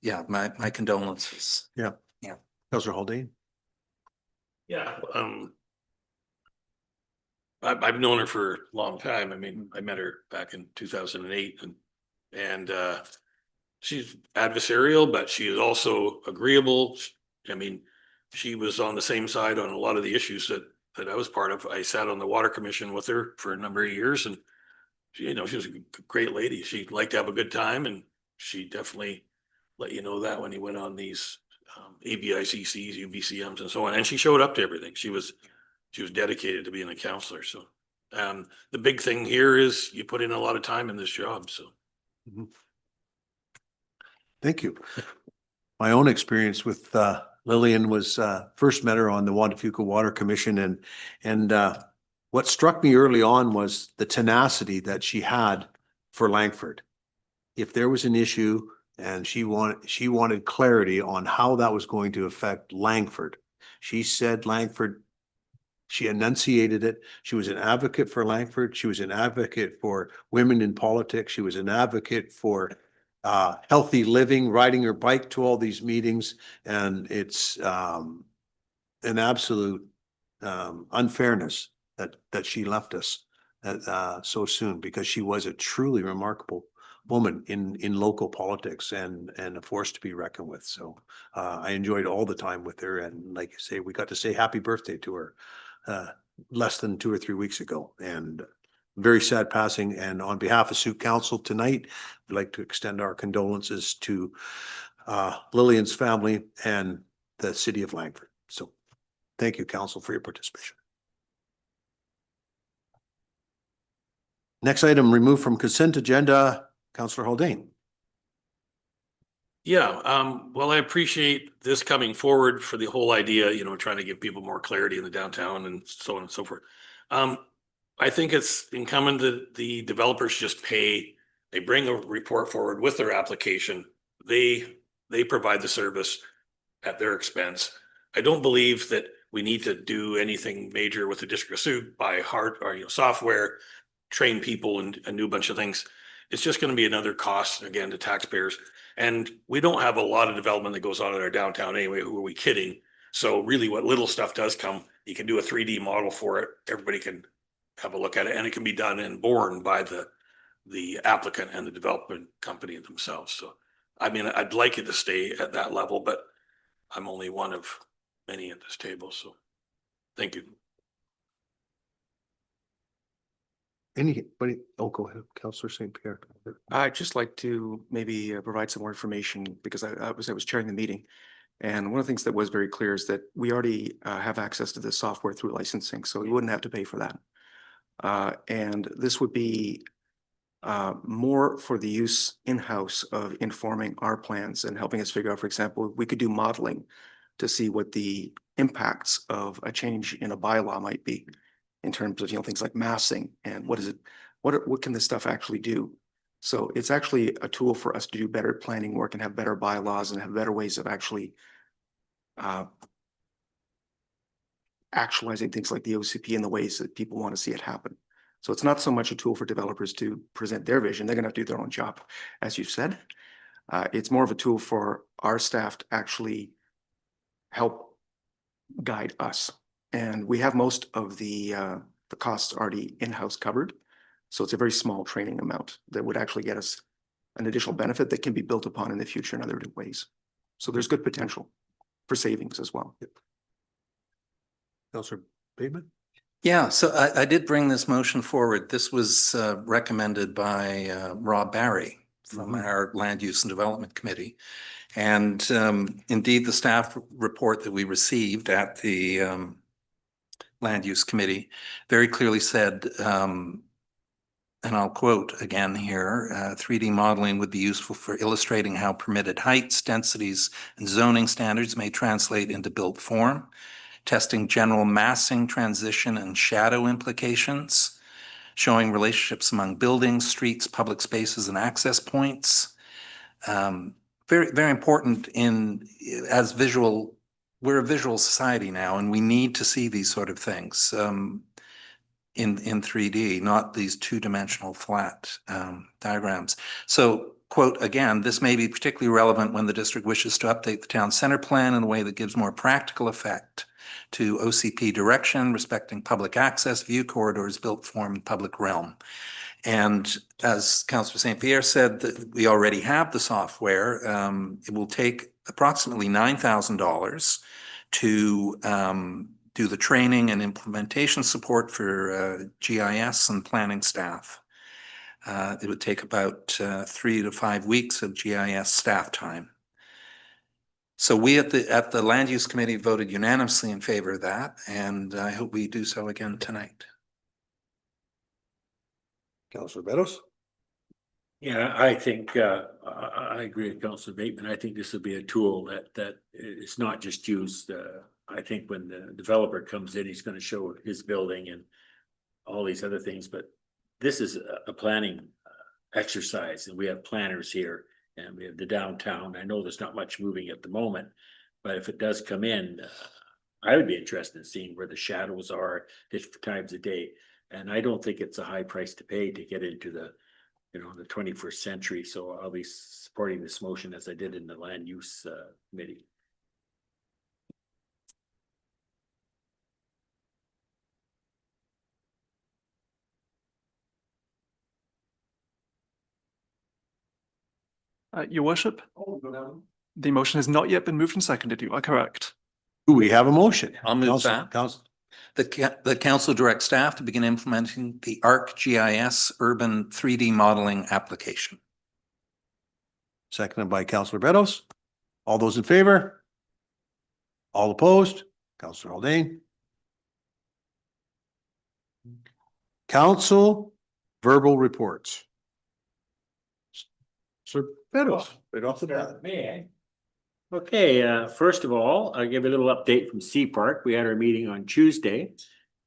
yeah, my condolences. Yeah. Yeah. Councillor Haldane. Yeah, I've known her for a long time. I mean, I met her back in 2008 and she's adversarial, but she is also agreeable. I mean, she was on the same side on a lot of the issues that I was part of. I sat on the Water Commission with her for a number of years, and she was a great lady. She liked to have a good time, and she definitely let you know that when you went on these ABICCs, UBCMs, and so on. And she showed up to everything. She was dedicated to being a counselor. So the big thing here is you put in a lot of time in this job. So. Thank you. My own experience with Lillian was first met her on the Wadafuka Water Commission, and what struck me early on was the tenacity that she had for Langford. If there was an issue and she wanted clarity on how that was going to affect Langford, she said Langford. She enunciated it. She was an advocate for Langford. She was an advocate for women in politics. She was an advocate for healthy living, riding her bike to all these meetings. And it's an absolute unfairness that she left us so soon, because she was a truly remarkable woman in local politics and a force to be reckoned with. So I enjoyed all the time with her. And like you say, we got to say happy birthday to her less than 2 or 3 weeks ago, and very sad passing. And on behalf of Sooke Council tonight, we'd like to extend our condolences to Lillian's family and the city of Langford. So thank you, Council, for your participation. Next item, removed from consent agenda, Councillor Haldane. Yeah, well, I appreciate this coming forward for the whole idea, trying to give people more clarity in the downtown and so on and so forth. I think it's incumbent that the developers just pay, they bring a report forward with their application. They provide the service at their expense. I don't believe that we need to do anything major with the District of Sooke, buy hard or software, train people and a new bunch of things. It's just going to be another cost again to taxpayers. And we don't have a lot of development that goes on in our downtown anyway. Who are we kidding? So really what little stuff does come, you can do a 3D model for it. Everybody can have a look at it, and it can be done and borne by the applicant and the development company themselves. So, I mean, I'd like it to stay at that level, but I'm only one of many at this table. So thank you. Anybody? Oh, go ahead, Councillor St. Pierre. I'd just like to maybe provide some more information, because I was chairing the meeting. And one of the things that was very clear is that we already have access to this software through licensing, so we wouldn't have to pay for that. And this would be more for the use in-house of informing our plans and helping us figure out, for example, we could do modeling to see what the impacts of a change in a bylaw might be, in terms of, things like massing and what can this stuff actually do? So it's actually a tool for us to do better planning work and have better bylaws and have better ways of actually actualizing things like the OCP in the ways that people want to see it happen. So it's not so much a tool for developers to present their vision. They're going to have to do their own job, as you've said. It's more of a tool for our staff to actually help guide us. And we have most of the costs already in-house covered. So it's a very small training amount that would actually get us an additional benefit that can be built upon in the future in other ways. So there's good potential for savings as well. Councillor Bateman? Yeah, so I did bring this motion forward. This was recommended by Rob Barry from our Land Use and Development Committee. And indeed, the staff report that we received at the Land Use Committee very clearly said, and I'll quote again here, 3D modeling would be useful for illustrating how permitted heights, densities, and zoning standards may translate into built form, testing general massing, transition, and shadow implications, showing relationships among buildings, streets, public spaces, and access points. Very, very important as visual, we're a visual society now, and we need to see these sort of things in 3D, not these two-dimensional flat diagrams. So, quote, again, this may be particularly relevant when the district wishes to update the town center plan in a way that gives more practical effect to OCP direction, respecting public access, view corridors, built form, and public realm. And as Councillor St. Pierre said, that we already have the software. It will take approximately $9,000 to do the training and implementation support for GIS and planning staff. It would take about 3 to 5 weeks of GIS staff time. So we at the Land Use Committee voted unanimously in favor of that, and I hope we do so again tonight. Councillor Beddoes? Yeah, I think I agree with Councillor Bateman. I think this would be a tool that is not just used. I think when the developer comes in, he's going to show his building and all these other things. But this is a planning exercise, and we have planners here, and we have the downtown. I know there's not much moving at the moment, but if it does come in, I would be interested in seeing where the shadows are different times of day. And I don't think it's a high price to pay to get into the 21st century. So I'll be supporting this motion as I did in the Land Use Committee. Your worship, the motion has not yet been moved and seconded. You are correct. Do we have a motion? I'll move that. Council. The council directs staff to begin implementing the ArcGIS urban 3D modeling application. Seconded by Councillor Beddoes. All those in favor? All opposed? Councillor Haldane. Council verbal reports. Sir Beddoes, right off the bat. Okay, first of all, I'll give a little update from SEAPARC. We had our meeting on Tuesday.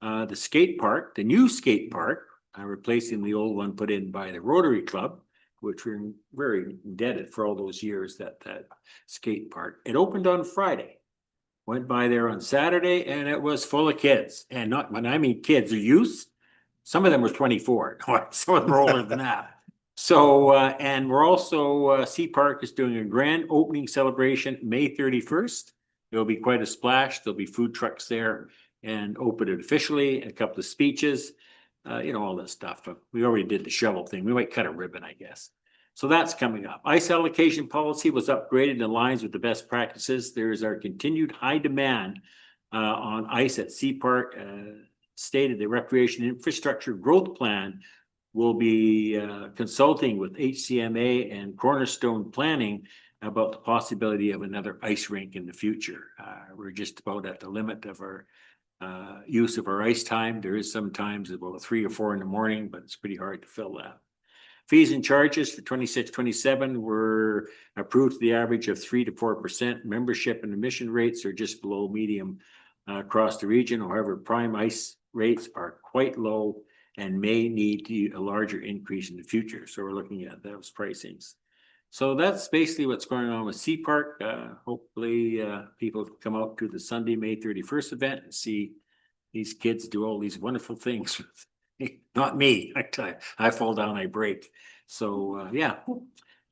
The skate park, the new skate park, replacing the old one put in by the Rotary Club, which we're very indebted for all those years, that skate park. It opened on Friday. Went by there on Saturday, and it was full of kids. And not, when I mean kids, or youth, some of them were 24. Some of them were older than that. So, and we're also, SEAPARC is doing a grand opening celebration May 31st. There'll be quite a splash. There'll be food trucks there and open it officially, a couple of speeches, all that stuff. We already did the shovel thing. We might cut a ribbon, I guess. So that's coming up. Ice allocation policy was upgraded in lines with the best practices. There is our continued high demand on ice at SEAPARC. Stated the recreation infrastructure growth plan will be consulting with HCMA and Cornerstone Planning about the possibility of another ice rink in the future. We're just about at the limit of our use of our ice time. There is sometimes about 3 or 4 in the morning, but it's pretty hard to fill that. Fees and charges for 26-27 were approved to the average of 3 to 4%. Membership and admission rates are just below medium across the region. However, prime ice rates are quite low and may need a larger increase in the future. So we're looking at those pricings. So that's basically what's going on with SEAPARC. Hopefully people come out to the Sunday, May 31st event and see these kids do all these wonderful things. Not me, I tell you, I fall down, I break. So yeah.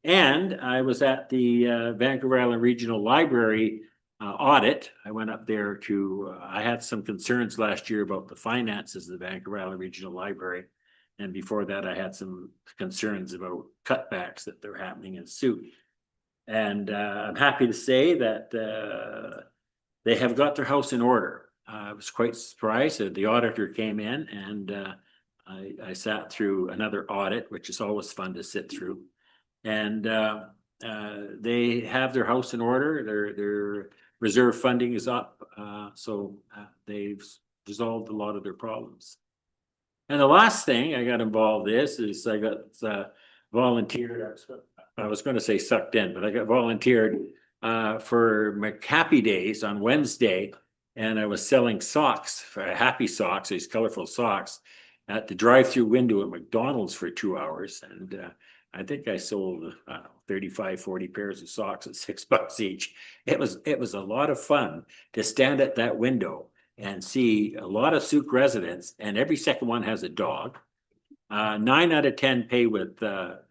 And I was at the Vancouver Island Regional Library audit. I went up there to, I had some concerns last year about the finances of the Vancouver Island Regional Library. And before that, I had some concerns about cutbacks that they're happening in Sooke. And I'm happy to say that they have got their house in order. I was quite surprised that the auditor came in and I sat through another audit, which is always fun to sit through. And they have their house in order. Their reserve funding is up. So they've resolved a lot of their problems. And the last thing I got involved is I got volunteered. I was going to say sucked in, but I got volunteered for McHappy Days on Wednesday, and I was selling socks, for happy socks, these colorful socks, at the drive-through window at McDonald's for 2 hours. And I think I sold 35, 40 pairs of socks at $6 each. It was a lot of fun to stand at that window and see a lot of Sooke residents, and every second one has a dog. 9 out of 10 pay with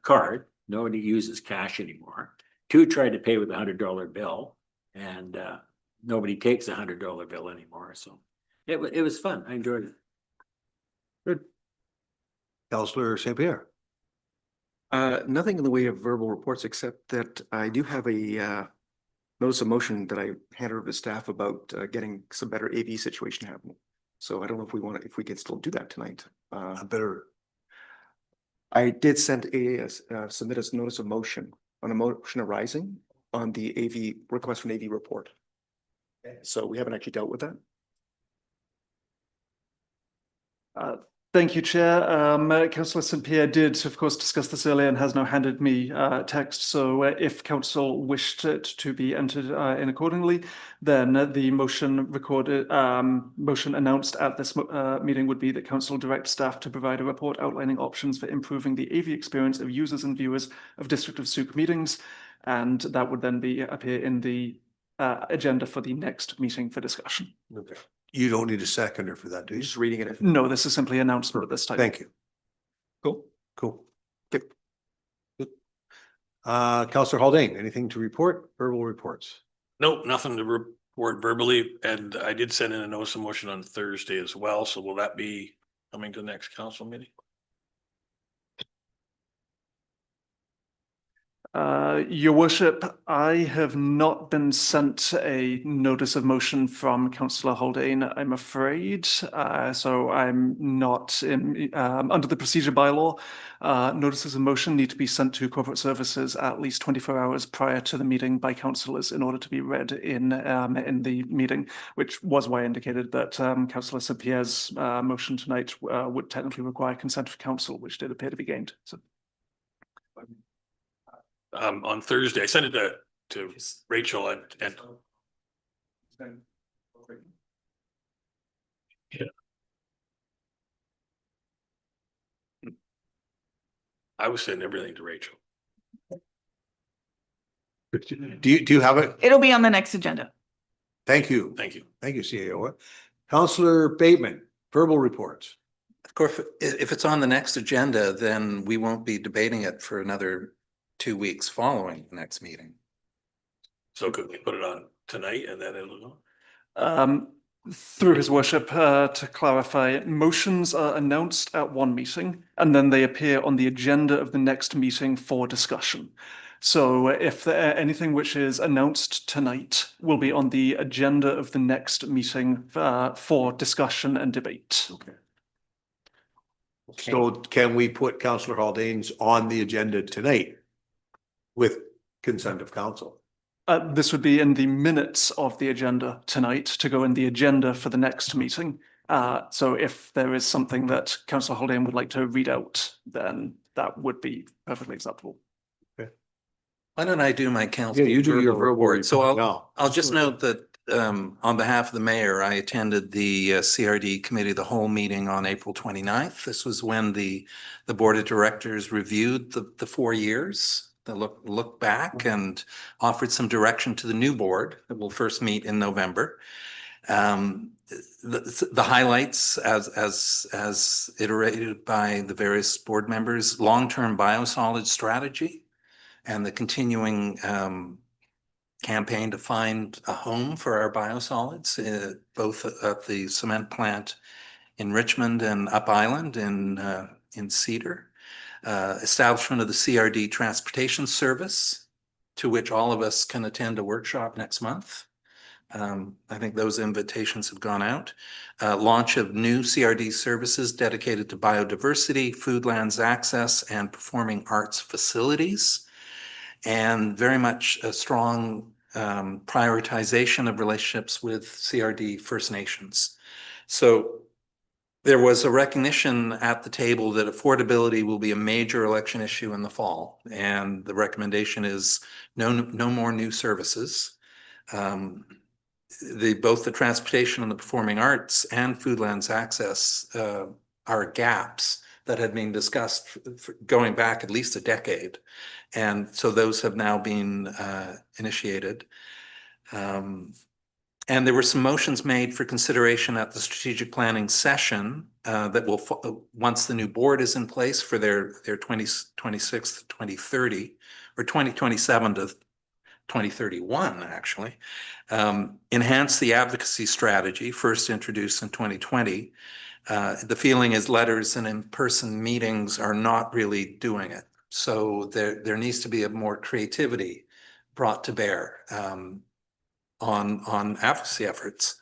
card. Nobody uses cash anymore. 2 tried to pay with $100 bill, and nobody takes $100 bill anymore. So it was fun. I enjoyed it. Good. Councillor St. Pierre. Nothing in the way of verbal reports, except that I do have a notice of motion that I handed over to staff about getting some better AV situation happening. So I don't know if we can still do that tonight. I did send submit a notice of motion on a motion arising on the AV request for an AV report. So we haven't actually dealt with that. Thank you, Chair. Councillor St. Pierre did, of course, discuss this earlier and has now handed me text. So if Council wished it to be entered in accordingly, then the motion announced at this meeting would be that Council direct staff to provide a report outlining options for improving the AV experience of users and viewers of District of Sooke meetings. And that would then appear in the agenda for the next meeting for discussion. Okay. You don't need a seconder for that, do you? Just reading it. No, this is simply announcement at this time. Thank you. Cool. Okay. Good. Councillor Haldane, anything to report? Verbal reports? Nope, nothing to report verbally. And I did send in a notice of motion on Thursday as well. So will that be coming to the next council meeting? Your Worship, I have not been sent a notice of motion from Councillor Haldane, I'm afraid. So I'm not in, under the procedure bylaw, notices of motion need to be sent to corporate services at least 24 hours prior to the meeting by councillors in order to be read in the meeting, which was why I indicated that Councillor St. Pierre's motion tonight would technically require consent of council, which did appear to be gained. So. On Thursday, I sent it to Rachel and yeah. I was sending everything to Rachel. Do you have it? It'll be on the next agenda. Thank you. Thank you. Thank you, CAO. Councillor Bateman, verbal reports. Of course, if it's on the next agenda, then we won't be debating it for another 2 weeks following the next meeting. So could we put it on tonight and then it'll go? Through His Worship, to clarify, motions are announced at one meeting and then they appear on the agenda of the next meeting for discussion. So if anything which is announced tonight will be on the agenda of the next meeting for discussion and debate. Okay. So can we put Councillor Haldane's on the agenda tonight with consent of council? This would be in the minutes of the agenda tonight to go in the agenda for the next meeting. So if there is something that Councillor Haldane would like to read out, then that would be perfectly acceptable. Okay. Why don't I do my council? Yeah, you do your verbal report. So report. I'll just note that on behalf of the mayor, I attended the CRD committee, the whole meeting on April 29th. This was when the board of directors reviewed the 4 years. They look back and offered some direction to the new board that will first meet in November. The highlights as iterated by the various board members, long-term biosolid strategy and the continuing campaign to find a home for our biosolids, both at the cement plant in Richmond and Up Island in Cedar. Establishment of the CRD transportation service, to which all of us can attend a workshop next month. I think those invitations have gone out. Launch of new CRD services dedicated to biodiversity, foodlands access, and performing arts facilities. And very much a strong prioritization of relationships with CRD First Nations. So there was a recognition at the table that affordability will be a major election issue in the fall. And the recommendation is no more new services. Both the transportation and the performing arts and foodlands access are gaps that had been discussed going back at least a decade. And so those have now been initiated. And there were some motions made for consideration at the strategic planning session that will, once the new board is in place for their 2026 to 2030, or 2027 to 2031, actually, enhance the advocacy strategy first introduced in 2020. The feeling is letters and in-person meetings are not really doing it. So there needs to be a more creativity brought to bear on advocacy efforts.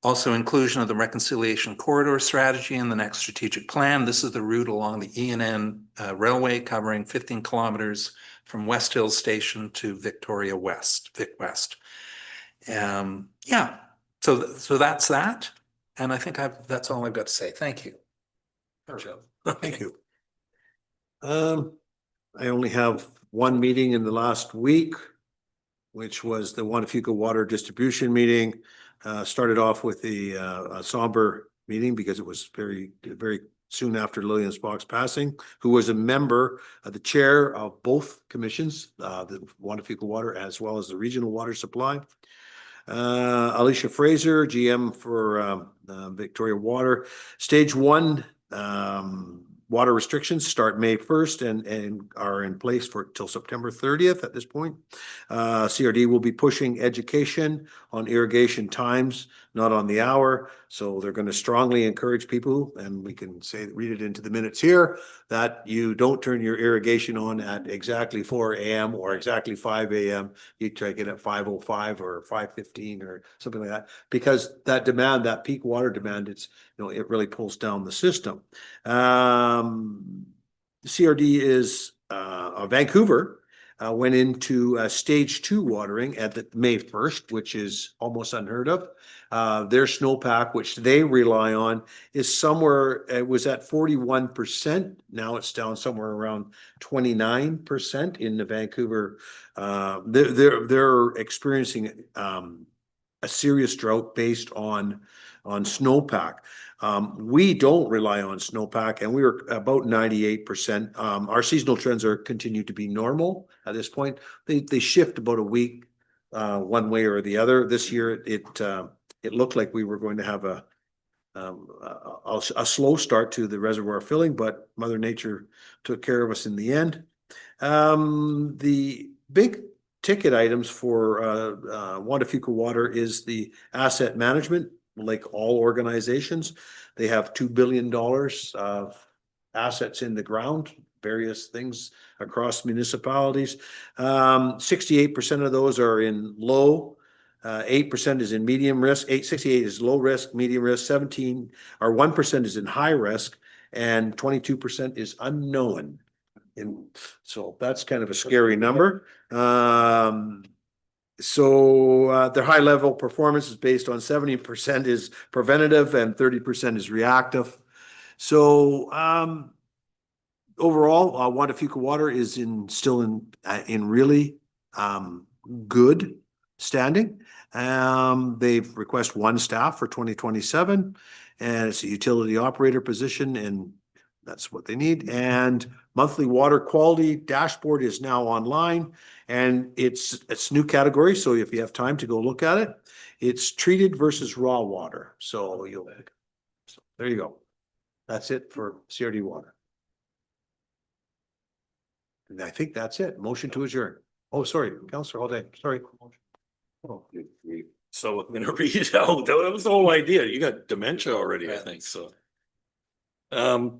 Also inclusion of the reconciliation corridor strategy in the next strategic plan. This is the route along the E&N railway covering 15 kilometers from West Hills Station to Victoria West, Vic West. Yeah, so that's that. And I think that's all I've got to say. Thank you. Thank you. I only have one meeting in the last week, which was the Wanafeco Water Distribution meeting. Started off with the somber meeting because it was very soon after Lillian Spock's passing, who was a member of the chair of both commissions, the Wanafeco Water as well as the Regional Water Supply. Alicia Fraser, GM for Victoria Water. Stage 1 water restrictions start May 1st and are in place for till September 30th at this point. CRD will be pushing education on irrigation times, not on the hour. So they're going to strongly encourage people, and we can read it into the minutes here, that you don't turn your irrigation on at exactly 4 a.m. or exactly 5 a.m. You take it at 5:05 or 5:15 or something like that, because that demand, that peak water demand, it really pulls down the system. CRD is Vancouver went into stage 2 watering at the May 1st, which is almost unheard of. Their snowpack, which they rely on, is somewhere, it was at 41%. Now it's down somewhere around 29% in the Vancouver. They're experiencing a serious drought based on snowpack. We don't rely on snowpack, and we were about 98%. Our seasonal trends continue to be normal at this point. They shift about a week one way or the other. This year, it looked like we were going to have a slow start to the reservoir filling, but Mother Nature took care of us in the end. The big ticket items for Wanafeco Water is the asset management. Like all organizations, they have $2 billion of assets in the ground, various things across municipalities. 68% of those are in low, 8% is in medium risk, 68 is low risk, medium risk, 1% is in high risk, and 22% is unknown. And so that's kind of a scary number. So their high level performance is based on 70% is preventative and 30% is reactive. So overall, Wanafeco Water is still in really good standing. They've requested 1 staff for 2027, and it's a utility operator position, and that's what they need. And monthly water quality dashboard is now online, and it's new category. So if you have time to go look at it, it's treated versus raw water. So there you go. That's it for CRD water. And I think that's it. Motion to adjourn. Oh, sorry, Counselor Haldane, sorry. Oh, So I'm gonna read it out. That was the whole idea. You got dementia already, I think, so. The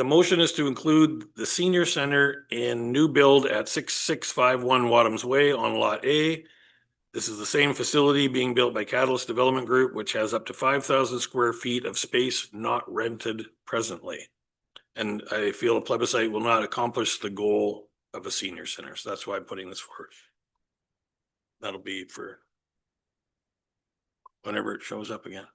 motion is to include the senior center in new build at 6651 Wadhams Way on Lot A. This is the same facility being built by Catalyst Development Group, which has up to 5,000 square feet of space not rented presently. And I feel a plebiscite will not accomplish the goal of a senior center. So that's why I'm putting this forward. That'll be for whenever it shows up again.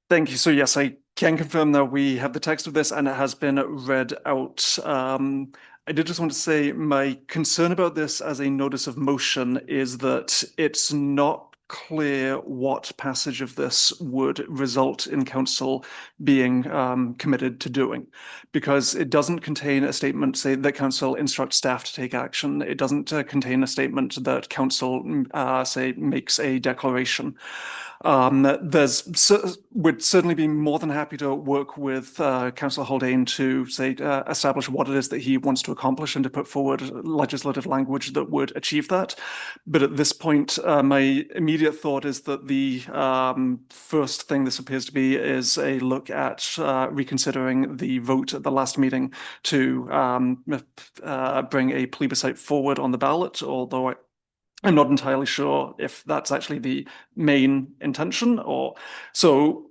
Thank you. So yes, I can confirm that we have the text of this and it has been read out. I did just want to say my concern about this as a notice of motion is that it's not clear what passage of this would result in council being committed to doing, because it doesn't contain a statement say that council instructs staff to take action. It doesn't contain a statement that council say makes a declaration. We'd certainly be more than happy to work with Councillor Haldane to say establish what it is that he wants to accomplish and to put forward legislative language that would achieve that. But at this point, my immediate thought is that the first thing this appears to be is a look at reconsidering the vote at the last meeting to bring a plebiscite forward on the ballot, although I'm not entirely sure if that's actually the main intention or so.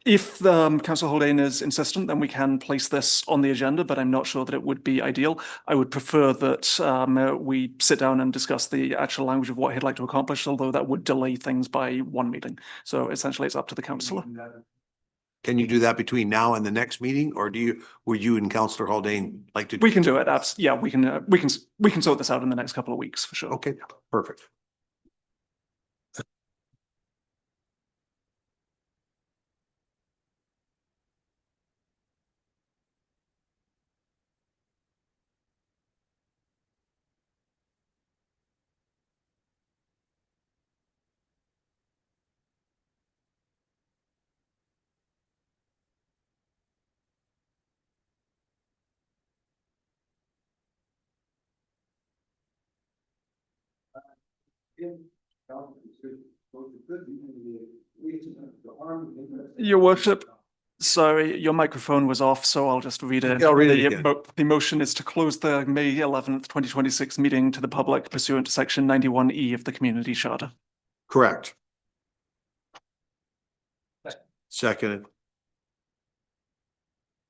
If Councillor Haldane is insistent, then we can place this on the agenda, but I'm not sure that it would be ideal. I would prefer that we sit down and discuss the actual language of what he'd like to accomplish, although that would delay things by one meeting. So essentially it's up to the councillor. Can you do that between now and the next meeting, or would you and Councillor Haldane like to? We can do it. Yeah, we can sort this out in the next couple of weeks for sure. Okay, perfect. Your Worship, sorry, your microphone was off, so I'll just read it. Yeah, I'll read it again. The motion is to close the May 11th, 2026 meeting to the public pursuant to section 91E of the Community Charter. Correct. Seconded.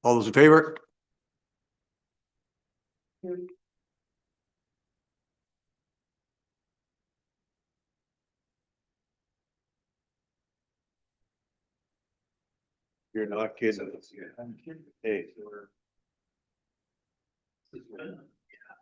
All those in favor? You're not kidding. Hey.